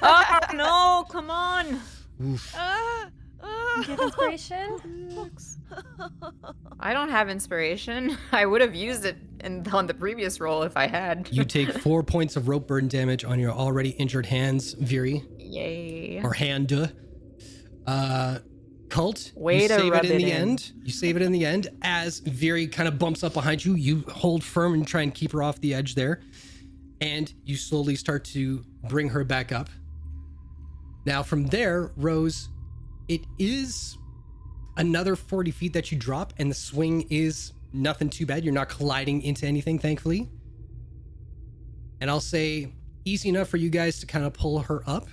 Oh no, come on. Oof. Do you have inspiration? I don't have inspiration. I would have used it on the previous roll if I had. You take 4 points of rope burn damage on your already injured hands, Viri. Yay. Or hand. Cult, Way you to save rub it in it the in. end. You save it in the end. As Viri kind of bumps up behind you, you hold firm and try and keep her off the edge there. And you slowly start to bring her back up. Now from there, Rose, it is another 40 feet that you drop, and the swing is nothing too bad. You're not colliding into anything, thankfully. And I'll say easy enough for you guys to kind of pull her up.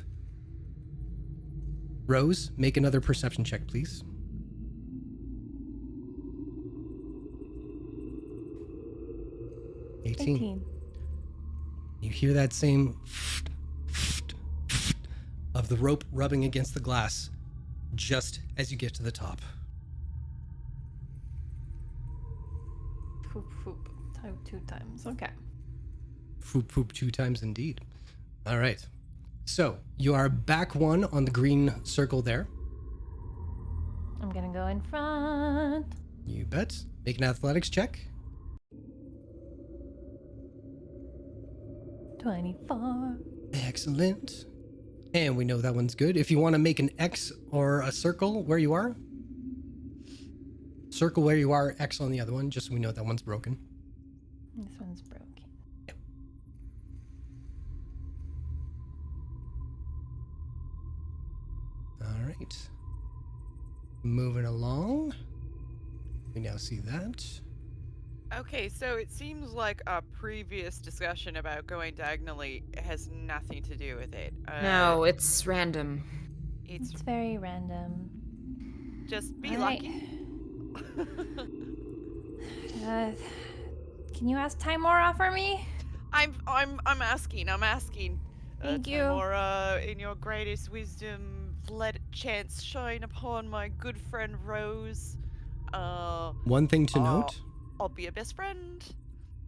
Rose, make another perception check, please. 18. You hear that same of the rope rubbing against the glass just as you get to the top. Foop, foop. Time 2 times. Okay. Foop, foop, 2 times indeed. All right. So you are back 1 on the green circle there. I'm gonna go in front. You bet. Make an athletics check. 24. Excellent. And we know that one's good. If you want to make an X or a circle where you are, circle where you are, X on the other one, just so we know that one's broken. This one's broken. All right. Moving along. We now see that. Okay, so it seems like a previous discussion about going diagonally has nothing to do with it. No, it's random. It's It's very random. just be Alright. lucky. Can you ask Timora for me? I'm asking. Thank you. Timora, in your greatest wisdom, let chance shine upon my good friend Rose. One thing to note, I'll be a best friend.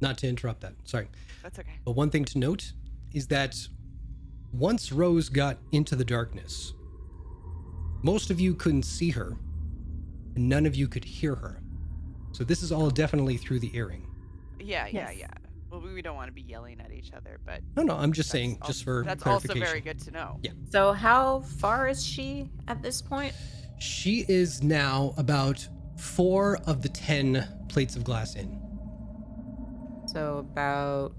not to interrupt that, sorry, That's okay. but one thing to note is that once Rose got into the darkness, most of you couldn't see her, and none of you could hear her. So this is all definitely through the earring. Yeah. Yes. Well, we don't want to be yelling at each other, but No, I'm just that's saying, al- just for that's also clarification. very good to know. Yeah. So how far is she at this point? She is now about 4 of the 10 plates of glass in. So about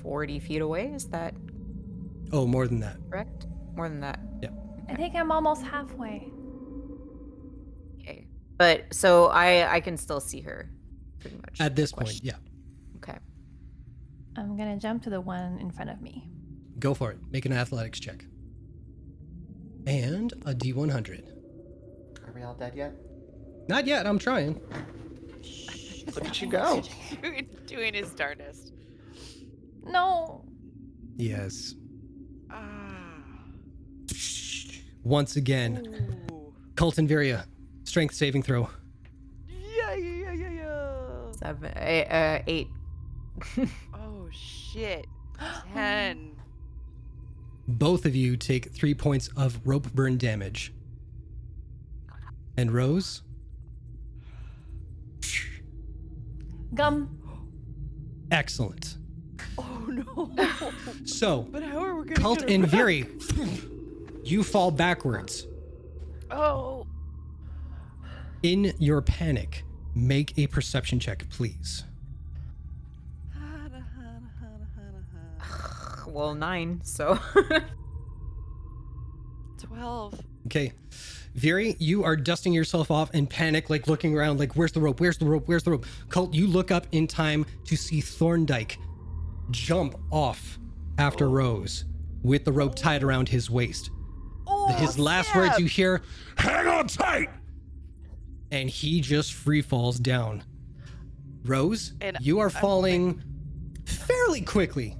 40 feet away, is that Oh, more than that. correct? More than that. I think I'm almost halfway. Okay. But so I can still see her pretty much. At this point, Question. yeah. Okay. I'm gonna jump to the one in front of me. Go for it. Make an athletics check. And a D100. Are we all dead yet? Not yet, I'm trying. Look at you go. Doing his darndest. No. Yes. Ah. Once again, Ooh. Colton Viria, strength saving throw. Yeah. 8. Oh shit. 10. Both of you take 3 points of rope burn damage. And Rose, Gum. excellent. Oh no. So, But how are we gonna Cult get her and back? Viri, you fall backwards. Oh. In your panic, make a perception check, please. Well, 9, so 12. Okay. Viri, you are dusting yourself off in panic, like looking around, like, where's the rope? Where's the rope? Where's the rope? Cult, you look up in time to see Thorndyke jump off after Rose with the rope tied around his waist. Oh, His last snap. words you hear, hang on tight! and he just free falls down. Rose, And you are I'm falling fairly quickly.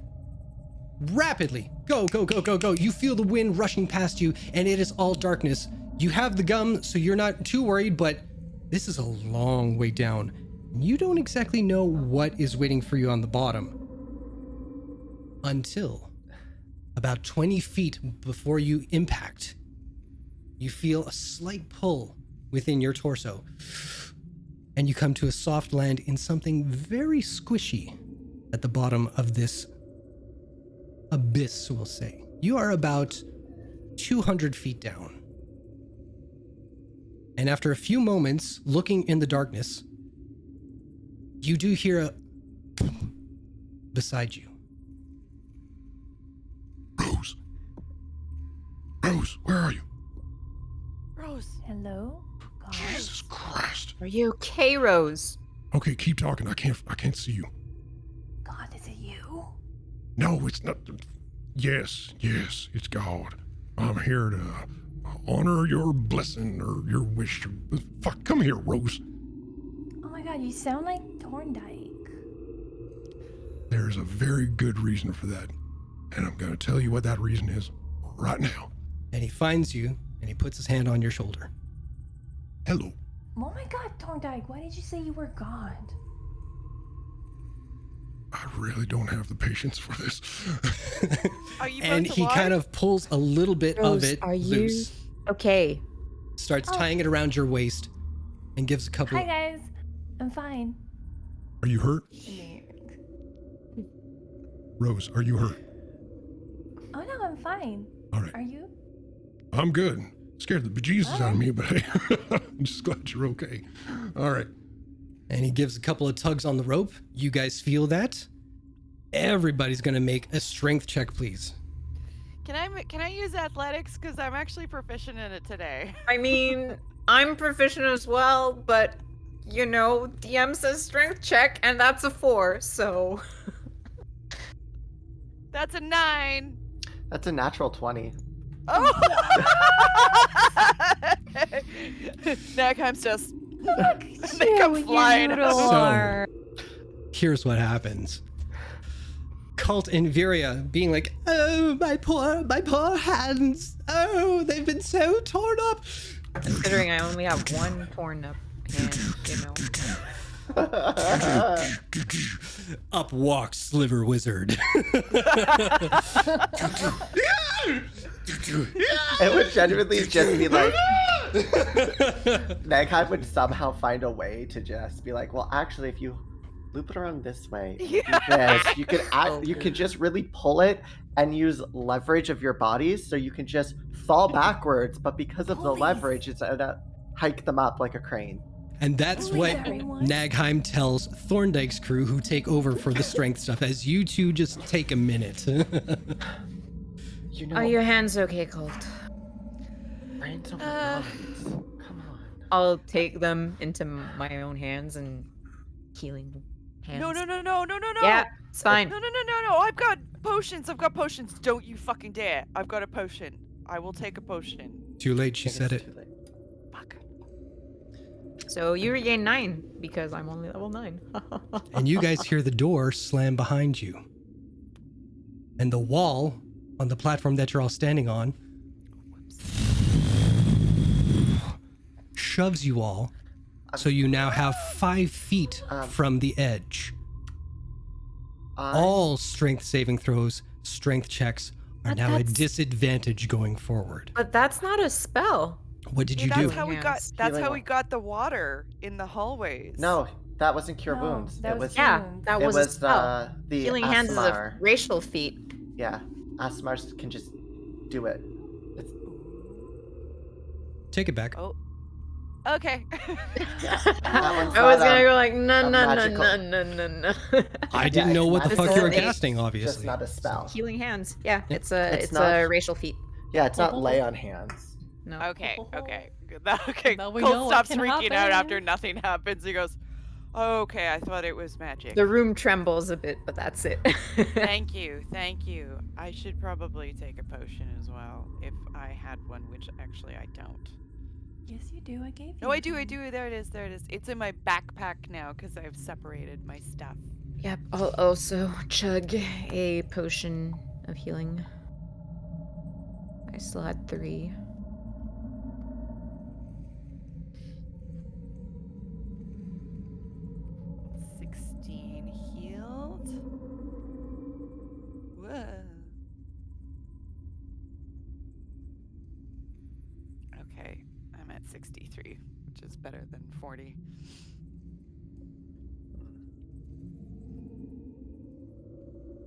Rapidly. Go, go, go, go, go. You feel the wind rushing past you, and it is all darkness. You have the gum, so you're not too worried, but this is a long way down. You don't exactly know what is waiting for you on the bottom. Until about 20 feet before you impact, you feel a slight pull within your torso, and you come to a soft land in something very squishy at the bottom of this abyss, we'll say. You are about 200 feet down. And after a few moments looking in the darkness, you do hear a beside you. Rose. Rose, where are you? Rose. Hello? God. Jesus Christ. Are you okay, Rose? Okay, keep talking. I can't see you. God, is it you? No, it's not. Yes, it's God. I'm here to honor your blessing or your wish. Fuck, come here, Rose. Oh my God, you sound like Thorndyke. There's a very good reason for that. And I'm gonna tell you what that reason is right now. And he finds you, and he puts his hand on your shoulder. Hello. Oh my God, Thorndyke, why did you say you were God? I really don't have the patience for this. Are you And he kind of pulls a little bit Rose, of it are you loose, okay? starts Oh. tying it around your waist, and gives a couple. Hi guys, I'm fine. Are you hurt? Rose, are you hurt? Oh no, I'm fine. All right. Are you? I'm good. Scared the bejesus out of me, but hey, I'm just glad you're okay. All right. And he gives a couple of tugs on the rope. You guys feel that? Everybody's gonna make a strength check, please. Can I use athletics? Because I'm actually proficient in it today. I mean, I'm proficient as well, but you know, DM says strength check, and that's a 4, so. That's a 9. That's a natural 20. Oh! Nagheim's just. They come flying. So, here's what happens. Cult and Viria being like, oh, my poor hands. Oh, they've been so torn up. Considering I only have one torn up hand, you know. Up walks Sliver Wizard. It would genuinely just be like, Nagheim would somehow find a way to just be like, well, actually, if you loop it around this way, yes, you could just really pull it and use leverage of your bodies, so you can just fall backwards. But because of the leverage, it's gonna hike them up like a crane. And that's Please, what everyone. Nagheim tells Thorndyke's crew, who take over for the strength stuff, as you two just take a minute. You know, Are your hands okay, Colt? brains over minds. Come on. I'll take them into my own hands and healing hands. No. Yeah, it's fine. No. I've got potions. Don't you fucking dare. I've got a potion. I will take a potion. Too late, she It is said it. too late. Fuck. So you regain 9 because I'm only level 9. And you guys hear the door slam behind you. And the wall on the platform that you're all standing on shoves you all, so you now have 5 feet from the edge. All strength saving throws, strength checks are But now a that's- disadvantage going forward. But that's not a spell. What did Yeah, you that's do? how we got. Hands. That's Healing how one. we got the water in the hallways. No, that wasn't cure No, wounds. that It was was cure- Yeah, that it was, was a spell. the Healing hands is a Asmar. racial feat. Yeah, Asmars can just do it. It's, Take it back. Oh. Okay. that one's I was not, gonna go like, no. magical- I didn't Yeah, know it's what the magical. fuck you were It's casting, just obviously. not a spell. Healing hands. Yeah, it's a It's it's not- a racial feat. Yeah, it's not lay on hands. No. Okay. Okay. Now we Cole know what stops can freaking out happen. after nothing happens. He goes, "Okay, I thought it was magic." The room trembles a bit, but that's it. Thank you. I should probably take a potion as well, if I had one, which actually I don't. Yes, you do. I gave you. No, I do. some. There it is. It's in my backpack now because I've separated my stuff. Yep, I'll also chug a potion of healing. I still had 3. 16 healed. Whoa. Okay, I'm at 63, which is better than 40.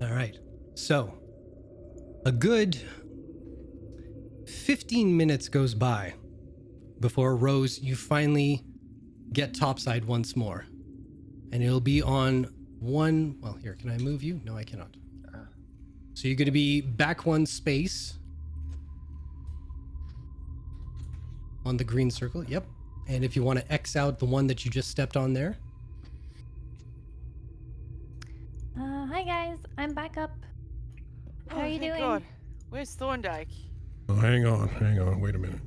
All right. So, a good 15 minutes goes by before, Rose, you finally get topside once more. And it'll be on one. Well, here, can I move you? No, I cannot. So you're going to be back 1 space on the green circle. Yep. And if you want to X out the one that you just stepped on there. Hi guys, I'm back up. How are you thank doing? God. Where's Thorndyke? Oh, hang on. Wait a minute.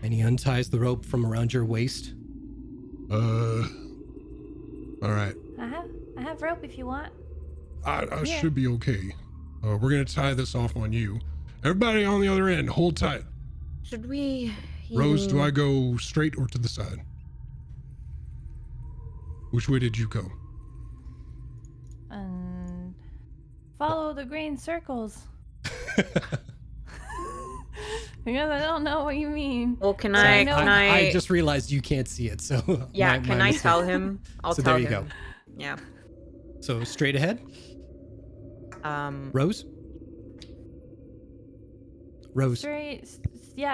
And he unties the rope from around your waist. All right. I have rope if you want. I Yeah. should be okay. We're gonna tie this off on you. Everybody on the other end, hold tight. Should we Rose, do even- I go straight or to the side? Which way did you go? And follow the green circles. Because I don't know what you mean. Well, can Sorry, I no. can I, I just realized you can't see it, so Yeah, my can I mistake. tell him? I'll So tell there you him. go. Yeah. So straight ahead, Rose. Rose. Straight,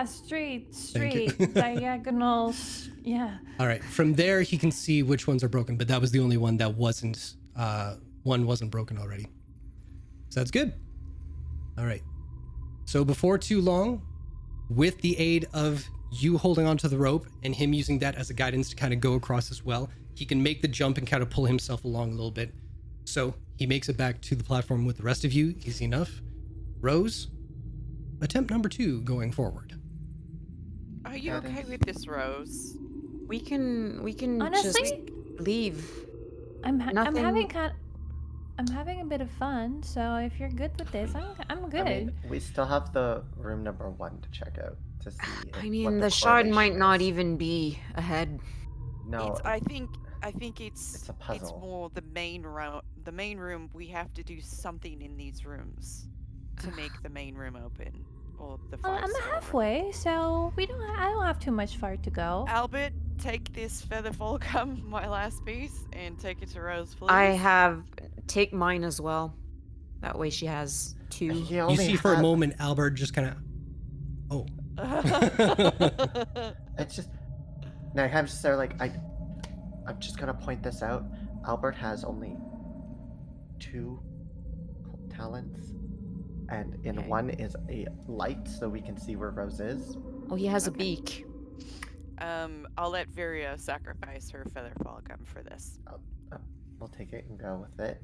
straight, Thank you. diagonal. Yeah. All right. From there, he can see which ones are broken, but that was the only one that wasn't. One wasn't broken already. So that's good. All right. So before too long, with the aid of you holding onto the rope and him using that as a guidance to kind of go across as well, he can make the jump and kind of pull himself along a little bit. So he makes it back to the platform with the rest of you. Easy enough. Rose, attempt number 2 going forward. Are you Got it. okay with this, Rose? We can Honestly, just leave. I'm Nothing- I'm having a bit of fun. So if you're good with this, I'm good. I mean, we still have the room number 1 to check out to see. I what mean, the shard correlation might not is. even be ahead. No, I think it's It's a puzzle. more the main room. The main room. We have to do something in these rooms to make the main room open, or the Well, I'm five-star room. halfway, so I don't have too much far to go. Albert, take this feather fall gum, my last piece, and take it to Rose, please. Take mine as well. That way she has 2. He You only see for a had- moment, Albert just kind of. Oh. It's just. Now I'm just there like I'm just gonna point this out. Albert has only 2 talents, and in Okay. one is a light, so we can see where Rose is. Oh, he has a Okay. beak. I'll let Viria sacrifice her feather fall gum for this. We'll take it and go with it.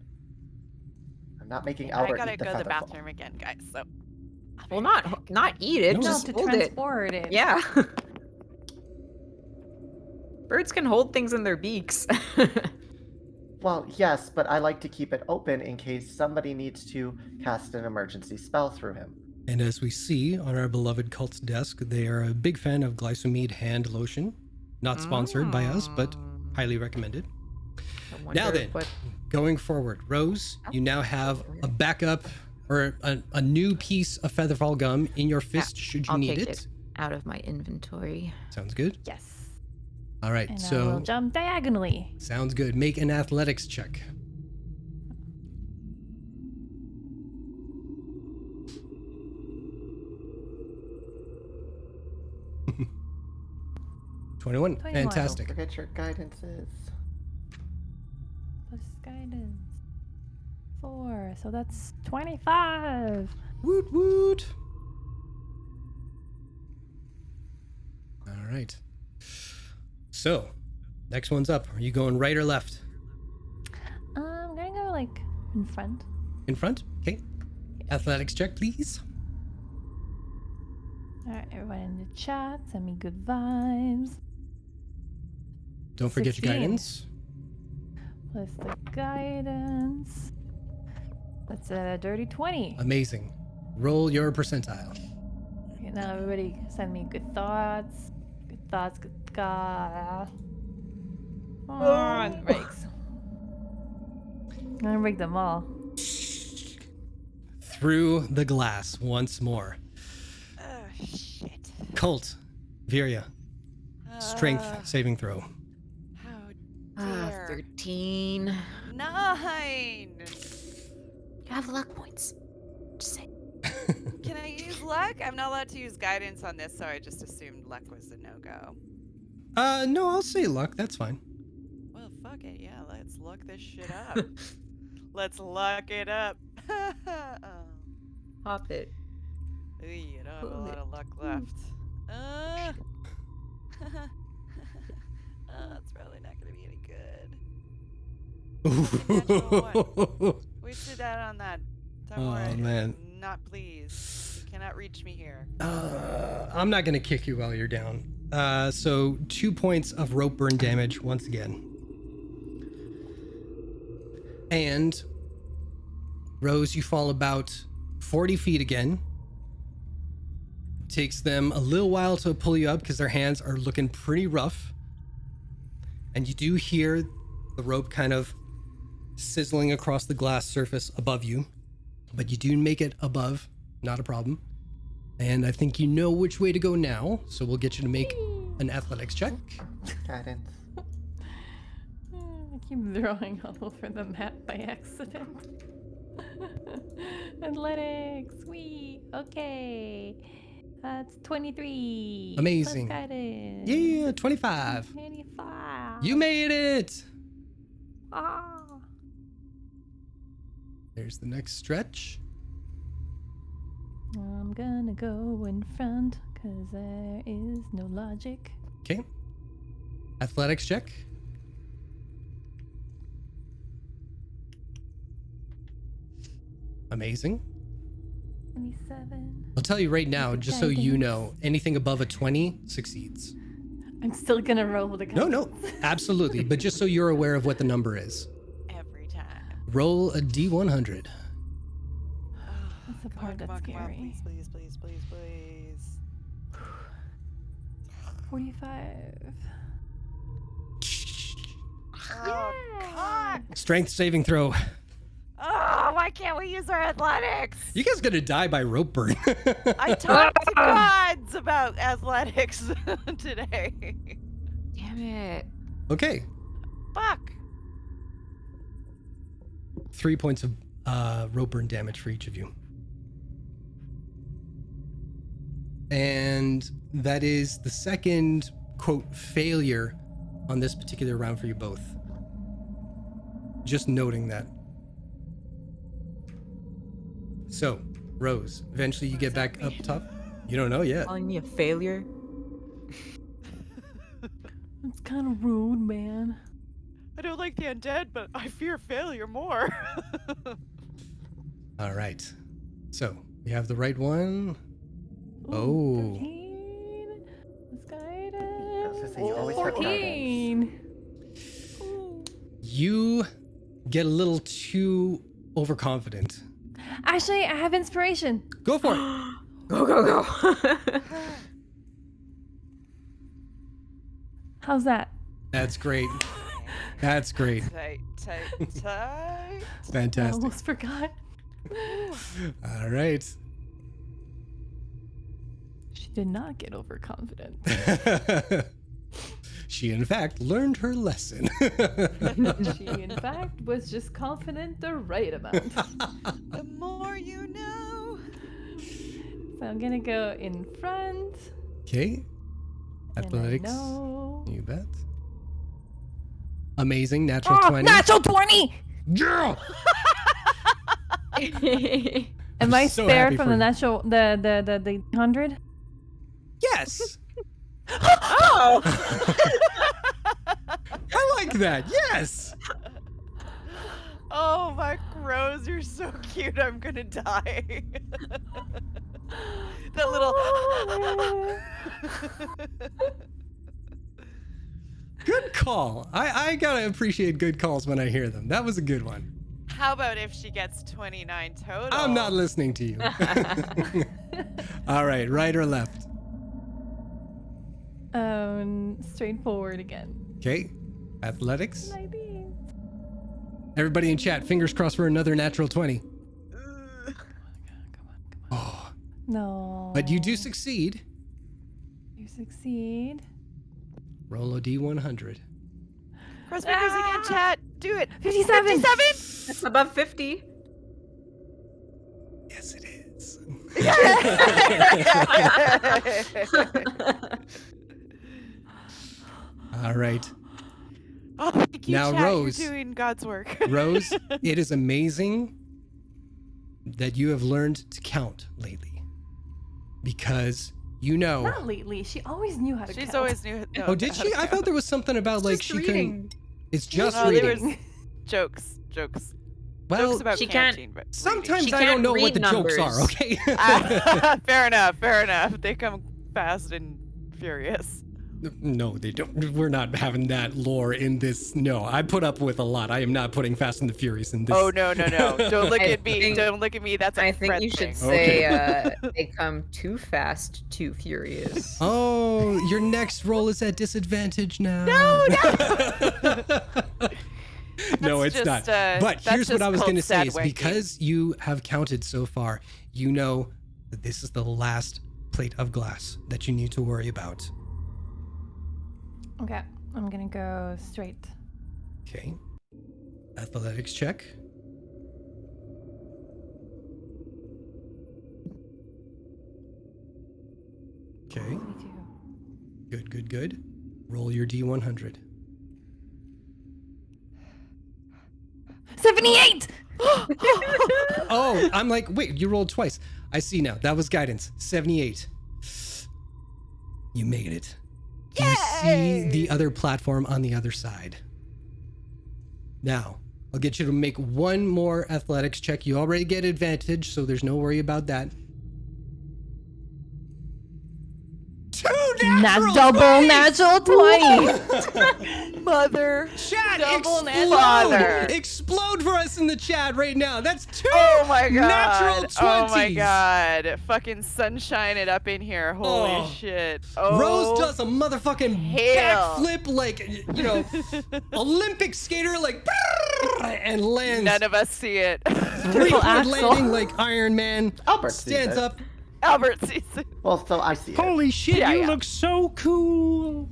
I'm not making I Albert gotta eat the go to the feather fall. bathroom again, guys. So. Well, not eat it, No, just to hold it. transport it. Yeah. Birds can hold things in their beaks. Well, yes, but I like to keep it open in case somebody needs to cast an emergency spell through him. And as we see on our beloved cult's desk, they are a big fan of glycomide hand lotion. Not sponsored by us, but highly recommended. I wonder Now then, what- going forward, Rose, you now have a backup or a new piece of featherfall gum in your fist should you I'll need take it. it out of my inventory. Sounds good. Yes. All right, And I so will jump diagonally. sounds good. Make an athletics check. Twenty-one. 21. Don't Fantastic. forget your guidances. Plus guidance. 4. So that's 25. Woot woot. All right. So, next one's up. Are you going right or left? I'm gonna go like in front. In front? Okay. Athletics check, please. Alright, everyone in the chat, send me good vibes. Don't forget 16. your guidance. Plus the guidance. That's a dirty 20. Amazing. Roll your percentile. Okay, now everybody send me good thoughts. Good thoughts, good thoughts. On breaks. I'm gonna break them all. Through the glass once more. Oh, shit. Cult. Virya. Strength saving throw. How dare. 13. 9! You have luck points. Just say. Can I use luck? I'm not allowed to use guidance on this, so I just assumed luck was a no-go. No, I'll say luck. That's fine. Well, fuck it. Yeah, let's luck this shit up. Let's luck it up. Oh. Hop it. Ooh, I don't have a lot of luck left. It's probably not going to be any good. Wasted that on that. Don't Oh, worry. man. Not pleased. You cannot reach me here. I'm not going to kick you while you're down. So 2 points of rope burn damage once again. And Rose, you fall about 40 feet again. Takes them a little while to pull you up because their hands are looking pretty rough. And you do hear the rope kind of sizzling across the glass surface above you. But you do make it above, not a problem. And I think you know which way to go now, so we'll get you to make an athletics check. Guidance. I keep throwing all over the map by accident. Athletics, sweet. Okay. That's 23. Amazing. Plus guidance. Yeah, 25. 25. You made it! Ah. There's the next stretch. I'm gonna go in front because there is no logic. Okay. Athletics check. Amazing. 27. I'll tell you right now, With just so you guidance. know, anything above a 20 succeeds. I'm still gonna roll with the No, guidance. absolutely. But just so you're aware of what the number is. Every time. Roll a D100. That's the part that's scary. Please, please, please, please, please. 45. Oh, God. Strength saving throw. Oh, why can't we use our athletics? You guys gonna die by rope burn. I talked to gods about athletics today. Damn it. Okay. Fuck. 3 points of rope burn damage for each of you. And that is the second, quote, failure on this particular round for you both. Just noting that. So, Rose, eventually you get back up top. You don't know yet. Calling me a failure? It's kind of rude, man. I don't like the undead, but I fear failure more. All right. So, we have the right one. Ooh, Oh. 13. Let's guide I was it. gonna say, you always have guidance. 14. You get a little too overconfident. Actually, I have inspiration. Go for it. Go, go, go. How's that? That's great. That's great. Tight, tight, tight. I Fantastic. almost forgot. All right. She did not get overconfident. She, in fact, learned her lesson. She, in fact, was just confident the right amount. The more you know. So I'm gonna go in front. Okay. and I Athletics. know- You bet. Amazing. Natural 20. Natural 20! Girl! Am I so spare happy from for the you. natural the 100? Yes. Oh! I like that. Yes. Oh my Rose, you're so cute. I'm gonna die. That little. Good call. I gotta appreciate good calls when I hear them. That was a good one. How about if she gets 29 total? I'm not listening to you. All right or left? Straightforward again. Okay. Athletics. 19. Everybody in chat, fingers crossed for another natural 20. Oh, No. but you do succeed. You succeed. Roll a D100. Cross fingers again, chat. Do it. 57. 57. That's above 50. Yes, it is. All right. Oh, thank you, Now, chat. Rose. You're doing God's work. Rose, it is amazing that you have learned to count lately. Because you know. Not lately. She always knew how to She's count. always knew. Oh, did she? I thought there was something about like she couldn't. It's just Oh, there reading. was jokes. Well, Jokes about she can't- counting, but sometimes She I don't can't know what read the jokes are, numbers. okay? Fair enough. They come fast and furious. No, they don't. We're not having that lore in this. No, I put up with a lot. I am not putting Fast and the Furious in this. Oh no! Don't look I at me. think- Don't look at me. That's a I think Fred you should thing. say they come too fast, too furious. Oh, your next roll is at disadvantage now. No. No, That's it's not. just, But that's here's what just I was called going to say sad is wanking. because you have counted so far, you know that this is the last plate of glass that you need to worry about. Okay, I'm gonna go straight. Okay. Athletics check. Okay. 22. Good. Roll your D100. 78! Oh, I'm like, wait, you rolled twice. I see now. That was guidance. 78. You made it. You see the other platform on the other side. Now, I'll get you to make one more athletics check. You already get advantage, so there's no worry about that. 2 natural Double 20s! natural 20! Mother. Chat, Double explode! Father. Explode for us in the chat right now. That's 2 Oh my god. natural 20s. Oh my god. Fucking sunshine it up in here. Holy Oh. shit. Oh. Rose does a motherfucking Hell. backflip like, you know, Olympic skater, like, and lands. None of us see it. Three-point axel. landing like Iron Man. Albert sees Stands it. up. Albert sees it. Well, so I see it. Holy shit, Yeah, you yeah. look so cool.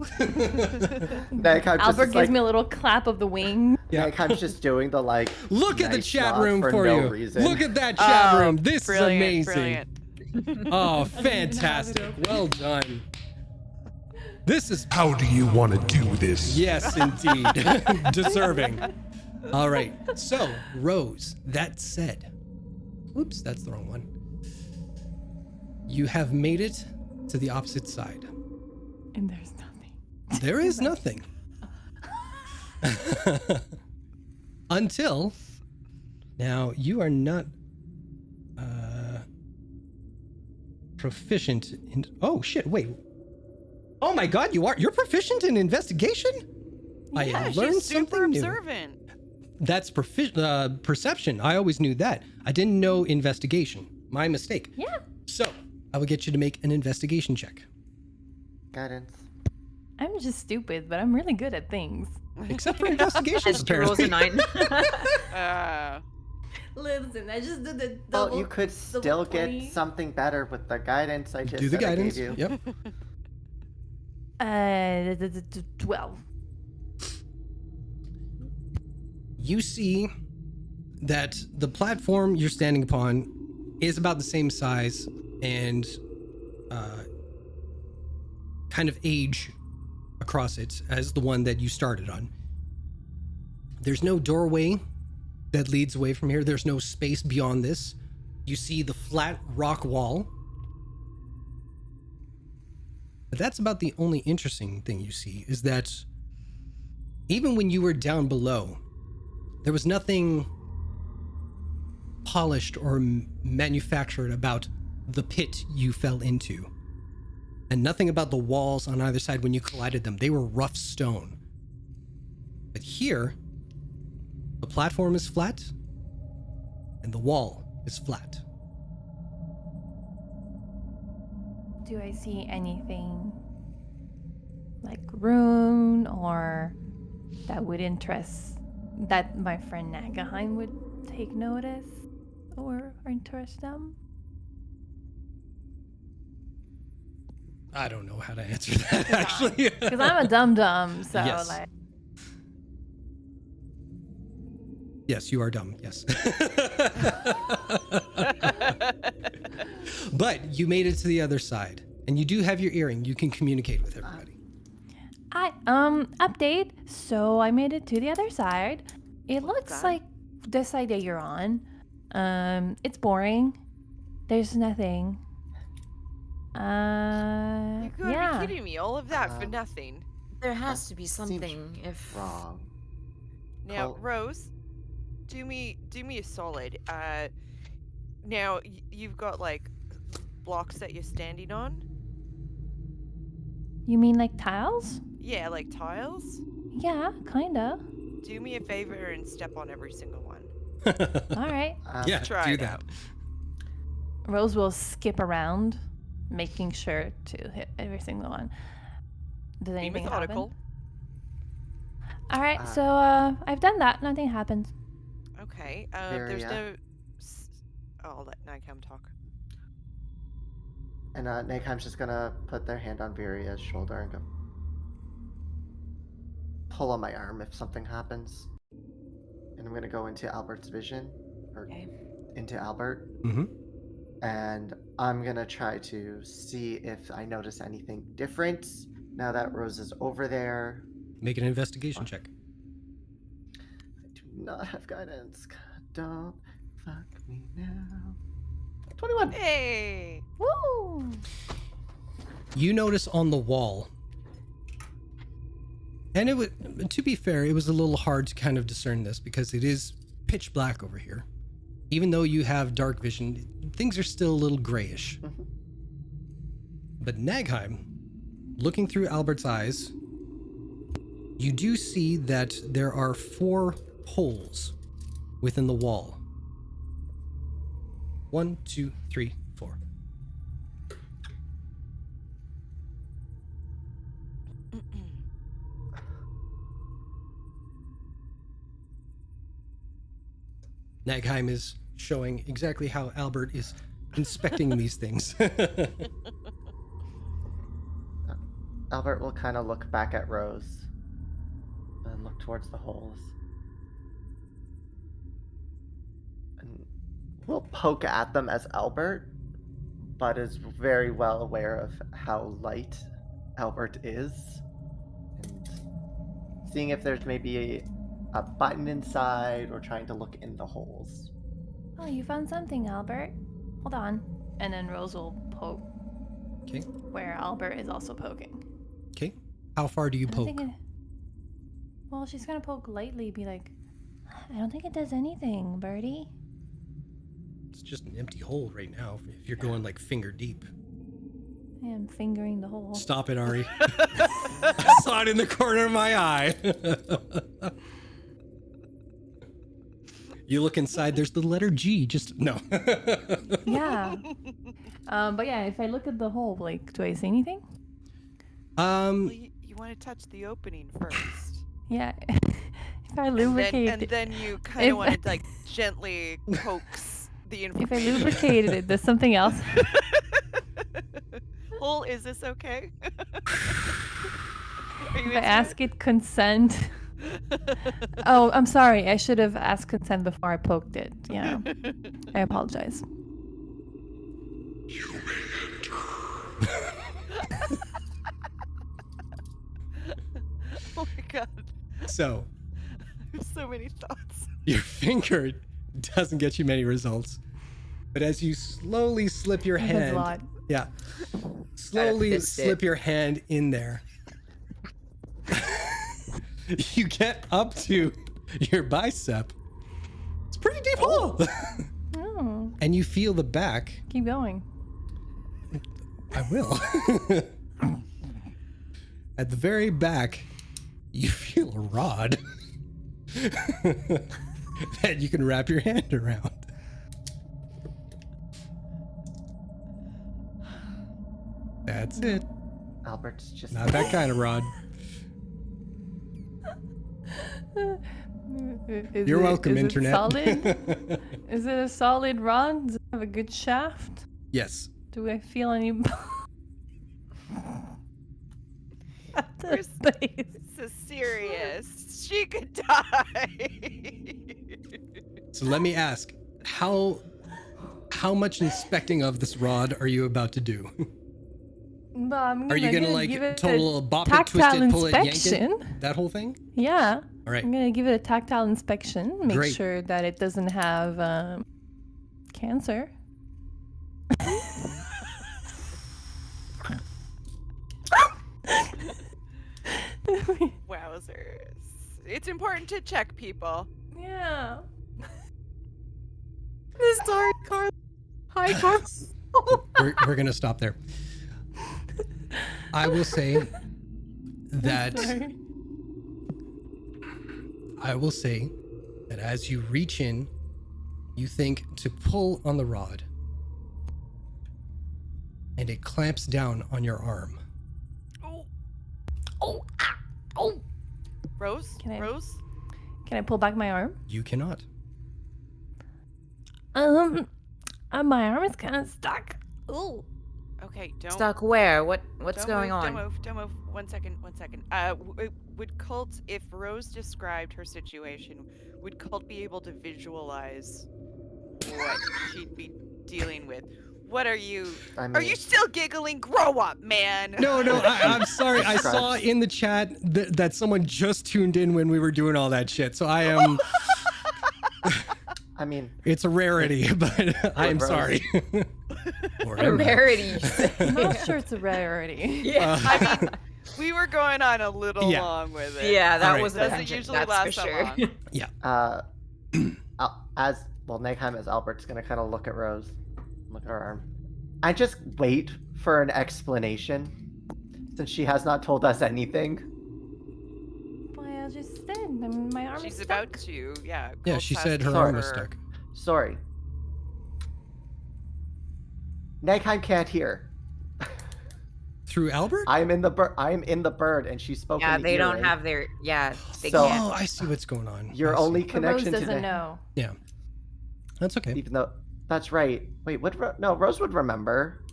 Like, I'm Albert just, gives like, me a little clap of the wing. like, I'm just doing the like. Look at the nice chat nod room for no you. reason. Look at that chat Oh, room. This brilliant, is amazing. Brilliant. Oh, fantastic. Well done. This is, How do you want to do this? yes, indeed. Deserving. All right. So, Rose, that said, oops, that's the wrong one. You have made it to the opposite side. And there's nothing. There is nothing. Until now, you are not proficient in. Oh shit! Wait. Oh my God! You're proficient in investigation. I Yeah, learned she's super something new. observant. That's perception. I always knew that. I didn't know investigation. My mistake. Yeah. So I will get you to make an investigation check. Guidance. I'm just stupid, but I'm really good at things. Except for investigations, She rolls apparently. a 9. Listen, I just did the Well, double. you could still get 20. something better with the guidance I just Do the said I gave guidance. you. Yep. 12. You see that the platform you're standing upon is about the same size and kind of age across it as the one that you started on. There's no doorway that leads away from here. There's no space beyond this. You see the flat rock wall. But that's about the only interesting thing you see, is that even when you were down below, there was nothing polished or manufactured about the pit you fell into. And nothing about the walls on either side when you collided them. They were rough stone. But here, the platform is flat and the wall is flat. Do I see anything like rune or that would interest, that my friend Nagaheim would take notice or interest them? I don't know how to answer that, actually. Because I'm a dum-dum, so Yes. like... Yes, you are dumb, yes. But you made it to the other side, and you do have your earring. You can communicate with everybody. Update. So I made it to the other side. It looks done. like the side that you're on. It's boring. There's nothing. You gotta Yeah. be kidding me. All of that for nothing. There has to be Seems something if Wrong. Now, Col- Rose, do me a solid. Now you've got like blocks that you're standing on. You mean like tiles? Yeah, like tiles. Yeah, kinda. Do me a favor and step on every single one. All right. Yeah, try do it that. out. Rose will skip around, making sure to hit every single one. Does Be anything methodical. happen? All right. So I've done that. Nothing happens. Okay. There's Varia. no. I'll let Nigam talk. And Nakeheim's just gonna put their hand on Viria's shoulder and go, pull on my arm if something happens. And I'm gonna go into Albert's vision, or Okay. into Albert, Mm-hmm. and I'm gonna try to see if I notice anything different now that Rose is over there. Make an investigation check. I do not have guidance. Don't fuck me now. 21. Hey. Woo! You notice on the wall, and it was, to be fair, it was a little hard to kind of discern this because it is pitch black over here. Even though you have dark vision, things are still a little grayish. Mhm. But Nagheim, looking through Albert's eyes, you do see that there are 4 holes within the wall. 1, 2, 3, 4. Nagheim is showing exactly how Albert is inspecting these things. Albert will kind of look back at Rose and look towards the holes. And will poke at them as Albert, but is very well aware of how light Albert is. And seeing if there's maybe a button inside or trying to look in the holes. Oh, you found something, Albert. Hold on. And then Rose will poke Okay. where Albert is also poking. Okay. How far do you I don't poke? think it... Well, she's gonna poke lightly, be like, I don't think it does anything, Birdie. It's just an empty hole right now. If you're going like finger deep. I am fingering the hole. Stop it, Ari. I saw it in the corner of my eye. You look inside, there's the letter G. Just no. Yeah. But yeah, if I look at the hole, like, do I see anything? Well, you want to touch the opening first. Yeah. If I lubricate And it, then you kind If- of want to like gently coax the if I information. lubricated it, does something else? Hole, is this okay? Are you If I into ask it consent. Oh, I'm sorry. I should have asked consent before I poked it. Yeah. I apologize. You may enter. Oh my god. So There's so many thoughts. your finger doesn't get you many results. But as you slowly slip your That's a hand. lot. Yeah. Slowly fist it. slip your hand in there. You get up to your bicep. It's a pretty deep hole. Oh, And you feel the back keep going. I will. At the very back, you feel a rod that you can wrap your hand around. That's it. Albert's just Not that kind of rod. You're welcome, Internet. Solid? Is it a solid rod? Does it have a good shaft? Yes. Do I feel any? At the Where's- base? This is serious. She could die. So let me ask, how much inspecting of this rod are you about to do? No, I'm Are you gonna like give it total a bop it, tactile twist it, pull it, yank inspection. it? That whole thing? Yeah. All right. I'm gonna give it a tactile inspection. Make Great. sure that it doesn't have cancer. Wowzers. It's important to check people. Yeah. Sorry, Carl. Hi, Carl. We're gonna stop there. I will say that Sorry. as you reach in, you think to pull on the rod, and it clamps down on your arm. Rose? Can I- Rose? Can I pull back my arm? You cannot. My arm is kind of stuck. Ooh. Okay, don't. Stuck where? What's don't going move, on? Don't move. 1 second. 1 second. Would Cult, if Rose described her situation, would Cult be able to visualize what she'd be dealing with? What are you? I Are mean- you still giggling? Grow up, man. No, I'm sorry. I saw Describes- in the chat that someone just tuned in when we were doing all that shit. So I am. I mean, It's a rarity, but I'm Rose. sorry. A Whatever. rarity. I'm not sure it's a rarity. Yeah. I mean, we were going on a little Yeah. long with it. Yeah, that Alright. was the Doesn't tangent, usually that's last for that sure. long. as well, Nagheim as Albert's gonna kind of look at Rose, look at her arm. I just wait for an explanation, since she has not told us anything. Why, I just said. I mean, my arm is She's stuck. about to. Yeah. Yeah, Cult she has said to her arm was her- stuck. Sorry. Nagheim can't hear. Through Albert? I'm in the bird. I'm in the bird, and she spoke. Yeah, in the they don't earring. have their. Yeah, they So- can't. Oh, I see what's going on. Your I see. only But Rose connection to doesn't the. know. Yeah. That's okay. Even though that's right. Wait, no, Rose would remember.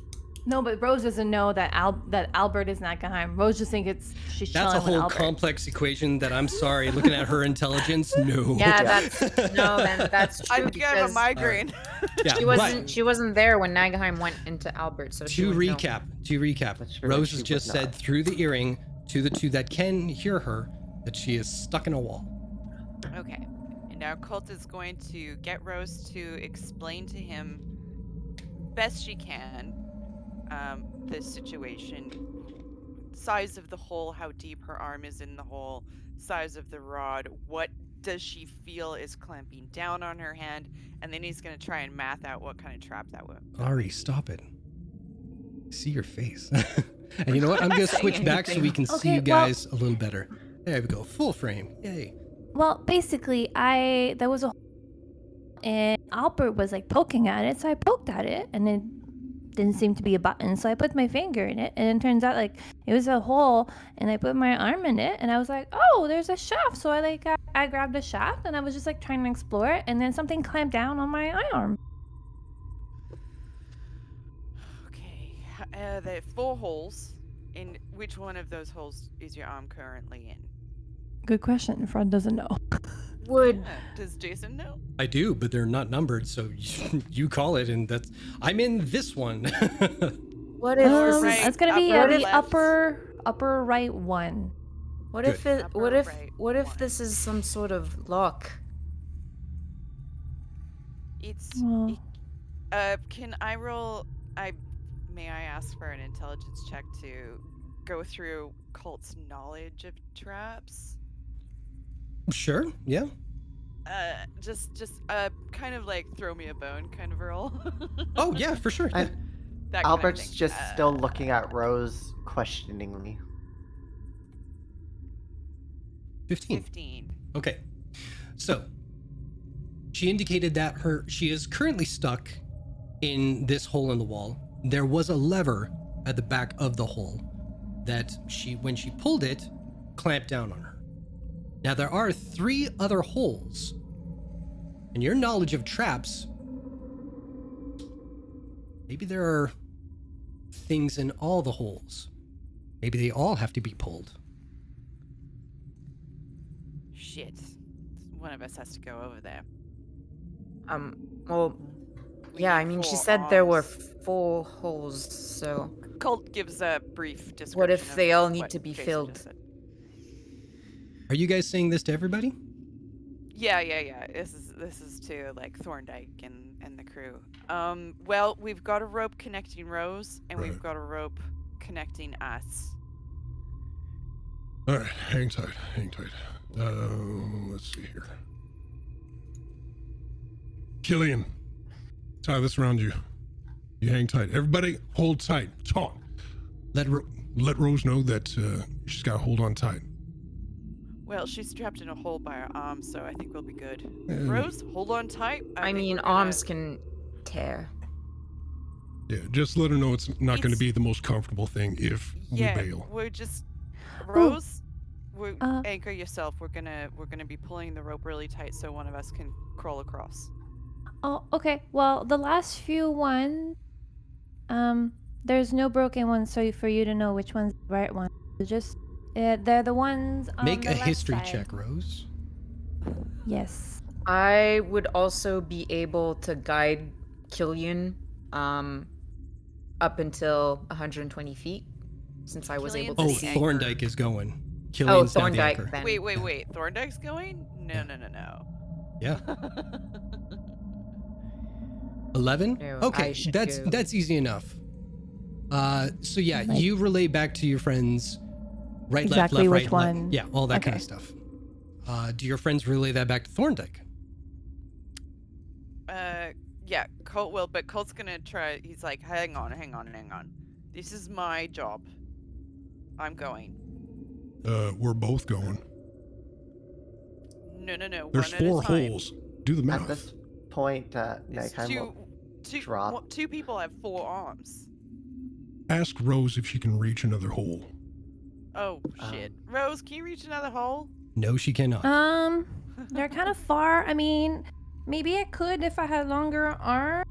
No, but Rose doesn't know that Albert is not Geheim. Rose just thinks she's That's chilling a with whole Albert. complex equation that I'm sorry, looking at her intelligence, no. Yeah, that's true. I'm gonna have a because migraine. Yeah, she wasn't there when Nagheim went into Albert, so she To wouldn't know. recap, That's true, Rose she has would just said not. through the earring to the two that can hear her that she is stuck in a wall. Okay. And now Cult is going to get Rose to explain to him best she can this situation. Size of the hole, how deep her arm is in the hole, size of the rod, what does she feel is clamping down on her hand, and then he's going to try and math out what kind of trap that would. Ari, stop it. See your face. And you know what? I'm going to saying switch back so we can see Okay, you well- guys a little better. There we go. Full frame. Yay. Well, basically, there was a and Albert was like poking at it, so I poked at it, and it didn't seem to be a button, so I put my finger in it, and it turns out like it was a hole, and I put my arm in it, and I was like, oh, there's a shaft, so I grabbed the shaft, and I was just like trying to explore it, and then something clamped down on my arm. Okay. The 4 holes. In which one of those holes is your arm currently in? Good question. Fred doesn't know. Would Does Jason know? I do, but they're not numbered, so you call it, and that's. I'm in this one. what if this right, is It's gonna be upper the left. upper right one. what if it Upper what if right what if one. this is some sort of lock? It's. Well, Can I roll? May I ask for an intelligence check to go through Cult's knowledge of traps? Sure. Yeah. Just kind of like throw me a bone kind of roll. Oh yeah, for sure. I- Yeah. That kind of Albert's thing. just still looking at Rose questioningly. 15. 15. Okay. So she indicated that she is currently stuck in this hole in the wall. There was a lever at the back of the hole that when she pulled it, clamped down on her. Now there are 3 other holes. And your knowledge of traps, maybe there are things in all the holes. Maybe they all have to be pulled. Shit. One of us has to go over there. Well, We yeah, need I mean, she 4 said there were arms. 4 holes, so Colt gives a brief description. what if of they all need what to be Jason filled? just said. Are you guys saying this to everybody? Yeah. This is to like Thorndyke and the crew. Well, we've got a rope connecting Rose, and we've Right. got a rope connecting us. All right, hang tight. Let's see here. Killian, tie this around you. You hang tight. Everybody, hold tight. Talk. Let Rose know that she's got to hold on tight. Well, she's trapped in a hole by her arms, so I think we'll be good. Mm. Rose, hold on tight. I think mean, we're gonna- arms can tear. Yeah, just let her know it's not going to It's- be the most comfortable thing if Yeah, we bail. we're just Rose. Uh. Anchor yourself. We're gonna be pulling the rope really tight so one of us can crawl across. Oh, okay. Well, the last few ones, there's no broken ones, so for you to know which one's the right one. Just, they're the ones on Make the a left history side. check, Rose. Yes. I would also be able to guide Killian up until 120 feet, since I was able to Oh, Killian's see. anchor. Thorndyke is going. Oh, Killian's now the Thorndyke anchor. then. Wait. Thorndyke's going? No. Yeah. 11? No, Okay, I should that's go. that's easy enough. So yeah, Like- you relay back to your friends right, Exactly left, which right, one. left. Yeah, all that kind of Okay. stuff. Do your friends relay that back to Thorndyke? Yeah, Colt will, but Colt's gonna try. He's like, hang on. This is my job. I'm going. We're both going. No. There's one at a 4 time. holes. Do the At math. this point, It's Nightheim will drop. two people have 4 arms. Ask Rose if she can reach another hole. Oh shit, Rose, can you reach another hole? No, she cannot. They're kind of far. I mean, maybe I could if I had longer arms.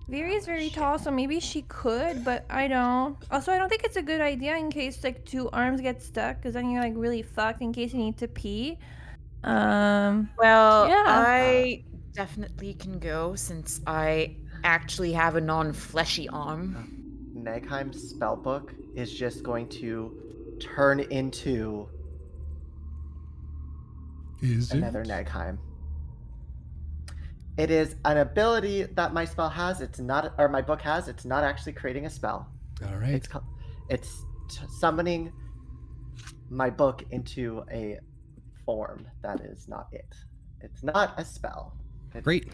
Viri's very tall, so maybe she could, but I don't. Also, I don't think it's a good idea in case like 2 arms get stuck, because then you're like really fucked in case you need to pee. Well, Yeah. I definitely can go since I actually have a non-fleshy arm. Nagheim's spellbook is just going to turn into Is another it? Nagheim. It is an ability that my spell has. It's not, or my book has. It's not actually creating a spell. All right. It's summoning my book into a form that is not it. It's not a spell. Great.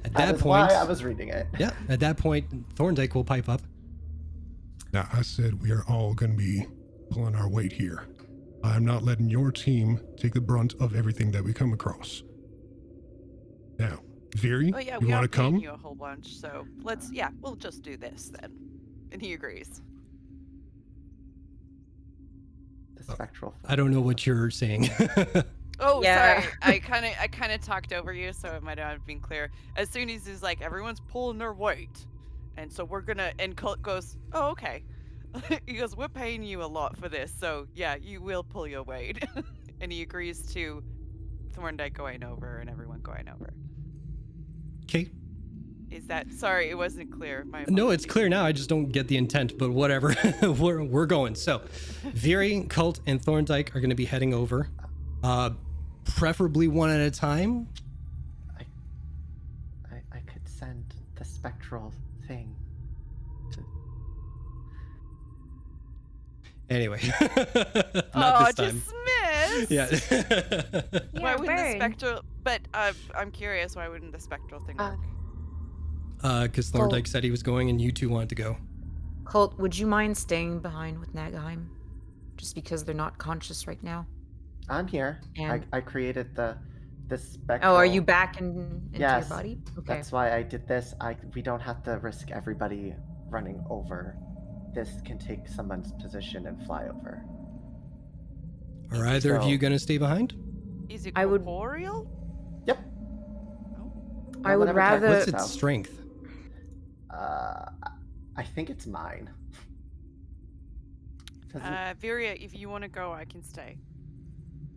At That that is point, why I was reading it. yeah. At that point, Thorndyke will pipe up. Now, I said we are all going to be pulling our weight here. I'm not letting your team take the brunt of everything that we come across. Now, Viri, Oh yeah, you we want are to come? paying you a whole bunch, so we'll just do this then. And he agrees. The spectral. I don't know what you're saying. Oh, Yeah. sorry. I kind of talked over you, so it might not have been clear. As soon as he's like, everyone's pulling their weight, and so we're gonna. And Colt goes, oh okay. He goes, we're paying you a lot for this, so yeah, you will pull your weight. And he agrees to Thorndyke going over and everyone going over. Okay. Is that sorry? It wasn't clear. My No, it's apologies. clear now. I just don't get the intent, but whatever. we're going. So, Viri, Colt, and Thorndyke are going to be heading over. Preferably one at a time. I could send the spectral thing. Anyway, not this time. dismissed. Yeah. Why Yeah, wouldn't the bird. spectral? But I'm curious. Why wouldn't the spectral thing work? because Thorndyke said he was going and you two wanted to go. Colt, would you mind staying behind with Nagaheim? Just because they're not conscious right now. I'm here. And- I created the spectral... Oh, are you back into Yes, your body? Okay. that's why I did this. We don't have to risk everybody running over. This can take someone's position and fly over. Are either of you going to stay behind? Is it I would- corporeal? Yep. I would Whatever rather- type What's of its stuff. strength? I think it's mine. Does it- Viria, if you want to go, I can stay.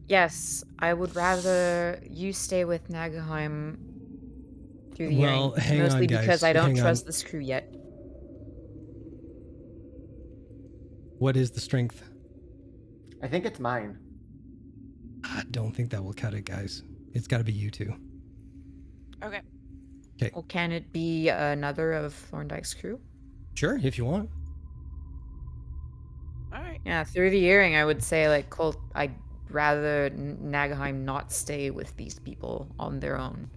Yes, I would rather you stay with Nagaheim through the Well, hearing. hang Mostly on, guys, because I don't hang on. trust this crew yet. What is the strength? I think it's mine. I don't think that will cut it, guys. It's got to be you two. Okay. Well, can it be another of Thorndyke's crew? Sure, if you want. All right. Yeah, through the earring, I would say, like, Colt, I'd rather Nagaheim not stay with these people on their own.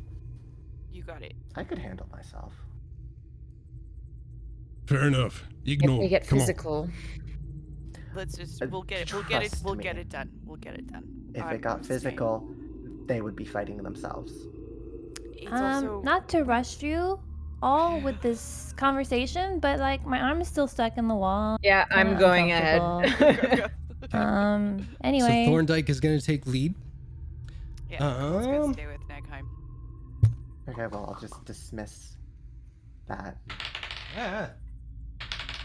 You got it. I could handle myself. Fair enough. If Ignore. we get Come on. physical, Let's just Uh, we'll get it trust me. done. We'll get it done. If I'm it got staying. physical, they would be fighting themselves. It's also Not to rush you all with this conversation, but like my arm is still stuck in the wall. yeah, I'm Kinda going uncomfortable. ahead. Anyway. So Thorndyke is going to take lead. yeah. Let's go Um, stay with Nagheim. Okay, well, I'll just dismiss that. Yeah.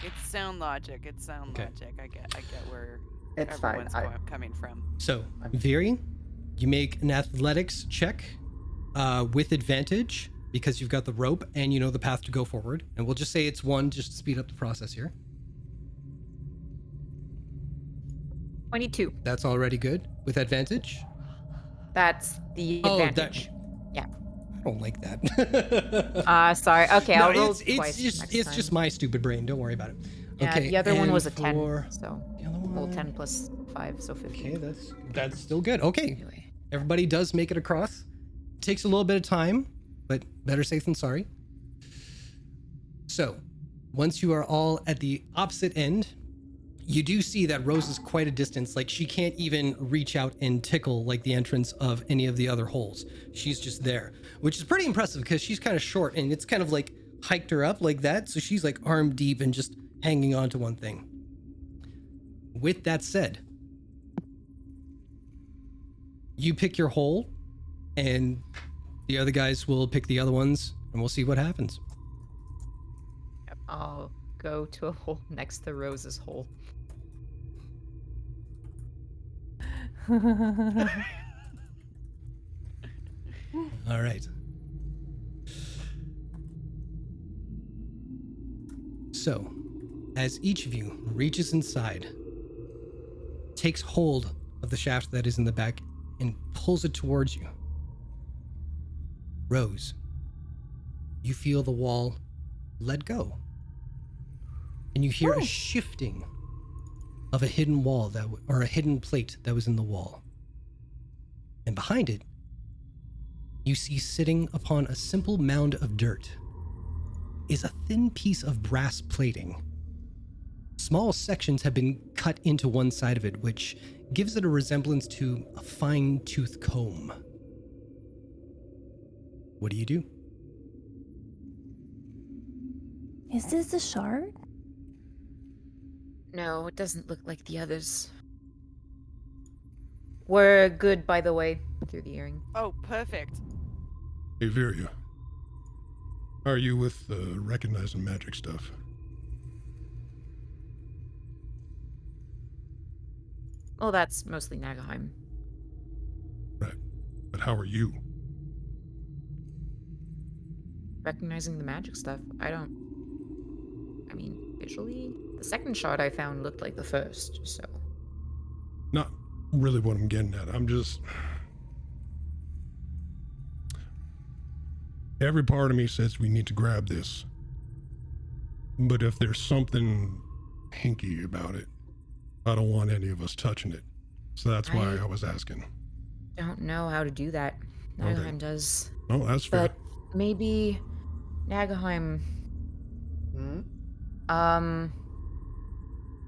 It's sound logic. Okay. I get where It's fine. everyone's coming from. So, Viri, you make an athletics check with advantage because you've got the rope and you know the path to go forward. And we'll just say it's 1 just to speed up the process here. 22. That's already good. With advantage? That's the Oh, advantage. Yeah. I don't like that. Sorry. Okay, No, I'll roll it's twice just next just time. my stupid brain. Don't worry about it. Yeah, Okay, the other one and was a 10, for so the other well, one- 10 plus 5, so 15. Okay, that's still good. Okay, Anyway. everybody does make it across. Takes a little bit of time, but better safe than sorry. So, once you are all at the opposite end, you do see that Rose is quite a distance. Like, she can't even reach out and tickle like the entrance of any of the other holes. She's just there, which is pretty impressive because she's kind of short and it's kind of like hiked her up like that. So she's like arm deep and just hanging on to one thing. With that said, you pick your hole and the other guys will pick the other ones and we'll see what happens. I'll go to a hole next to Rose's hole. All right. So, as each of you reaches inside, takes hold of the shaft that is in the back and pulls it towards you, Rose, you feel the wall let go. And you hear a shifting of a hidden wall or a hidden plate that was in the wall. And behind it, you see sitting upon a simple mound of dirt is a thin piece of brass plating. Small sections have been cut into one side of it, which gives it a resemblance to a fine-tooth comb. What do you do? Is this a shard? No, it doesn't look like the others. We're good, by the way, through the earring. Oh, perfect. Hey, Viria. How are you with recognizing magic stuff? Well, that's mostly Nagaheim. Right. But how are you? Recognizing the magic stuff, I mean, visually, the second shot I found looked like the first, so. Not really what I'm getting at. I'm just... Every part of me says we need to grab this. But if there's something hinky about it, I don't want any of us touching it. So that's why I was asking. Don't know how to do that. Okay. Nagaheim does. Oh, that's fair. But maybe Nagaheim. Hmm?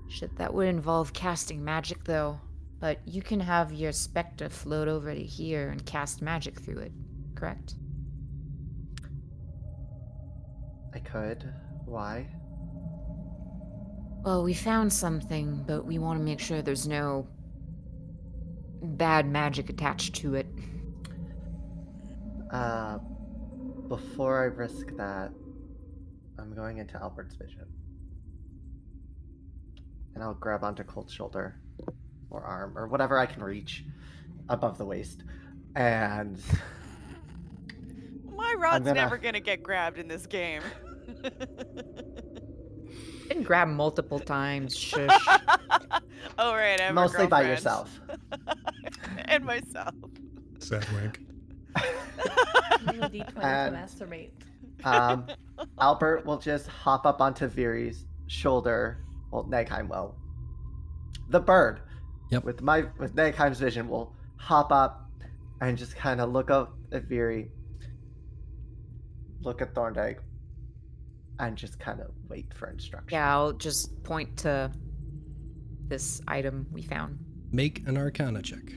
Shit, that would involve casting magic though. But you can have your specter float over to here and cast magic through it, correct? I could. Why? Well, we found something, but we want to make sure there's no bad magic attached to it. Before I risk that, I'm going into Albert's vision. And I'll grab onto Colt's shoulder or arm or whatever I can reach above the waist. And My rod's gonna- never gonna get grabbed in this game. Been grabbed multiple times. Shush. Oh right, I have a mostly by girlfriend. yourself. And myself. Sad wank. Little D20 to And- masturbate. Albert will just hop up onto Viri's shoulder. Well, Nagheim will. The bird, Yep. with Nagheim's vision, will hop up and just kind of look up at Viri, look at Thorndyke, and just kind of wait for instructions. Yeah, I'll just point to this item we found. Make an Arcana check.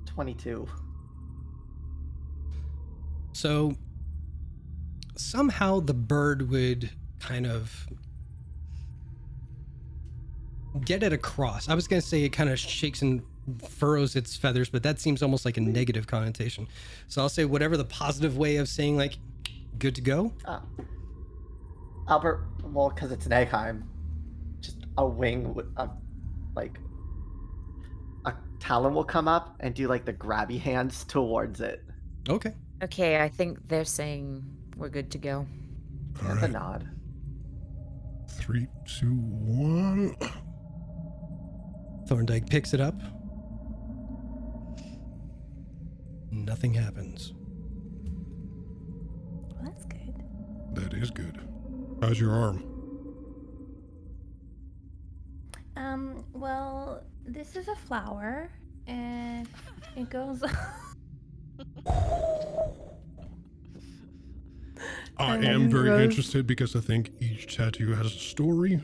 22. So somehow the bird would kind of get it across. I was going to say it kind of shakes and furrows its feathers, but that seems almost like a negative connotation. So I'll say whatever the positive way of saying like good to go. Albert, well, because it's Nagheim, just a wing, like a talon will come up and do like the grabby hands towards it. Okay. Okay, I think they're saying we're good to go. All With a right. nod. 3, 2, 1. Thorndyke picks it up. Nothing happens. Well, that's good. That is good. How's your arm? Well, this is a flower, and it goes. I And am then very Rose- interested because I think each tattoo has a story.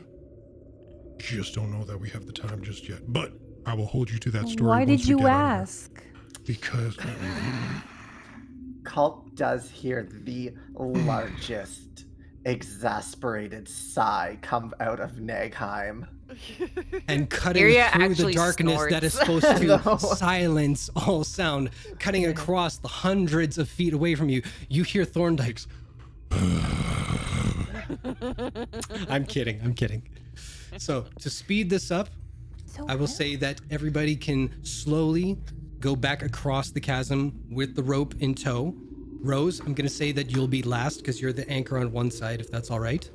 Just don't know that we have the time just yet. But I will hold you to that story. Why once did we you get on here. ask? Because Cult does hear the largest exasperated sigh come out of Nagheim. And cutting Iria through the actually darkness that is snorts. supposed to No. silence all sound, cutting across the hundreds of feet away from you, you hear Thorndyke's. I'm kidding. So to speed this up, So I will say that everybody can slowly go back across the chasm with the rope in tow. Rose, I'm going to say that you'll be last because you're the anchor on one side, if that's all right.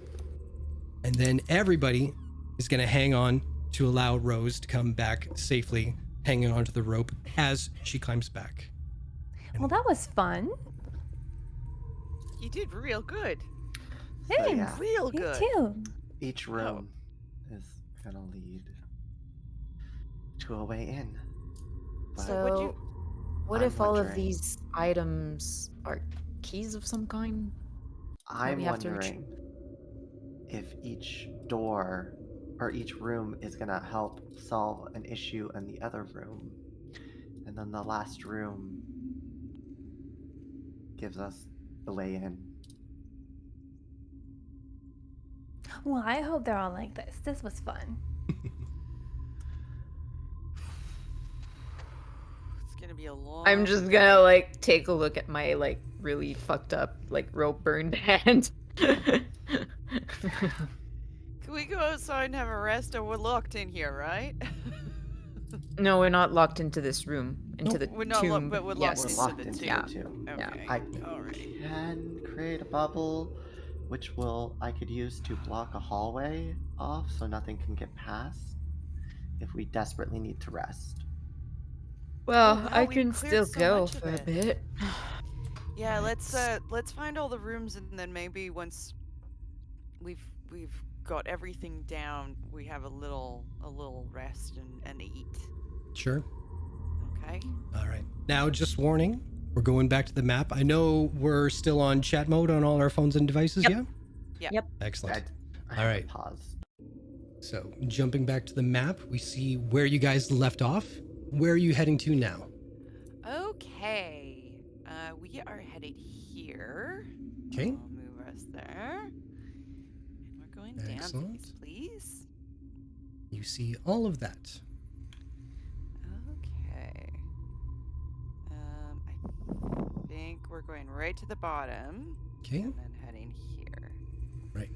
And then everybody is going to hang on to allow Rose to come back safely, hanging onto the rope as she climbs back. Well, that was fun. You did real good. So, Thanks. yeah, Real You good. too. each room is gonna lead to a way in. But So, would you- what I'm if all of wondering- these items are keys of some kind? I'm we have to reach- wondering if each door or each room is gonna help solve an issue in the other room. And then the last room gives us the way in. Well, I hope they're all like this. This was fun. It's gonna be a long. I'm just gonna like take a look at my like really fucked up like rope burned hand. Can we go outside and have a rest? Or we're locked in here, right? No, we're not locked into this room. Into the We're not tomb. locked, but we're locked yes. We're into locked the into tomb. yeah. the tomb. Yeah. Okay. I Alright. can create a bubble, which I could use to block a hallway off so nothing can get past if we desperately need to rest. Well, wow, I we can cleared still so go much of for a it. bit. Yeah, let's find all the rooms and then maybe once we've got everything down, we have a little rest and eat. Sure. Okay? All right. Now, just warning, we're going back to the map. I know we're still on chat mode on all our phones and devices, Yep. yeah? Yeah. Yep. Excellent. I All haven't right. paused. So, jumping back to the map, we see where you guys left off. Where are you heading to now? Okay. We are headed here. Okay. I'll move us there. And we're going down, Excellent. please. You see all of that. Okay. I think we're going right to the bottom. Okay. And then heading here. Right.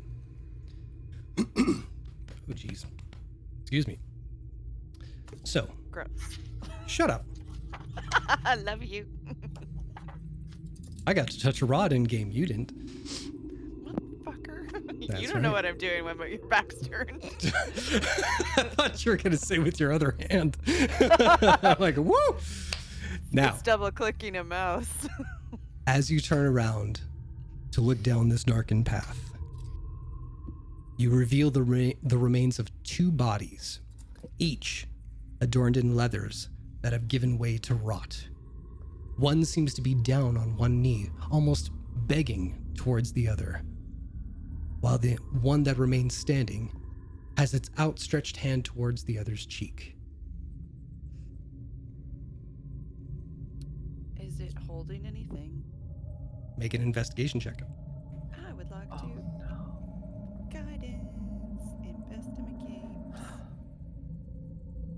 Oh, jeez. Excuse me. So, Gross. shut up. I love you. I got to touch a rod in game. You didn't. Motherfucker. That's You don't know right. what I'm doing when your back's turned. I thought you were going to say with your other hand. I'm like, woo! Now, It's double clicking a mouse. as you turn around to look down this darkened path, you reveal the remains of 2 bodies, each adorned in leathers that have given way to rot. One seems to be down on one knee, almost begging towards the other, while the one that remains standing has its outstretched hand towards the other's cheek. Is it holding anything? Make an investigation check. I would like Oh to. no. Guidance. Investigate.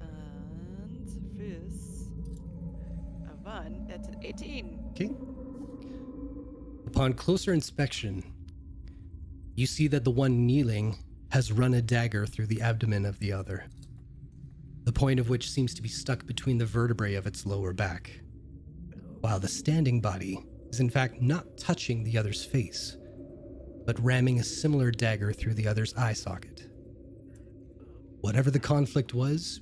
And this. A 1. That's an 18. Okay. Upon closer inspection, you see that the one kneeling has run a dagger through the abdomen of the other, the point of which seems to be stuck between the vertebrae of its lower back, while the standing body is in fact not touching the other's face, but ramming a similar dagger through the other's eye socket. Whatever the conflict was,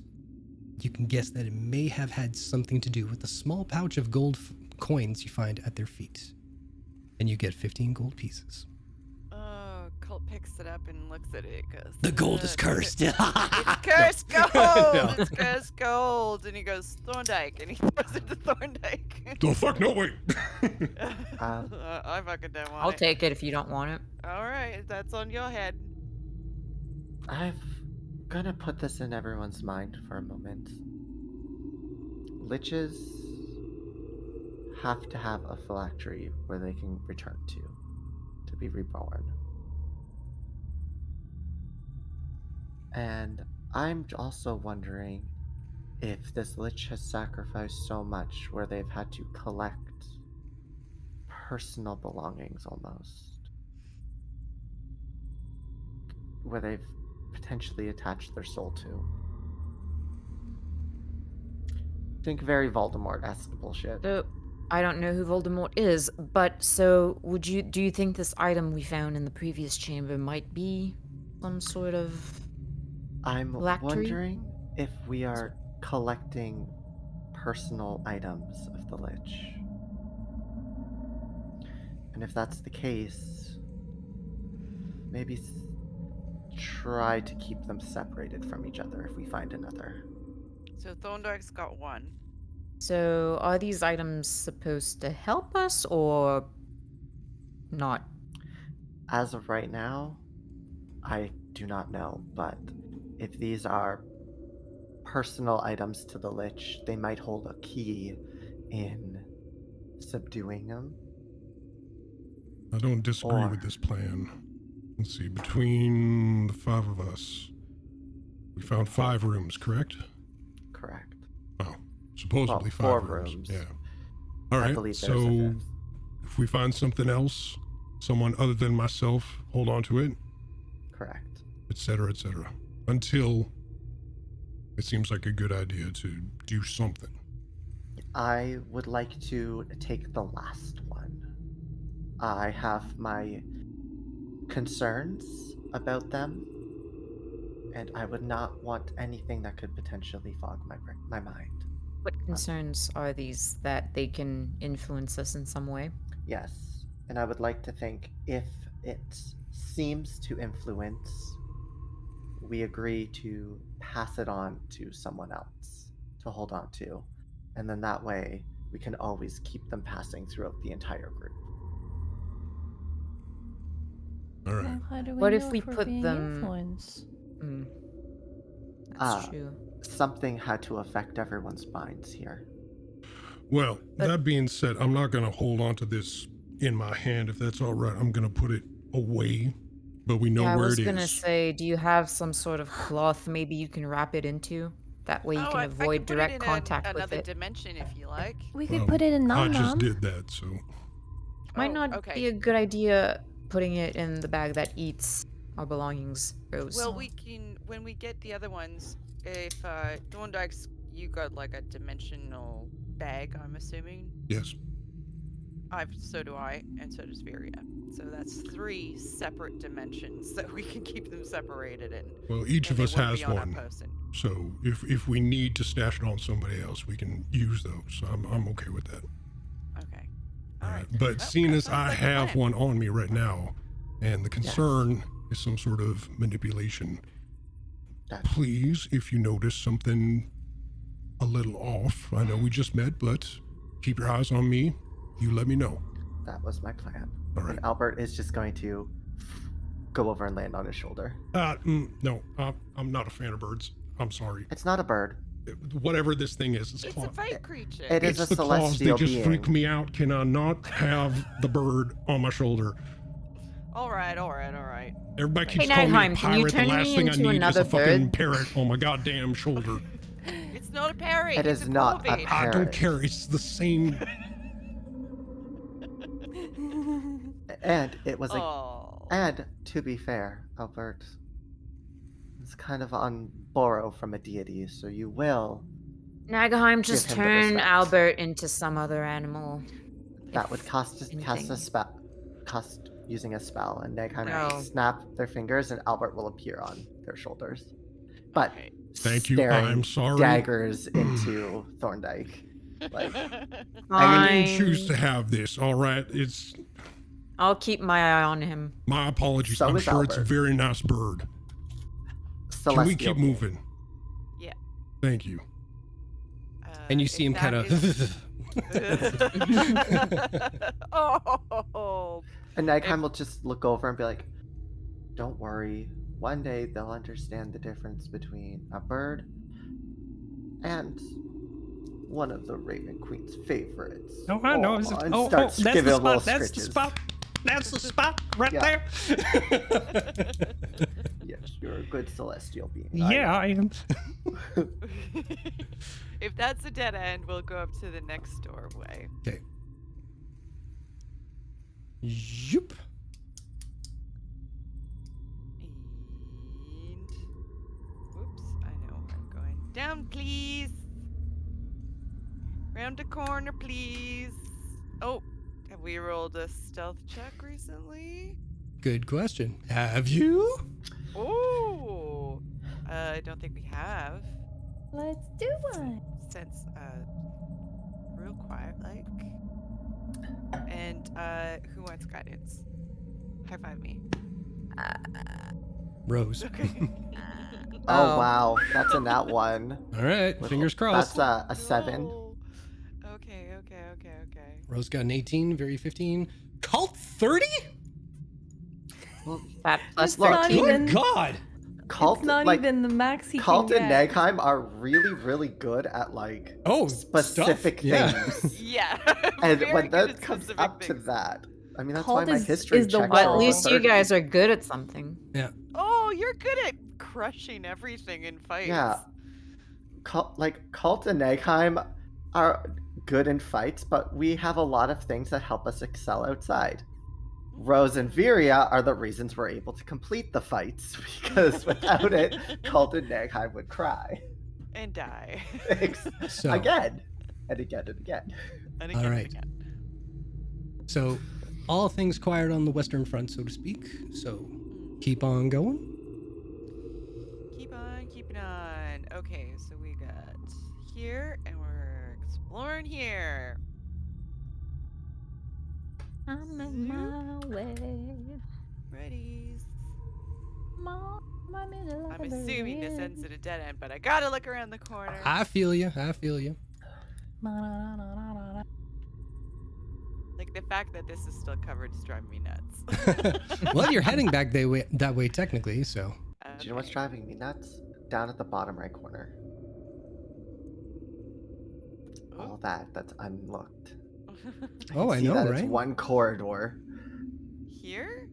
you can guess that it may have had something to do with the small pouch of gold coins you find at their feet. And you get 15 gold pieces. Colt picks it up and looks at it. Goes, The gold is cursed. It's cursed gold. No. It's cursed gold. And he goes, Thorndyke. And he throws it to Thorndyke. The fuck? No, wait. I fucking don't want I'll it. take it if you don't want it. All right. That's on your head. I'm gonna put this in everyone's mind for a moment. Liches have to have a phylactery where they can return to be reborn. And I'm also wondering if this lich has sacrificed so much where they've had to collect personal belongings almost. Where they've potentially attached their soul to. Think very Voldemort-esque bullshit. So, I don't know who Voldemort is, but so do you think this item we found in the previous chamber might be some sort of I'm phylactery? wondering if we are collecting personal items of the Lich. And if that's the case, maybe try to keep them separated from each other if we find another. So Thorndyke's got 1. So, are these items supposed to help us or not? As of right now, I do not know, but if these are personal items to the Lich, they might hold a key in subduing them. I don't disagree Or- with this plan. Let's see, between the 5 of us, we found 5 rooms, correct? Correct. Oh, supposedly Well, 5 4 rooms. rooms. Yeah. All I right, believe there's a so 5th. if we find something else, someone other than myself, hold on to it, Correct. etc., etc. Until it seems like a good idea to do something. I would like to take the last one. I have my concerns about them, and I would not want anything that could potentially fog my mind. What concerns are these that they can influence us in some way? Yes, and I would like to think if it seems to influence, we agree to pass it on to someone else to hold on to. And then that way, we can always keep them passing throughout the entire group. All right. Well, how do we What know if we we're put being them- influenced? That's true. Something had to affect everyone's minds here. Well, that being said, I'm not going to hold on to this in my hand if that's all right. I'm going to put it away, but we know Yeah, I where was it gonna is. say, do you have some sort of cloth maybe you can wrap it into? That way you Oh, can I avoid could put it direct in contact with another it. dimension if you like. We could put it in I Nom just Nom. did that, so Might Oh, not okay. be a good idea putting it in the bag that eats our belongings, Rose. Well, we can when we get the other ones. If Thorndyke's, you got like a dimensional bag, I'm assuming. yes. So do I, and so does Viria. So that's 3 separate dimensions that we can keep them separated in. Well, each and of us they won't has be on our one. person. So if we need to stash it on somebody else, we can use those. So I'm okay with that. Okay. All All right. right. But Well, seeing that as sounds I like a have plan. one on me right now, and the concern is some sort of manipulation, please, if you notice something a little off, I know we just met, but keep your eyes on me. You let me know. That was my plan. All right. And Albert is just going to go over and land on his shoulder. No, I'm not a fan of birds. I'm sorry. It's not a bird. Whatever this thing is, It's a claw. fake creature. It is It's a the claws. They celestial just being. freak me out. Can I not have the bird on my shoulder? All right. Everybody keeps Hey, calling me a Nagheim, can you pirate. The turn last me thing I into need is another a fucking bird? parrot on my goddamn shoulder. It's not a parrot. It it's is a not a corvid. I don't Parrot. care. It's the same. And it was a. Oh. And to be fair, Albert is kind of on borrow from a deity, so you will. Nagheim, just him the turn respect. Albert into some other animal. That would cast a anything. spell. Cost using a spell, and Nagheim No. will snap their fingers, and Albert will appear on their shoulders. But Okay. Thank you. staring I'm sorry. daggers into Thorndyke. Like, I Fine. didn't choose to have this. All right. It's I'll keep my eye on him. my apologies. So I'm is sure it's a Albert. very nice bird. Can we keep being. moving? Yeah. Thank you. And you if see him that kind of. is- Oh. And Nagheim will just look over and be like, "Don't worry. One day they'll understand the difference between a bird and one of the Raven Queen's favorites." Oh, I know. Aw, and Oh, starts that's giving the a little spot. That's the scritches. spot. That's the spot right Yeah. there. Yes, you're a good celestial being. Yeah, I am. If that's a dead end, we'll go up to the next doorway. Okay. Yoop. And whoops, I know I'm going down, please. Round the corner, please. Oh, have we rolled a stealth check recently? Good question. Have you? Oh, I don't think we have. Let's do one. Since real quiet like. And who wants guidance? High five me. Rose. Okay. Oh wow, that's a nat one. All right. Fingers crossed. That's a 7. No. Okay. Rose got an 18. Very 15. Cult 30? That plus It's not 13. even- Good God. Cult, It's not like, even the max he Cult can and get. Nagheim are really, really good at like Oh, specific stuff. Yeah. things. Yeah. And Very when good that at comes specific up to things. that, I mean, that's Cult why my is history the checks wall. At are over least you 30. guys are good at something. Oh, you're good at crushing everything in fights. Yeah. Cult and Nagheim are good in fights, but we have a lot of things that help us excel outside. Rose and Viria are the reasons we're able to complete the fights, because without it, Cult and Nagheim would cry. And die. So, Again. And again and again. And All again, right. again. so all things quiet on the Western Front, so to speak. So keep on going. Keep on keeping on. Okay, so we got here, and we're exploring here. I'm in my way. Ready? Mom, I'm in the I'm assuming this library. ends at a dead end, but I gotta look around the corner. I feel you. I feel you. Like the fact that this is still covered is driving me nuts. Well, you're heading back that way technically, so. Do you know what's driving me nuts? Down at the bottom right corner. All that's unlooked. Oh, I See know, that right? It's one corridor. Here?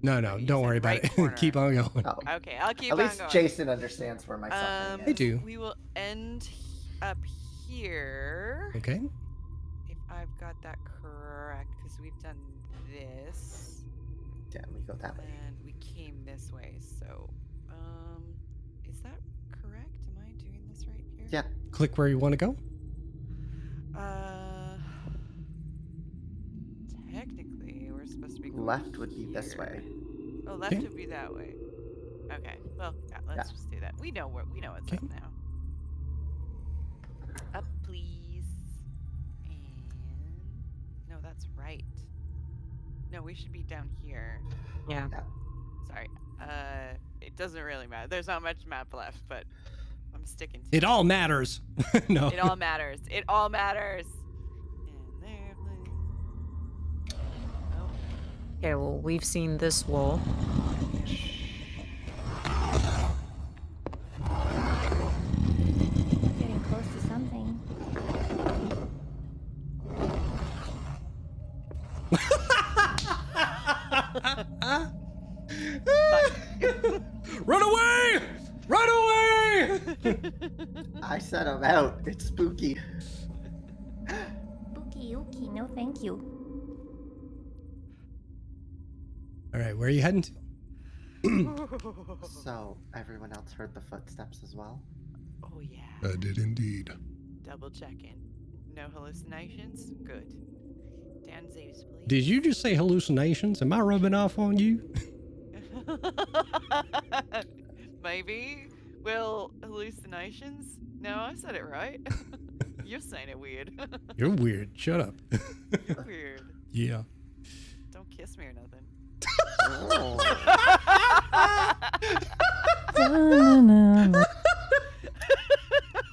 No, You don't said worry about right it. corner. Keep on going. Oh, Okay, I'll keep at on least going. Jason understands where my suffering I is. do. We will end up here. Okay. If I've got that correct, because we've done this. Yeah, we go that way. And we came this way, so is that correct? Am I doing this right here? Yeah. Click where you want to go. Technically we're supposed to be going Left would be this here. way. Oh, left Okay. would be that way. Okay. Well, yeah, let's just do that. We know what's Okay. up now. Up, please. And no, that's right. No, we should be down here. Yeah. Sorry. It doesn't really matter. There's not much map left, but I'm sticking to It all matters. No. It all matters. It all matters. And there, please. Oh, Okay, well, we've seen this wall. Getting close to something. Run away! Run away! I said I'm out. It's spooky. Spooky ookie, no thank you. All right, where are you heading to? So, everyone else heard the footsteps as well? Oh yeah. I did indeed. Double checking. No hallucinations? Good. Down Zeus, please. Did you just say hallucinations? Am I rubbing off on you? Maybe. Well, hallucinations? No, I said it right. You're saying it weird. You're weird. Shut up. You're weird. Yeah. Don't kiss me or nothing. Oh.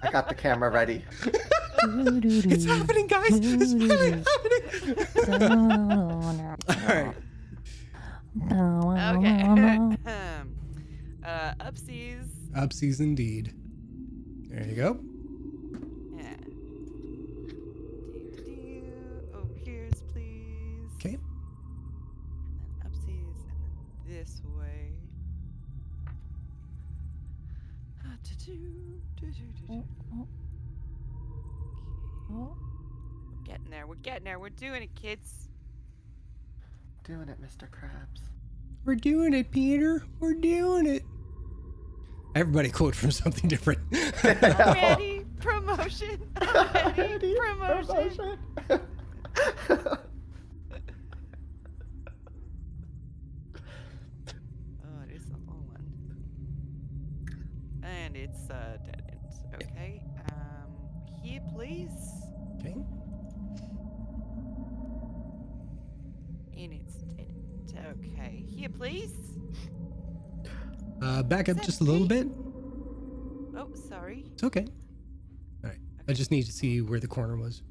I got the camera ready. It's happening, guys. It's happening. All right. Okay. Upsies. Upsies indeed. There you go. Yeah. Oh, here's please. Okay. And then upsies, and then this way. Oh, We're getting there. We're getting there. We're doing it, kids. Doing it, Mr. Krabs. We're doing it, Peter. We're doing it. Everybody quote from something different. Already promotion. Already promotion. Oh, it is a long one. And it's dead end. Okay. Here, please. Okay. And it's dead end. Okay. Here, please. Back up just a little bit. Oh, sorry. It's okay. All right. I just need to see where the corner was.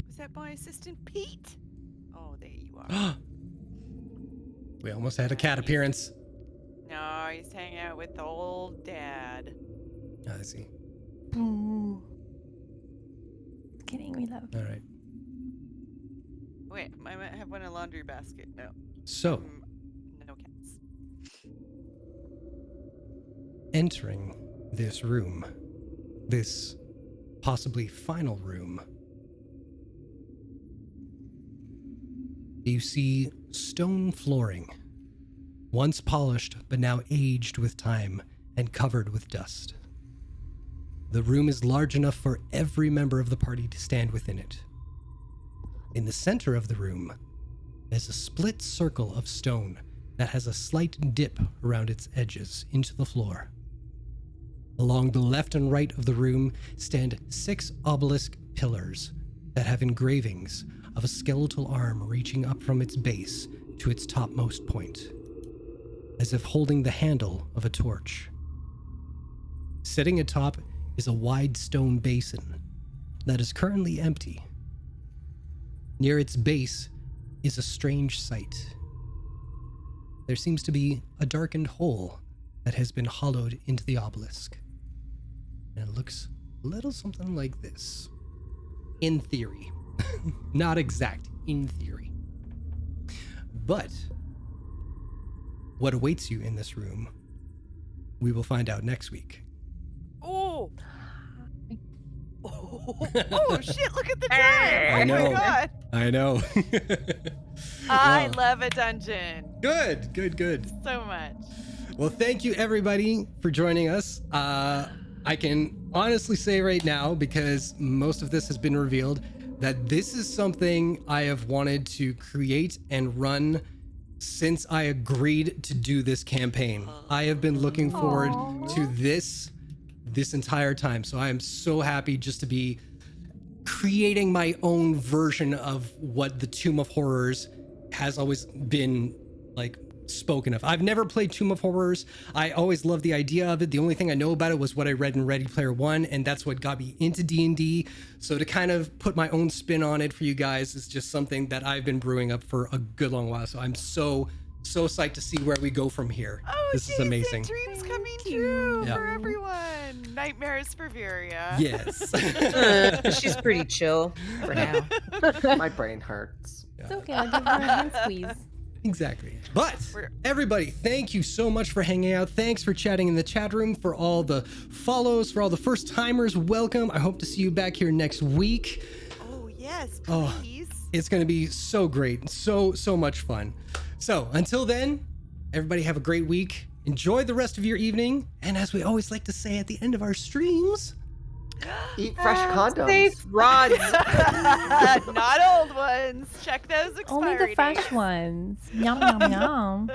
Was that my assistant Pete? Oh, there you are. We almost had a cat appearance. No, he's hanging out with the old dad. Oh, I see. boo. It's getting me love. All right. Wait, I might have one in a laundry basket. No. So, No cats. entering this room, this possibly final room, you see stone flooring, once polished but now aged with time and covered with dust. The room is large enough for every member of the party to stand within it. In the center of the room is a split circle of stone that has a slight dip around its edges into the floor. Along the left and right of the room stand 6 obelisk pillars that have engravings of a skeletal arm reaching up from its base to its topmost point, as if holding the handle of a torch. Sitting atop is a wide stone basin that is currently empty. Near its base is a strange sight. There seems to be a darkened hole that has been hollowed into the obelisk. And it looks a little something like this. In theory. Not exact, in theory. But what awaits you in this room, we will find out next week. Oh. Oh shit, look at the time. I know. Oh my god. I know. I Wow. love a dungeon Good. so much. Well, thank you everybody for joining us. I can honestly say right now, because most of this has been revealed, that this is something I have wanted to create and run since I agreed to do this campaign. I have been looking forward to this entire time. So I am so happy just to be creating my own version of what the Tomb of Horrors has always been like spoken of. I've never played Tomb of Horrors. I always loved the idea of it. The only thing I know about it was what I read in Ready Player One, and that's what got me into D&D. So to kind of put my own spin on it for you guys is just something that I've been brewing up for a good long while. So I'm so psyched to see where we go from here. Oh, This is amazing. Dreams coming true Yeah. for everyone. Nightmares for Viria. Yes. She's pretty chill for now. My brain hurts. It's okay. I'll give her a hand squeeze. Exactly. But We're- everybody, thank you so much for hanging out. Thanks for chatting in the chat room, for all the follows, for all the first timers. Welcome. I hope to see you back here next week. Oh yes, Oh. please. It's going to be so great. So much fun. So until then, everybody have a great week. Enjoy the rest of your evening. And as we always like to say at the end of our streams, Eat fresh condoms. Safe rods. Not old ones. Check those expiry Only the fresh dates. ones. Yum, yum, yum.